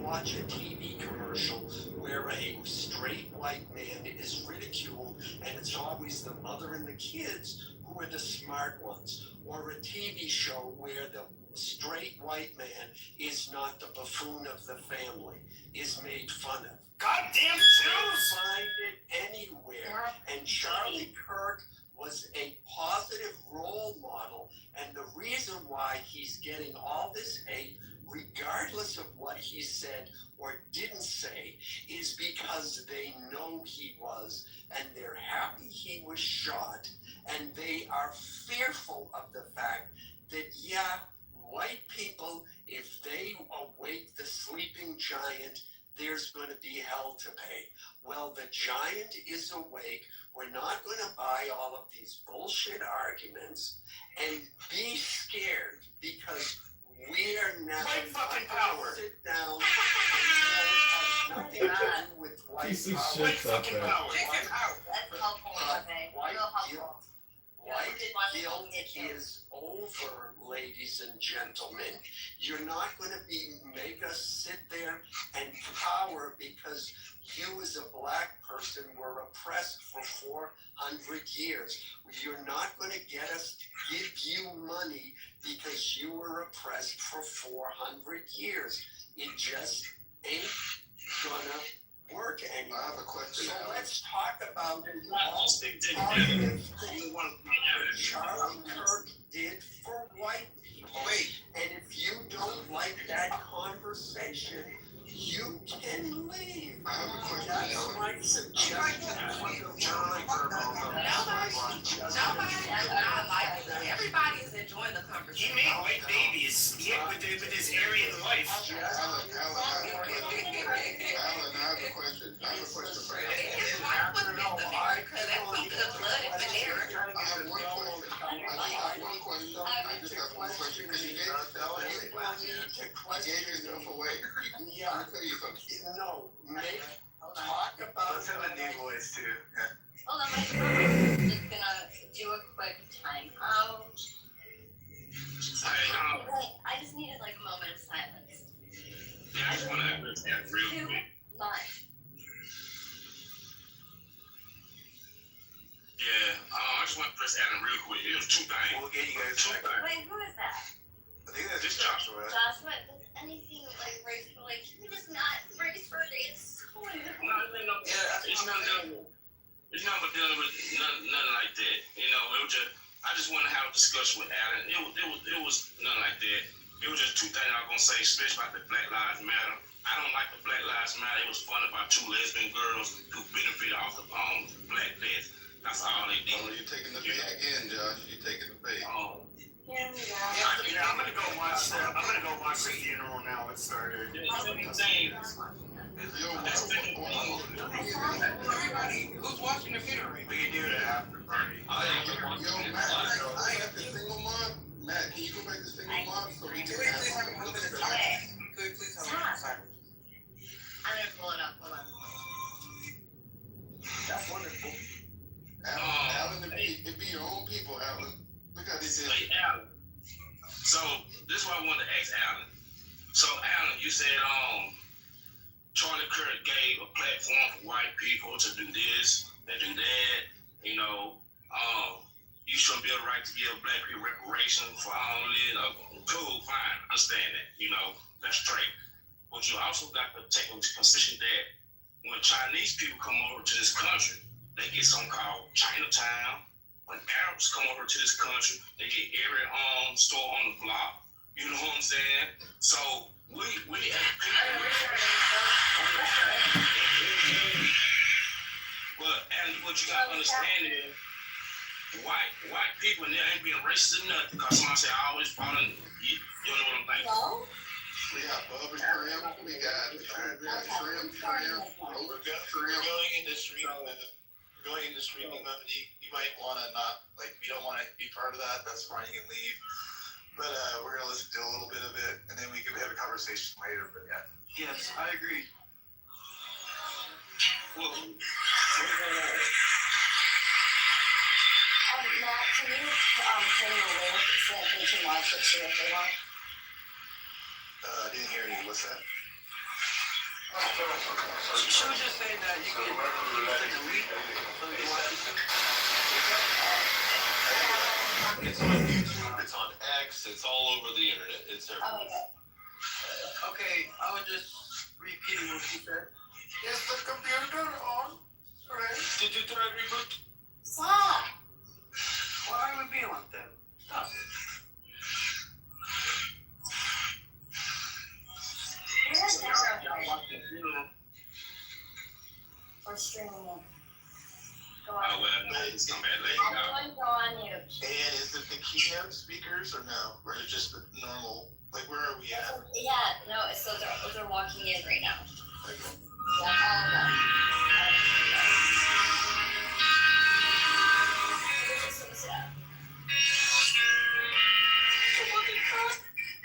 watch a TV commercial where a straight white man is ridiculed and it's always the mother and the kids who are the smart ones, or a TV show where the straight white man is not the buffoon of the family, is made fun of. Goddamn Jews! Jews! Find it anywhere. And Charlie Kirk was a positive role model, and the reason why he's getting all this hate, regardless of what he said or didn't say, is because they know he was, and they're happy he was shot, and they are fearful of the fact that, white people, if they awake the sleeping giant, there's going to be hell to pay. Well, the giant is awake. We're not going to buy all of these bullshit arguments and be scared, because we're now White fucking power. Sit down and has nothing to do with white Piece of power. shit, White fucking that power. That's helpful, White real helpful. guilt is over, ladies and gentlemen. You're not going to make us sit there and cower because you as a black person were oppressed for 400 years. You're not going to get us to give you money because you were oppressed for 400 years. It just ain't gonna work anymore. I have a question. So let's talk about all the things that Charlie Kirk did for white people. Wait, and if you don't like that conversation, you can leave. I have a question. That's my suggestion. Everybody is enjoying the conversation. He made white babies with his Aryan wife. Alan, I have a question. I have a question for you. His wife was Miss America. That's some good blood in there. I have one question. I just have one question because you gave yourself away. Let me tell you something. No, talk about. Let's have a new voice too. Yeah. Hold on, my phone is just gonna do a quick timeout. I just needed like a moment of silence. Yeah, I just want to understand real quick. Much. Yeah, I just want to press Adam real quick. It was two things. We'll get you guys back. Wait, who is that? I think that's This Joshua. Joshua, does anything like graceful, like, can we just not graceful? It's so annoying. It's not but dealing with nothing like that. You know, it was just I just want to have a discussion with Alan. It was nothing like that. It was just two things I was gonna say, especially about the Black Lives Matter. I don't like the Black Lives Matter. It was fun about two lesbian girls who benefited off the Black death. That's all they did. Oh, you're taking the bait again, Josh. You're taking the bait. Here we go. Yeah, I'm gonna go watch the funeral now. It started. Everybody, who's watching the funeral? We can do it after party. Yo, Matt, I have the single mom. Matt, can you go back to single mom so we can have a discussion? Please tell me. Sorry. I'm gonna pull it up. Hold on. That's wonderful. Alan, it'd be your own people, Alan. Look how they did. Hey, Alan. So this is what I wanted to ask Alan. So Alan, you said Charlie Kirk gave a platform for white people to do this, to do that. You know, you shouldn't be able right to give black people reparations for all this. Cool, fine, understand that. You know, that's straight. But you also got to take into consideration that when Chinese people come over to this country, they get something called Chinatown. When Arabs come over to this country, they get every store on the block. You know what I'm saying? So we as people. But and what you gotta understand is white people and they ain't being racist or nothing because somebody say I always follow you know what I'm thinking. Hello? We got Bubba Shrimp, we got Shrimp. We're going into streaming mode. You might want to not, like, if you don't want to be part of that, that's fine, you can leave. But we're going to listen to a little bit of it, and then we can have a conversation later, but yeah. Yes, I agree. Well, Matt, can you send me a link so that they can watch it too if they want? I didn't hear you. What's that? She was just saying that you can take a week so we can watch it. It's on YouTube, it's on X, it's all over the internet. It's everywhere. Okay, I was just repeating what she said. Is the computer on? Right? Did you try to reboot? Stop! Why are we being like that? Stop it. We're streaming it. Go Oh, on. well, it's come back later. Everyone go on mute. And is it the keynote speakers or no? Or is it just the normal? Like, where are we at? Yeah, no, so they're walking in right now. Okay. Yeah, all of them.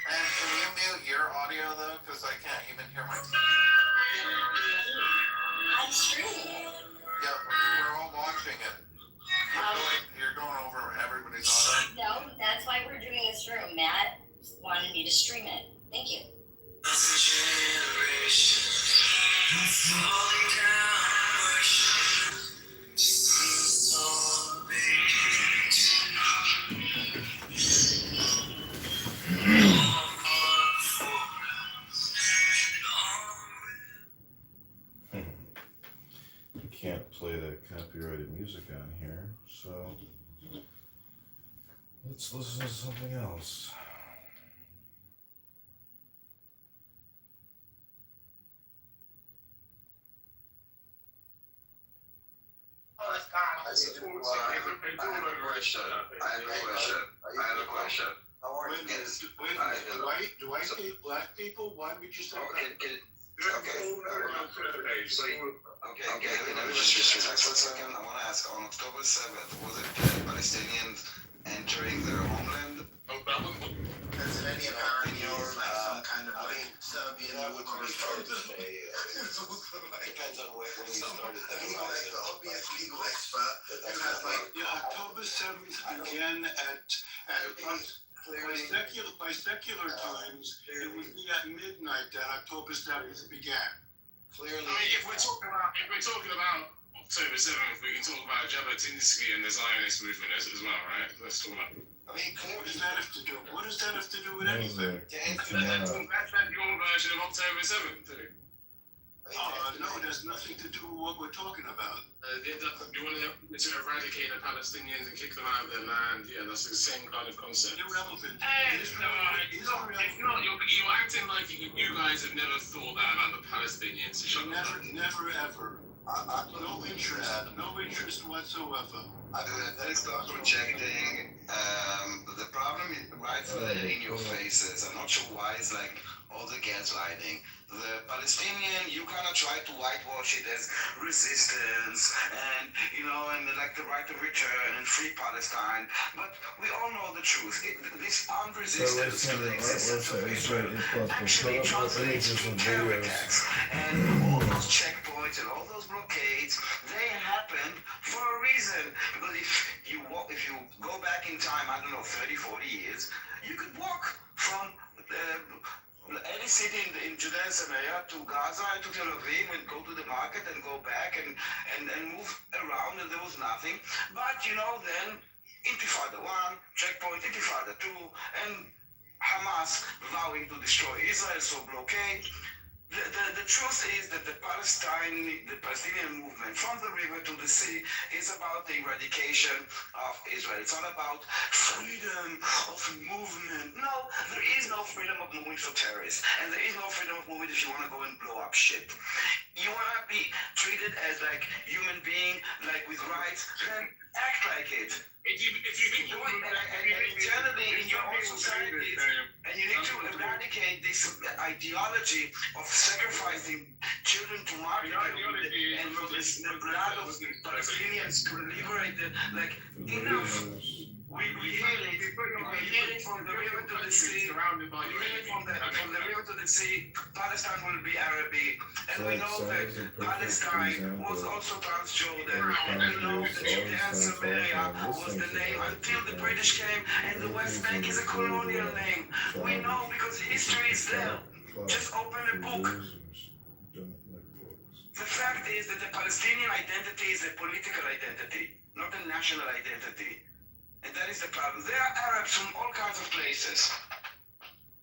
And can you mute your audio though? Because I can't even hear my TV. I'm streaming it. Yeah, we're all watching it. You're going over everybody's audio. No, that's why we're doing this room. Matt wanted me to stream it. Thank you. You can't play that copyrighted music on here, so let's listen to something else. I have a question. Do I say black people? Why would you say that? Okay, let me just relax for a second. I want to ask, on October 7th, was it Palestinians entering their homeland? Is it any apparent you're like some kind of like Serbian would refer to me? Depends on when you started. Like the obvious legal expert who has like October 7th began by secular times, it would be at midnight that October 7th began. Clearly. I mean, if we're talking about October 7th, we can talk about Jabotinsky and the Zionist movement as well, right? Let's talk about. I mean, what does that have to do? What does that have to do with anything? That's your version of October 7th, too. No, it has nothing to do with what we're talking about. You want to eradicate the Palestinians and kick them out of their land? Yeah, that's the same kind of concept. Irrelevant. It's not. You're acting like you guys have never thought that about the Palestinians. Never ever. No interest whatsoever. That is not projecting. The problem is right there in your faces. I'm not sure why it's like all the gaslighting. The Palestinian, you kind of try to whitewash it as resistance and, and like the right to return and free Palestine. But we all know the truth. This armed resistance to the existence of Israel actually translates to terror attacks. And all those checkpoints and all those blockades, they happen for a reason. Because if you go back in time, I don't know, 30, 40 years, you could walk from any city in Judea and Samaria to Gaza and to Tel Aviv and go to the market and go back and move around, and there was nothing. But then Intifada 1, checkpoint, Intifada 2, and Hamas vowing to destroy Israel, so blockade. The truth is that the Palestinian movement from the river to the sea is about the eradication of Israel. It's not about freedom of movement. No, there is no freedom of movement for terrorists. And there is no freedom of movement if you want to go and blow up shit. You want to be treated as like human being, like with rights, then act like it. If you think internally in your own society, and you need to eradicate this ideology of sacrificing children to martyrdom and for the blood of Palestinians to liberate them, like enough. We hear it from the river to the sea. We hear it from the river to the sea. Palestine will be Arabic, and we know that Palestine was also Transjordan, and we know that Judea and Samaria was the name until the British came, and the West Bank is a colonial name. We know because history is there. Just open a book. The fact is that the Palestinian identity is a political identity, not a national identity. And that is the problem. There are Arabs from all kinds of places.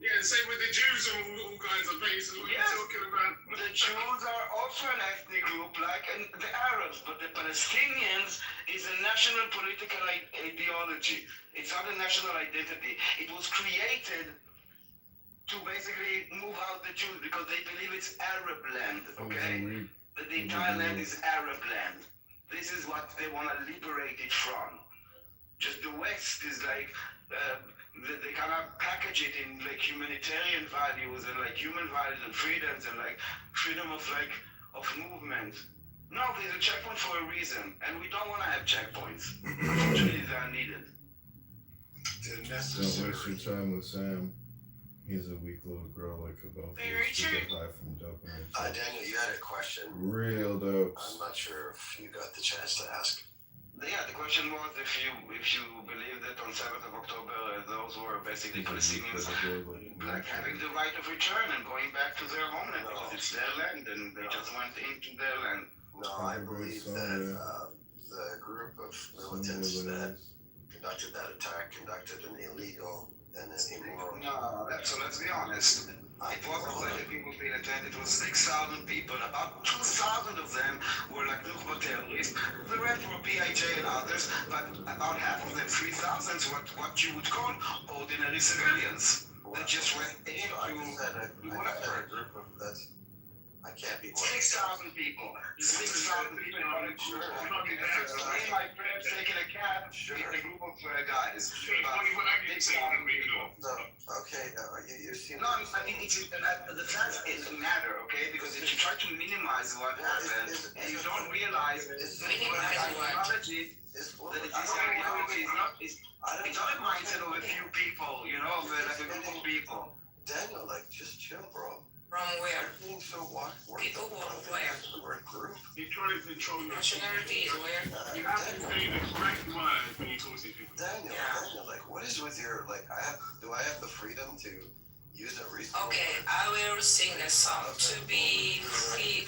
Yeah, the same with the Jews from all kinds of places. What are you talking about? The Jews are also an ethnic group like the Arabs, but the Palestinians is a national political ideology. It's not a national identity. It was created to basically move out the Jews because they believe it's Arab land, okay? That the entire land is Arab land. This is what they want to liberate it from. Just the West is like, they kind of package it in like humanitarian values and like human values and freedoms and like freedom of movement. No, there's a checkpoint for a reason, and we don't want to have checkpoints. Unfortunately, they are needed. Don't waste your time with Sam. He's a weak little girl like about to get high from dopamine. Daniel, you had a question. Real dope. I'm not sure if you got the chance to ask. The question was if you believe that on 7th of October those were basically Palestinians like having the right of return and going back to their homeland because it's their land and they just went into their land. No, I believe that the group of militants that conducted that attack conducted an illegal and an immoral. No, so let's be honest. It wasn't like the people being attended. It was 6,000 people. About 2,000 of them were like Nukba terrorists. The rest were BIJ and others, but about half of them, 3,000, what you would call ordinary civilians. That just went into whatever. I can't be 6,000 people. 6,000 people. Me, my friends taking a cab with a group of guys. Okay, you seem. No, I mean, the fact is a matter, okay? Because if you try to minimize what happened and you don't realize that this ideology is not a mindset of a few people, you know, like a group of people. Daniel, like, just chill, bro. From where? Being so what? People who are where? We're a group. You try to control your Nationality is where? You have to say the correct words when you talk to people. Daniel, like, what is with your, like, do I have the freedom to use a resource? Okay, I will sing a song to be free,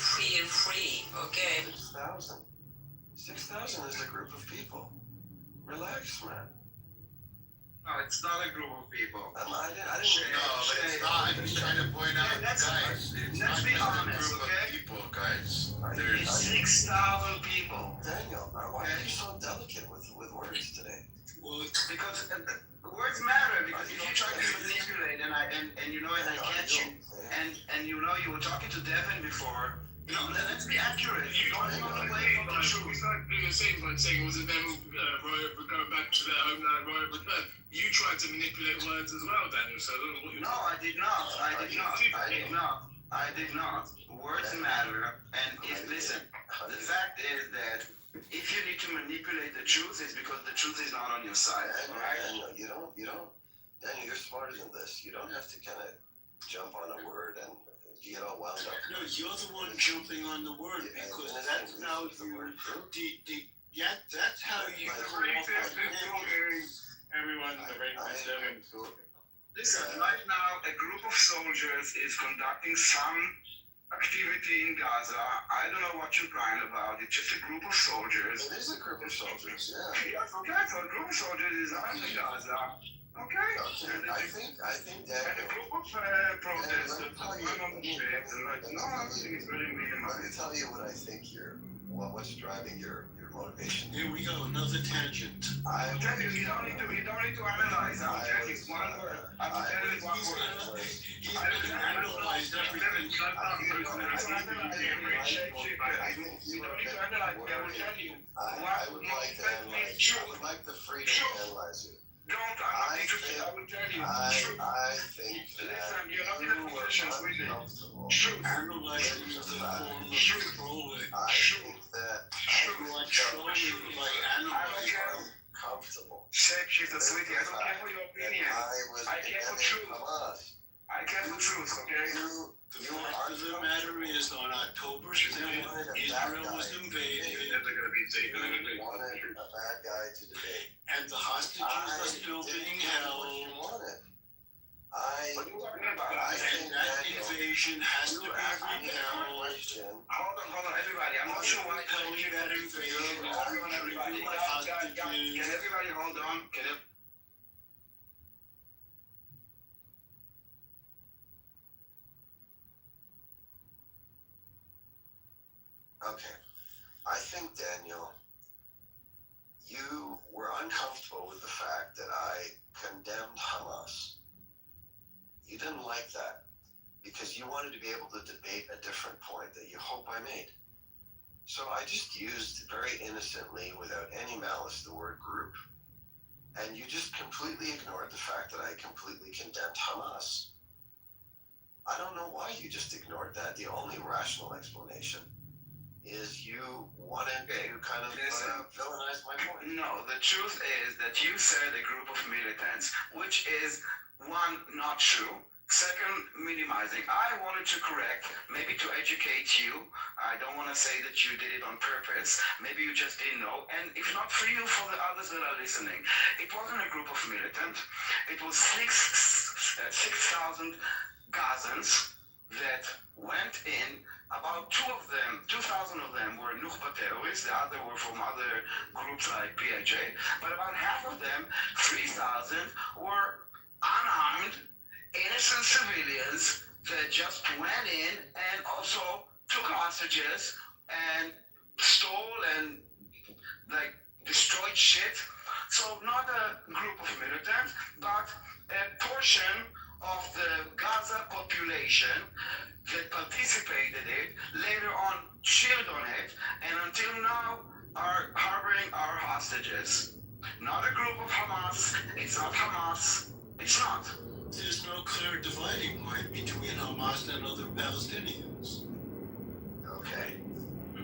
okay? 6,000. 6,000 is a group of people. Relax, man. No, it's not a group of people. I didn't. No, but it's not. I'm just trying to point out, guys, it's not just a group of people, guys. There's 6,000 people. Daniel, why are you so delicate with words today? Well, because words matter. Because if you try to manipulate and you know and I get you and you know you were talking to Devin before. You know, let's be accurate. You don't want to play from the truth. It's like doing the same, like saying, was it them going back to their homeland, right return? You tried to manipulate words as well, Daniel, so I don't know what you're I did not. Words matter, and listen, the fact is that if you need to manipulate the truth, it's because the truth is not on your side, alright? Daniel, you don't, Daniel, you're smarter than this. You don't have to kind of jump on a word and get all wound up. No, you're the one jumping on the word because that's how you. That's how you. The racist is talking. Everyone, the racist is talking. Listen, right now, a group of soldiers is conducting some activity in Gaza. I don't know what you're crying about. It's just a group of soldiers. It is a group of soldiers, yeah. Yes, okay, so a group of soldiers is under Gaza. Okay. I think that. And a group of protesters are going on the streets and like, no, everything is very minimized. Let me tell you what I think what's driving your motivation. Here we go, another tangent. I'm telling you, you don't need to analyze. I'm telling you one word. I'm telling you one word. He's gonna analyze everything. I would like the freedom to analyze you. Don't, I'm not interested. I will tell you. I think that listen, you're not in a position with it. Analyzing is a form of controlling. I think that You are trolling by analyzing. Comfortable. She's a sweetie. I don't care for your opinion. I care for truth. Hamas. I care for truth, okay? The fact of the matter is, on October 7th, Israel was invaded. You wanted a bad guy to debate. And the hostages are still being held. I And that invasion has to be upheld. Hold on, everybody. I'm not sure why I told you that invasion. Hold on, everybody. Guys, can everybody hold on? Okay. I think, Daniel, you were uncomfortable with the fact that I condemned Hamas. You didn't like that because you wanted to be able to debate a different point that you hope I made. So I just used very innocently, without any malice, the word group. And you just completely ignored the fact that I completely condemned Hamas. I don't know why you just ignored that. The only rational explanation is you wanted to kind of villainize my point. No, the truth is that you said a group of militants, which is, one, not true, Second, minimizing. I wanted to correct, maybe to educate you. I don't want to say that you did it on purpose. Maybe you just didn't know. And if not for you, for the others that are listening, it wasn't a group of militants. It was 6,000 Gazans that went in. About 2,000 of them were Nukhba terrorists. The other were from other groups like PIJ. But about half of them, 3,000, were unarmed, innocent civilians that just went in and also took hostages and stole and like destroyed shit. So not a group of militants, but a portion of the Gaza population that participated in it, later on cheered on it, and until now are harboring our hostages. Not a group of Hamas. It's not Hamas. It's not. There's no clear dividing line between Hamas and other Palestinians. Okay.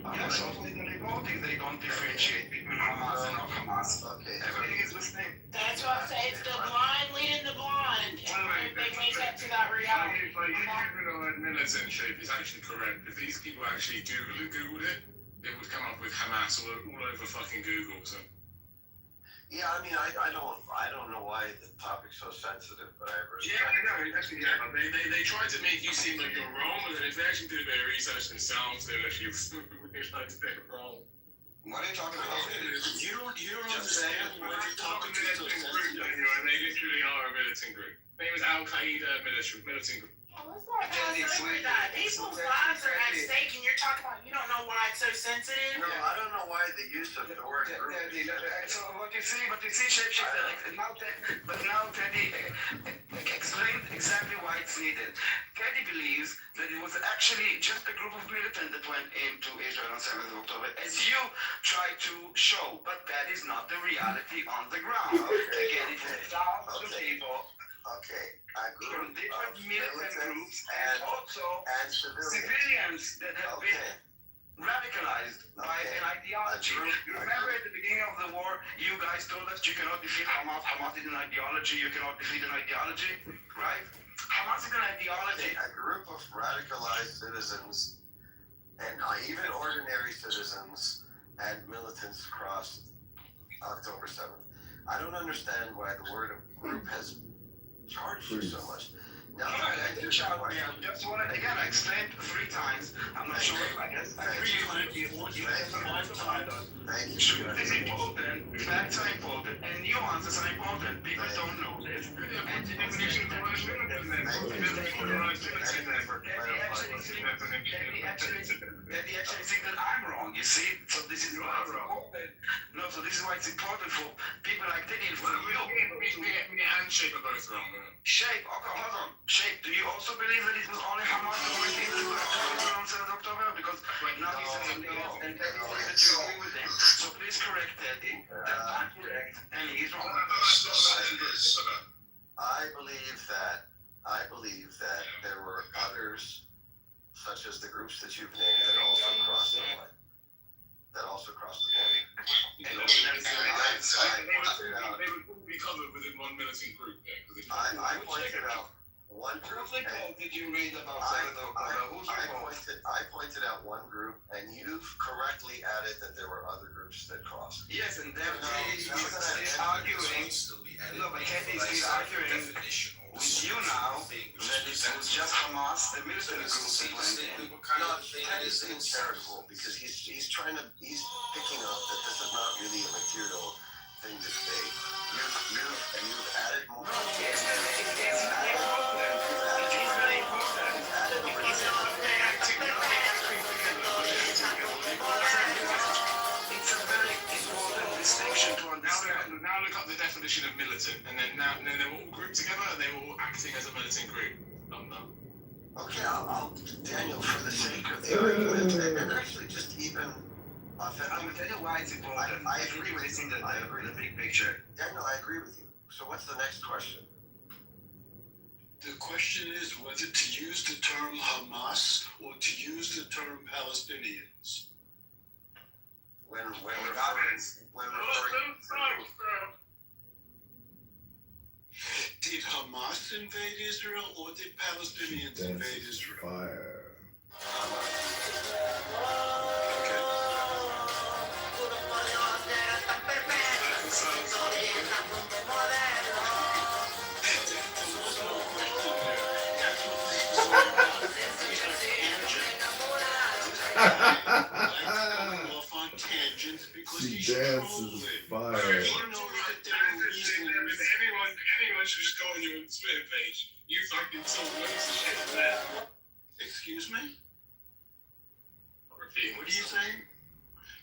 Yes, also in the reporting they don't differentiate between Hamas and not Hamas. Okay. Everything is the same. That's why I say it's the blind leading the blind. And they wake up to that reality. But you know, militant shape is actually correct. If these people actually Googled it, it would come up with Hamas all over fucking Google. So. Yeah, I mean, I don't know why the topic's so sensitive, but I really. Yeah, I know. Actually, yeah, but they try to make you seem like you're wrong, but then if they actually do a bit of research themselves, they'll actually realize they're wrong. What are you talking about? You don't understand what you're talking to. And they literally are a militant group. Name is Al Qaeda militant group. What's that? People's lives are at stake, and you're talking about you don't know why it's so sensitive. No, I don't know why the use of the word group. So what you see, shape, now Teddy explained exactly why it's needed. Teddy believes that it was actually just a group of militants that went into Israel on 7th of October, as you try to show, but that is not the reality on the ground. Again, it was thousands of people. Okay, a group From different of militant groups and also civilians. civilians that have been radicalized by an ideology. You remember at the beginning of the war, you guys told us you cannot defeat Hamas. Hamas is an ideology. You cannot defeat an ideology, right? Hamas is an ideology. A group of radicalized citizens, and even ordinary citizens and militants crossed October 7th. I don't understand why the word of group has charged you so much. No, I didn't charge me. I just wanted, again, I explained 3 times. I'm not sure if I guess I agree you have some time to find us. Truth is important, facts are important, and nuances are important. People don't know this. And the definition of They actually think that I'm wrong, you see? So this is why it's important. No, so this is why it's important for people like Teddy. For you. Me and Shape are both wrong. Shape, okay, hold on. Shape, do you also believe that it was only Hamas that went into October on 7th October? Because now he's saying yes, and Teddy says that you agree with him. So please correct Teddy. That I'm correct, and he's wrong. I believe that there were others, such as the groups that you've named, that also crossed the line. They would all be covered within one militant group. I pointed out one group. Whose report did you read about 7th October? I pointed out one group, and you've correctly added that there were other groups that crossed. Yes, and then he's arguing. No, but Teddy's arguing with you now that it was just Hamas, the militant group that went in. No, that is uncharitable because he's picking up that this is not really a material thing to debate. You've added more. It's very important. It is very important. It's a very important distinction to understand. Now look up the definition of militant, and then they were all grouped together, and they were all acting as a militant group. Okay, I'll Daniel, for the sake of the argument, and actually just even authentic. I'm going to tell you why it's important. I agree with you. I agree with the big picture. Daniel, I agree with you. So what's the next question? The question is whether to use the term Hamas or to use the term Palestinians. When referring Did Hamas invade Israel or did Palestinians invade Israel? Fire. Off on tangents because She he's dances trolling. fire. You know that there are reasons. Anyone should just go on your Twitter page. You fucking so loads of shit there. Excuse me? Repeat. What are you saying?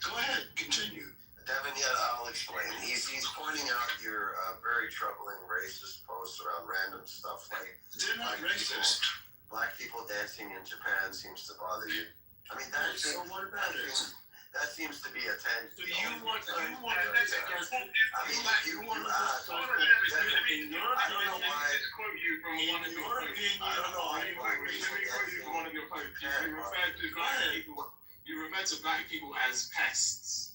Go ahead, continue. Devin, yeah, I'll explain. He's pointing out your very troubling racist posts around random stuff like They're not racist. Black people dancing in Japan seems to bother you. I mean, So what about it? that seems to be a tangent. So you want to I mean, you want to ask. I don't know why. In your opinion, I don't know why you Let me quote you from one of your posts. You refer to black people as pests.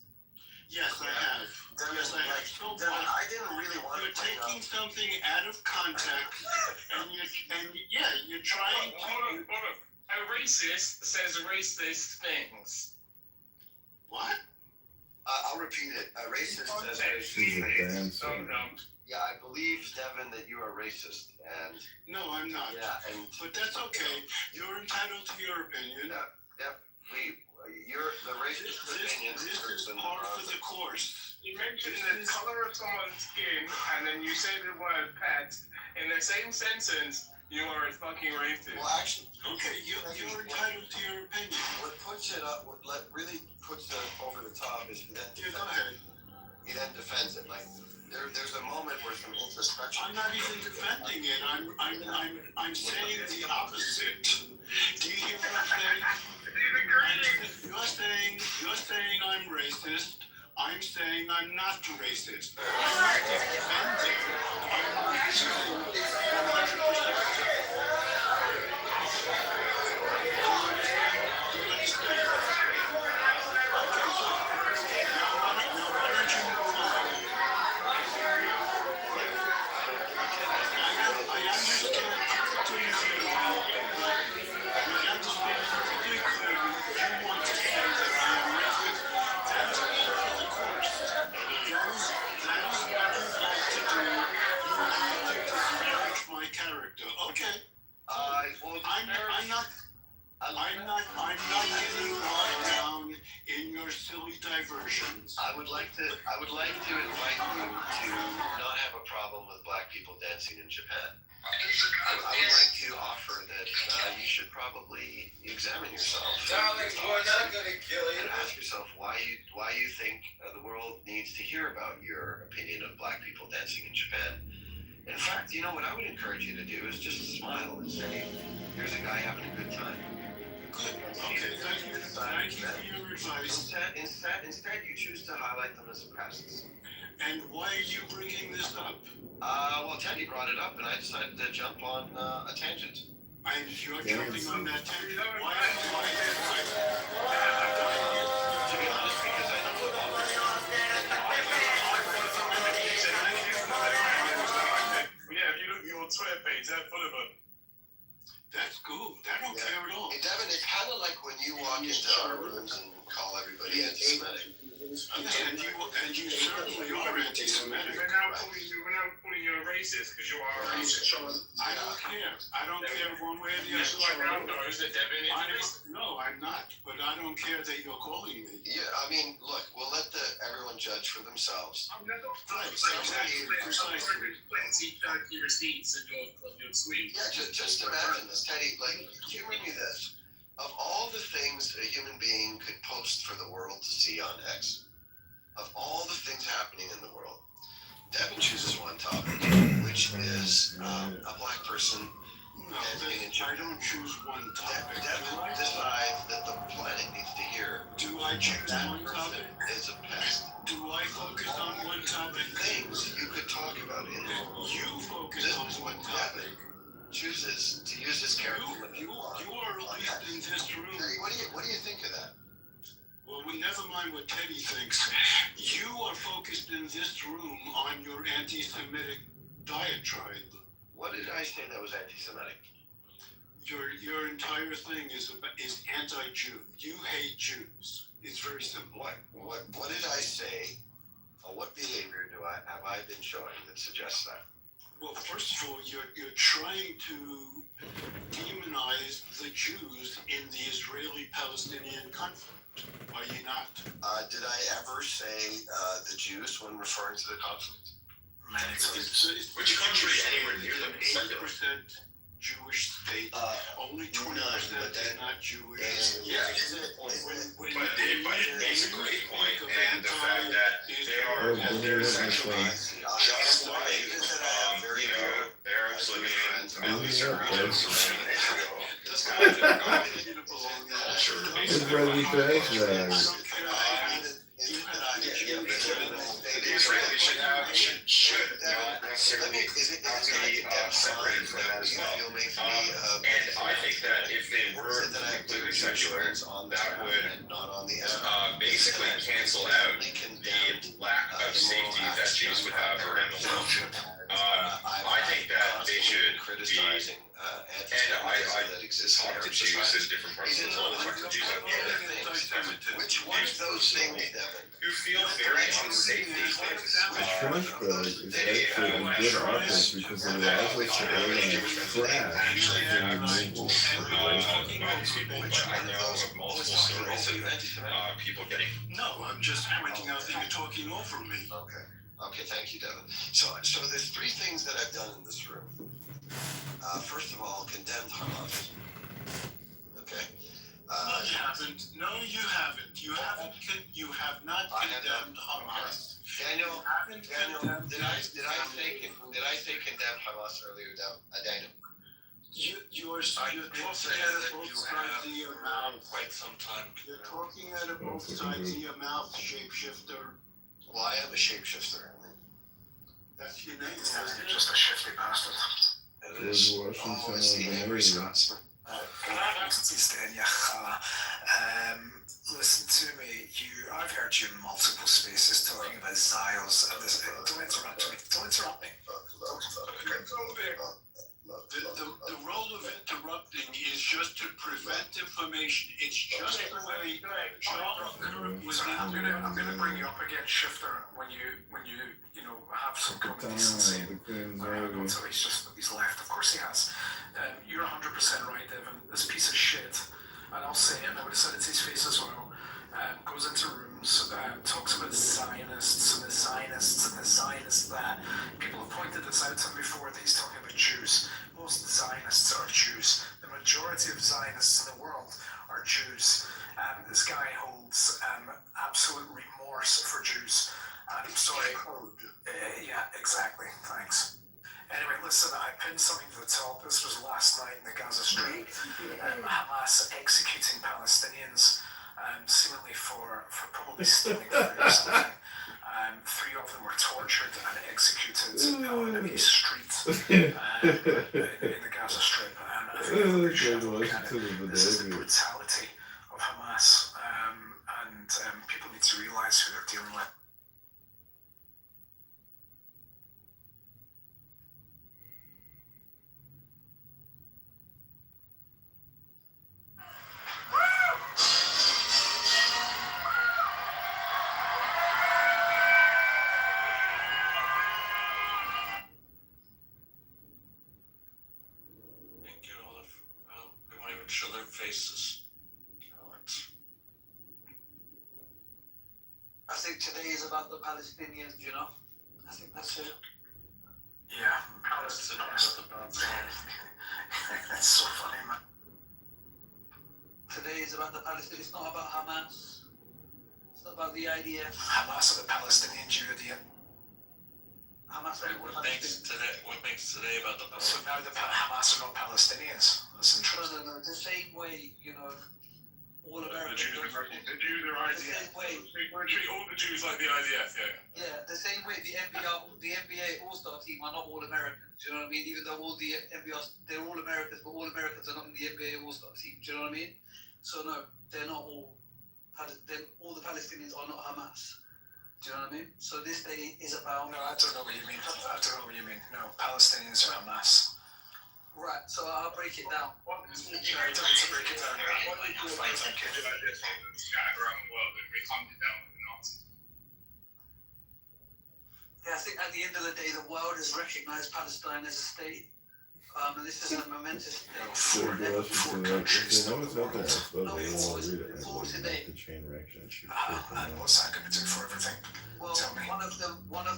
Yes, I have. Yes, I have. So what? I didn't really want You're to bring up. taking something out of context, and you're trying to. Hold on. A racist says racist things. What? I'll repeat it. A racist says racist She's a things. dancer. Yeah, I believe, Devin, that you are racist, and No, I'm not. yeah, and But that's okay. You're entitled to your opinion. the racist opinion. This is par for the course. You mentioned the color of someone's skin, and then you say the word pet in the same sentence. You are a fucking racist. Well, actually, Okay, you're entitled to your opinion. what puts it up, what really puts it over the top is he then Yeah, go ahead. defends it. Like there's a moment where some introspection. I'm not even defending it. I'm saying the opposite. Do you hear what I'm saying? You're saying I'm racist. I'm saying I'm not racist. I'm not defending. I'm using 100%. I'm not getting bogged down in your silly diversions. I would like to invite you to not have a problem with black people dancing in Japan. I would like to offer that you should probably examine yourself. Darling, we're not gonna kill you. And ask yourself why you think the world needs to hear about your opinion of black people dancing in Japan. In fact, you know what I would encourage you to do is just smile and say, "Here's a guy having a good time." Good. Okay, thank you for your advice. Instead, you choose to highlight them as pests. And why are you bringing this up? Well, Teddy brought it up, and I decided to jump on a tangent. And you're jumping on that tangent. Why? To be honest, because I know what all this Yeah, if you look at your Twitter page, they're full of them. That's cool. I don't care at all. Hey, Devin, it's kind of like when you walk into our rooms and call everybody anti-Semitic. And you certainly are anti-Semitic. We're now calling you a racist because you are a racist. I don't care. I don't care one way or the Yes, other. right now, is that Devin is a racist? No, I'm not. But I don't care that you're calling me. Yeah, I mean, look, we'll let everyone judge for themselves. Precisely. Plenty receipts of your tweet. Yeah, just imagine this, Teddy. Like, humor me this. Of all the things a human being could post for the world to see on X, of all the things happening in the world, Devin chooses one topic, which is a black person. No, I don't choose one topic. Devin decides that the planet needs to hear. Do I choose one person topic? is a pest. Do I focus on one topic? Things you could talk about in the world. You focus on one topic. Chooses to use his character. You are at least in this room. Teddy, what do you think of that? Well, never mind what Teddy thinks. You are focused in this room on your anti-Semitic diatribe. What did I say that was anti-Semitic? Your entire thing is anti-Jew. You hate Jews. It's very simple. What did I say? Or what behavior have I been showing that suggests that? Well, first of all, you're trying to demonize the Jews in the Israeli-Palestinian conflict. Are you not? Did I ever say the Jews when referring to the conflict? Which country is anywhere near them? 80% Jewish state. Only 20% is not Jewish. Yeah. But it's a great point, and the fact that they're essentially just like Arabs living in the Middle Eastern regions living in Israel. That's kind of Israeli trash bags. The Israelis should not necessarily have to be separated from that as well. And I think that if they were completely secular, that would basically cancel out the lack of safety that Jews would have around the world. I think that they should be, and I talk to Jews in different parts of the world, talk to Jews out there, Which one of those things, Devin? who feel very unsafe these days. The trash bag is actually a good object because it allows us to organize trash and remove People, but I know of multiple stories of people getting. No, I'm just pointing out that you're talking over me. Okay, thank you, Devin. So there's three things that I've done in this room. First of all, condemned Hamas. Okay. No, you haven't. No, you haven't. You have not condemned Hamas. Daniel, did I say condemn Hamas earlier, Daniel? You're talking out of both sides of your mouth. Quite some time. You're talking out of both sides of your mouth, shapeshifter. Well, I am a shapeshifter. That's your name. You're just a shifty bastard. George Washington and Mary. Listen to me. I've heard you in multiple spaces talking about Zios. Don't interrupt me. The role of interrupting is just to prevent information. It's just the way John was. I'm gonna bring you up again, Shifter, when you have some common decency. So he's left. Of course he has. You're 100% right, Evan. This piece of shit, and I'll say it, and I would have said it to his face as well. Goes into rooms, talks about Zionists and the Zionists and the Zionists that. People have pointed this out to him before that he's talking about Jews. Most Zionists are Jews. The majority of Zionists in the world are Jews. This guy holds absolute remorse for Jews. I'm sorry. Yeah, exactly. Thanks. Anyway, listen, I pinned something to the top. This was last night in the Gaza Strip. Hamas executing Palestinians. Seemingly for probably stealing food or something. 3 of them were tortured and executed on a street in the Gaza Strip. And I think this is the brutality of Hamas, and people need to realize who they're dealing with. Show their faces. I think today is about the Palestinians, you know? I think that's it. Yeah, Palestinians are the bad side. That's so funny, man. Today is about the Palestinians. It's not about Hamas. It's not about the IDF. Hamas are the Palestinian Judea. Hamas Right, what makes today about the So now the Hamas are not Palestinians. That's interesting. No. The same way, all Americans. The Jews are IDF. The same way. We treat all the Jews like the IDF, yeah. Yeah, the same way the NBA All-Star team are not all Americans. Do you know what I mean? Even though all the NBAs, they're all Americans, but all Americans are not in the NBA All-Star team. Do you know what I mean? So no, they're not all. All the Palestinians are not Hamas. Do you know what I mean? So this day is about. No, I don't know what you mean. No, Palestinians are Hamas. Right, so I'll break it down. No, you don't need to break it down. Fine, thank you. Yeah, I think at the end of the day, the world has recognized Palestine as a state. And this is a momentous day So for go them. listen to that. If they know it's out there, I suppose No, they it won't was read it. for Like, today. the chain reaction. And what's that going to do for everything? Well, Tell me. one of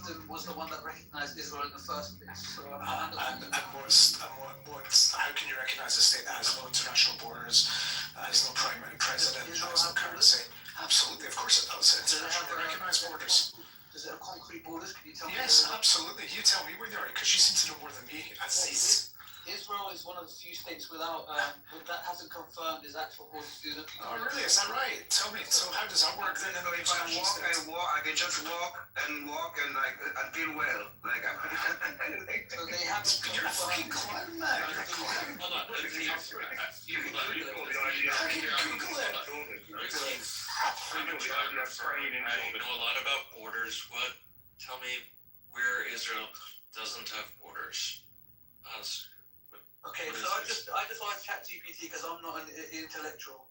them was the one that recognized Israel in the first place. So How can you recognize a state that has no international borders, has no primary president, has no currency? Absolutely, of course it does. Internationally recognized borders. Does it have concrete borders? Can you tell me? Yes, absolutely. You tell me where they are, because you seem to know more than me. Israel is one of the few states without that hasn't confirmed its actual borders. Oh, really? Is that right? Tell me. So how does that work then? If I walk, I can just walk and like until well. Like so they haven't. You're a fucking clown, man. You're a clown. Hold on. How can you Google it? I know a lot about borders. Tell me where Israel doesn't have borders. Okay, so I just asked ChatGPT because I'm not an intellectual.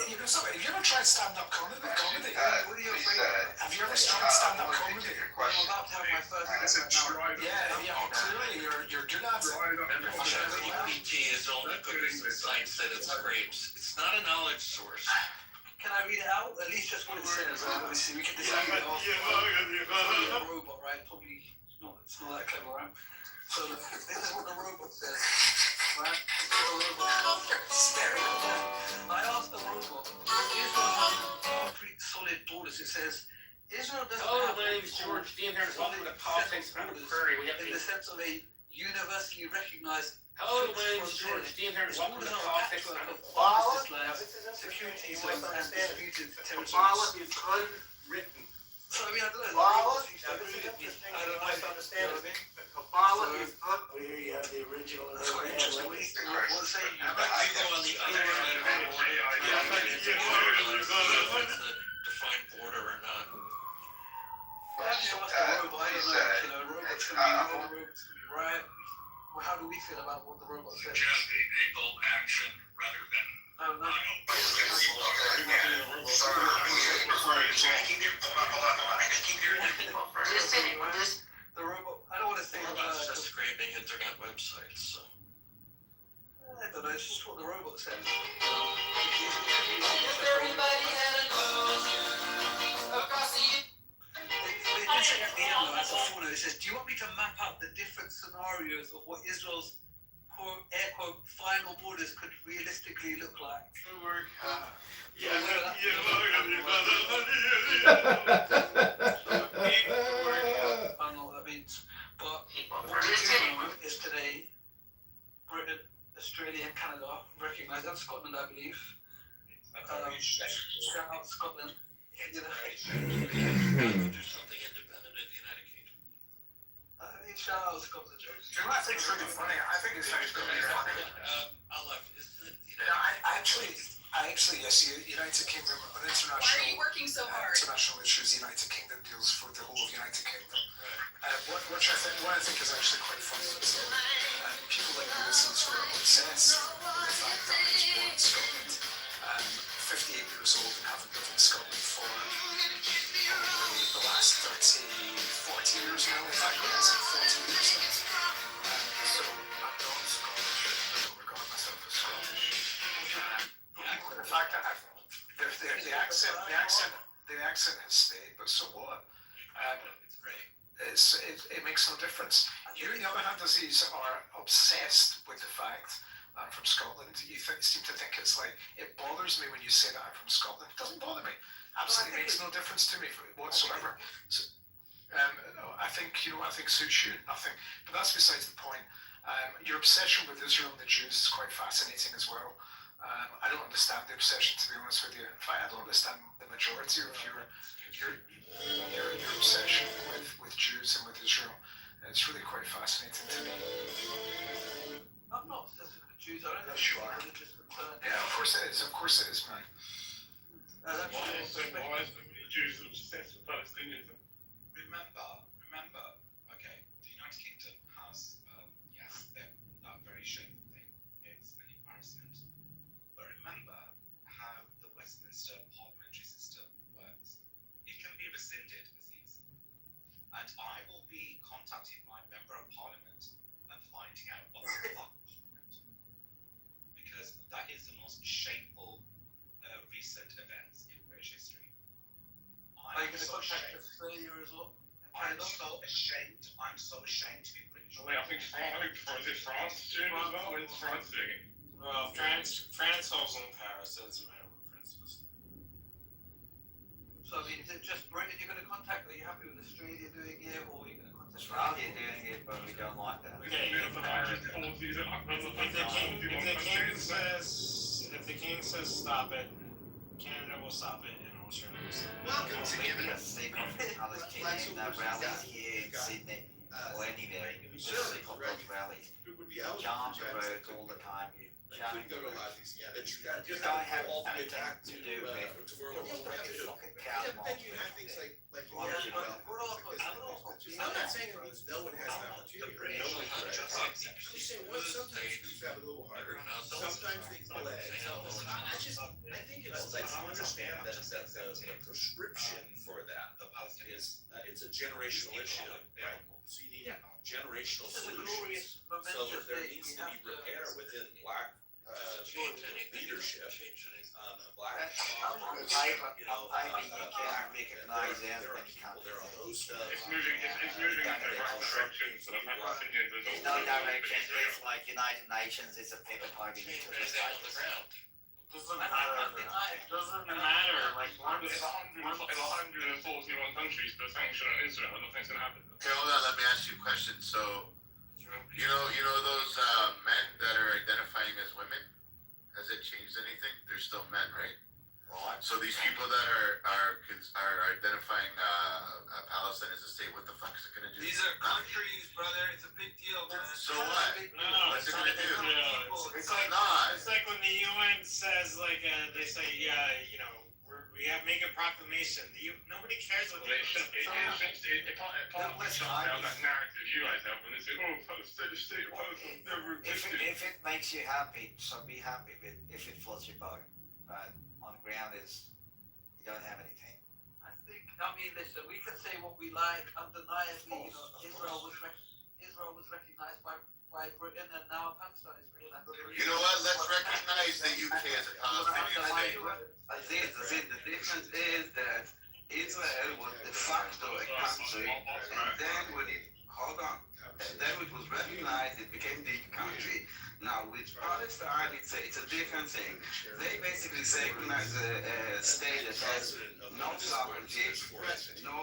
You know something? Have you ever tried stand-up comedy? What are you afraid of? Have you ever tried stand-up comedy? I'm about to have my first. Yeah, clearly you're good at it. GPT is only good as the site said it's grapes. It's not a knowledge source. Can I read it out? At least just what it says. Obviously, we can decide it off. Probably a robot, right? Probably it's not that clever, right? So this is what the robot says, right? I asked the robot, Israel has concrete, solid borders. It says Israel doesn't have. My name is George Dean here. Welcome to Politics on the Prairie. We have in the sense of a universally recognized. Hello, my name is George Dean here. Welcome to Politics on the security zones and disputed territories. Bala is unwritten. So I mean, I don't know. Bala? I don't know if I understand it. Bala is Oh, here you have the original. That's quite interesting. What say you? How about you go on the other side of the border? Define border or not. Actually, what's the robot? I don't know. Robots can be wrong, robots can be right. Well, how do we feel about what the robot says? Just enable action rather than. I don't know. The robot. I don't want to say. Robots just scraping internet websites. So. I don't know. It's just what the robot says. everybody had a nose across the It says, do you want me to map out the different scenarios of what Israel's quote, air quote, final borders could realistically look like? I don't know what that means. But what we do know is today, Britain, Australia, and Canada recognise, and Scotland, I believe. Shout out Scotland. You know. Do something independent of the United Kingdom. Shout out Scotland. You know what I think is really funny? I think it's actually really funny. I actually, yes, the United Kingdom on international. Why are you working so hard? International issues, the United Kingdom deals for the whole of the United Kingdom. What I think is actually quite funny is that people like Muslims who are obsessed with the fact that I was born in Scotland, 58 years old and haven't lived in Scotland for the last 30, 40 years now. In fact, yes, 40 years now. So I'm not Scottish. I don't regard myself as Scottish. The fact that the accent has stayed, but so what? It makes no difference. You, on the other hand, Aziz, are obsessed with the fact I'm from Scotland. You seem to think it's like, it bothers me when you say that I'm from Scotland. It doesn't bother me. Absolutely makes no difference to me whatsoever. So, I think suits you, nothing. But that's besides the point. Your obsession with Israel and the Jews is quite fascinating as well. I don't understand the obsession, to be honest with you. In fact, I don't understand the majority of your obsession with Jews and with Israel. It's really quite fascinating to me. I'm not obsessed with the Jews. I don't know. Yes, you are. Yeah, of course it is. Of course it is, man. Why is so many Jews obsessed with Palestinianism? Remember, okay, the United Kingdom has, yes, that very shameful thing. It's an embarrassment. But remember how the Westminster parliamentary system works. It can be rescinded, Aziz. And I will be contacting my member of parliament and finding out what's the fuck happened. Because that is the most shameful recent events in British history. Are you going to contact Australia as well? I'm so ashamed to be British. I think was it France soon as well? When's France doing it? Well, France holds in Paris, so it's a matter of preferences. So, I mean, is it just Britain you're going to contact? Are you happy with Australia doing it, or are you going to contact Australia doing it, but we don't like that. Okay, if the king says stop it, Canada will stop it, and Australia will stop it. Welcome to giving us sick of Palestinian rallies here in Sydney or anywhere. You just sick of those rallies. Jam the roads all the time. You don't have anything to do with fucking cow. I'm not saying it means no one has an opportunity. No one has. I'm just saying sometimes things have a little harder. Sometimes they delay. I think it's like you understand that the prescription for that is it's a generational issue, right? So you need generational solutions. So there needs to be repair within Black leadership. Black Maybe you can recognize as many countries. There are a host of It's moving in the right direction, so the Palestinians are There's no direction. It's like United Nations. It's a paper party. Doesn't matter. It doesn't matter. Like once There's 141 countries to sanction on Israel, and nothing's gonna happen. Okay, hold on, let me ask you a question. So, you know those men that are identifying as women? Has it changed anything? They're still men, right? So these people that are identifying Palestine as a state, what the fuck is it gonna do? These are countries, brother. It's a big deal, man. So what? No, What's it's it not a gonna big do? deal. It's like when the UN says, like, they say, we have make a proclamation. Nobody cares what they say. It partly shuts down that narrative you guys have when they say, the state of Palestine never existed. If it makes you happy, so be happy. But if it floats your boat, but on the ground is you don't have anything. Listen, we can say what we like. Undeniably, Israel was recognized by Britain, and now Palestine is recognized. You know what? Let's recognize the UK as a Palestinian state. The difference is that Israel was de facto a country, and then when it was recognized, it became the country. Now with Palestine, it's a different thing. They basically say recognize a state that has no sovereignty, no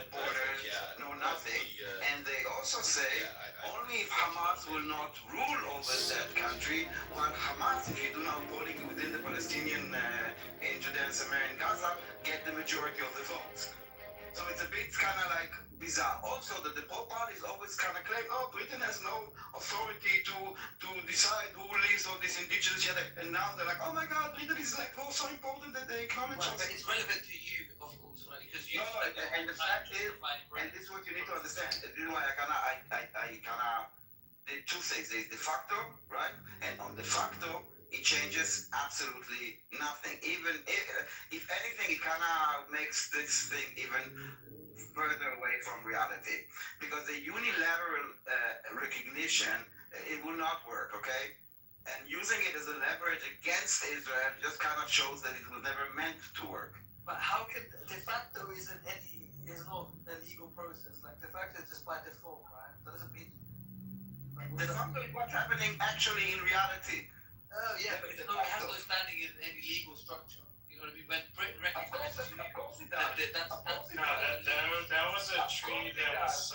borders, no nothing, and they also say only if Hamas will not rule over that country, while Hamas, if you do not voting within the Palestinian in Judea and Samaria and Gaza, get the majority of the votes. So it's a bit kind of like bizarre. Also, that the Pope parties always kind of claim, Britain has no authority to decide who lives on this indigenous yet. And now they're like, oh my God, Britain is like so important that they economic. It's relevant to you, of course, right? Because you. And the fact is, and this is what you need to understand. This is why I did two things. There's de facto, right? And on de facto, it changes absolutely nothing. Even if anything, it kind of makes this thing even further away from reality. Because the unilateral recognition, it will not work, okay? And using it as a leverage against Israel just kind of shows that it was never meant to work. But how can de facto is not a legal process? Like de facto is just by default, right? That doesn't mean. De facto is what's happening actually in reality. Oh yeah, but it has no standing in any legal structure. You know what I mean? When Britain recognizes you, That was a treaty that was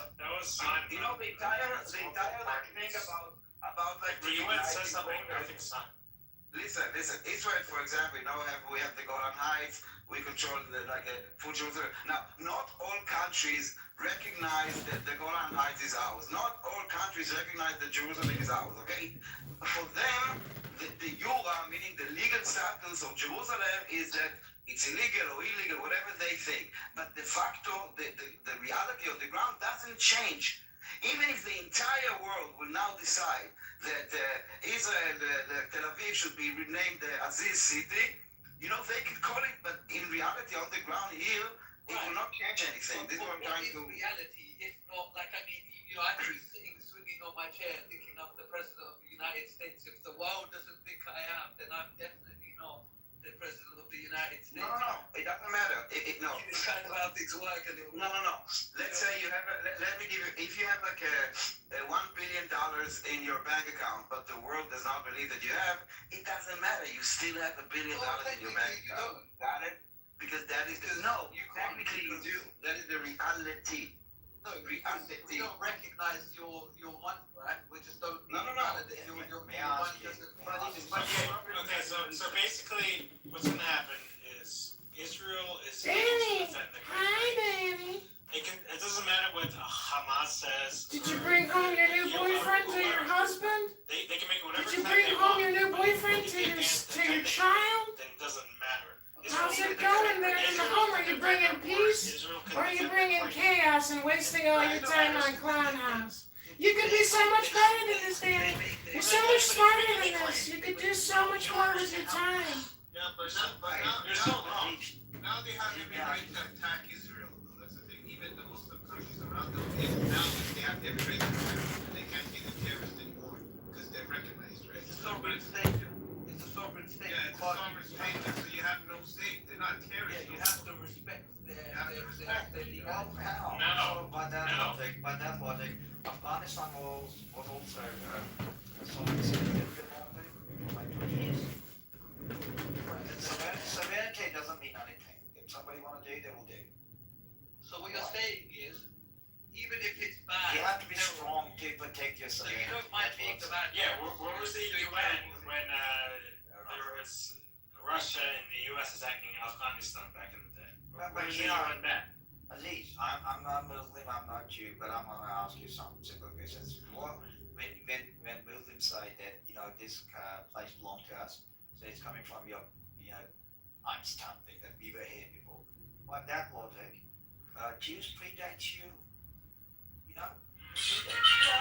signed. You know the entire thing about like the UN says something, nothing signed. Listen. Israel, for example, we have the Golan Heights. We control full Jerusalem. Now, not all countries recognize that the Golan Heights is ours. Not all countries recognize that Jerusalem is ours. Okay, for them, the Yura, meaning the legal status of Jerusalem, is that it's illegal or illegal, whatever they think. But de facto, the reality on the ground doesn't change. Even if the entire world will now decide that Israel, Tel Aviv, should be renamed the Aziz City, you know, they could call it, but in reality, on the ground here, it will not change anything. This is what I'm trying to. Reality, if not, like, I mean, you know, I'm just sitting swinging on my chair thinking I'm the President of the United States. If the world doesn't think I am, then I'm definitely not the President of the United States. No, it doesn't matter. No. It's kind of how things work. And No. Let's say you have let me give you, if you have like a $1 billion in your bank account, but the world does not believe that you have, it doesn't matter. You still have $1 billion in your bank account. Got it? Because that is technically you do. That is the reality. No, reality. We don't recognize your money, right? We just don't. No. Your money doesn't. Okay, so basically, what's gonna happen is Israel is able to defend the country. Hi, Danny. It doesn't matter what Hamas says. Did you bring home your new boyfriend to your husband? They can make whatever. Did you bring home your new boyfriend to your child? Then it doesn't matter. How's it going there in the home? Are you bringing peace? Or are you bringing chaos and wasting all your time on Clown House? You could be so much better than this, Danny. You're so much smarter than this. You could do so much more with your time. Yeah, but now you're so wrong. Now they have every right to attack Israel. That's the thing. Even the Muslim countries around them, now they have every right to attack them. They can't be the terrorists anymore because they're recognized, right? It's a sovereign state. It's a sovereign state. Yeah, it's a sovereign state, so you have no say. They're not terrorists. Yeah, you have to respect their legal. No. By that logic, Afghanistan was also a sovereign state for like 20 years. Sovereignty doesn't mean anything. If somebody want to do, they will do. So what you're saying is, even if it's bad, You have to be strong to protect your so sovereignty. you don't mind being the bad. Yeah, where was the UN when there was Russia and the US attacking Afghanistan back in the day? Where was the UN then? Aziz, I'm not Muslim, I'm not Jew, but I'm going to ask you some simple questions. When Muslims say that, you know, this place belongs to us, so it's coming from your, you know, Einstein thing that we were here before. By that logic, Jews predate you, you know? Predate you.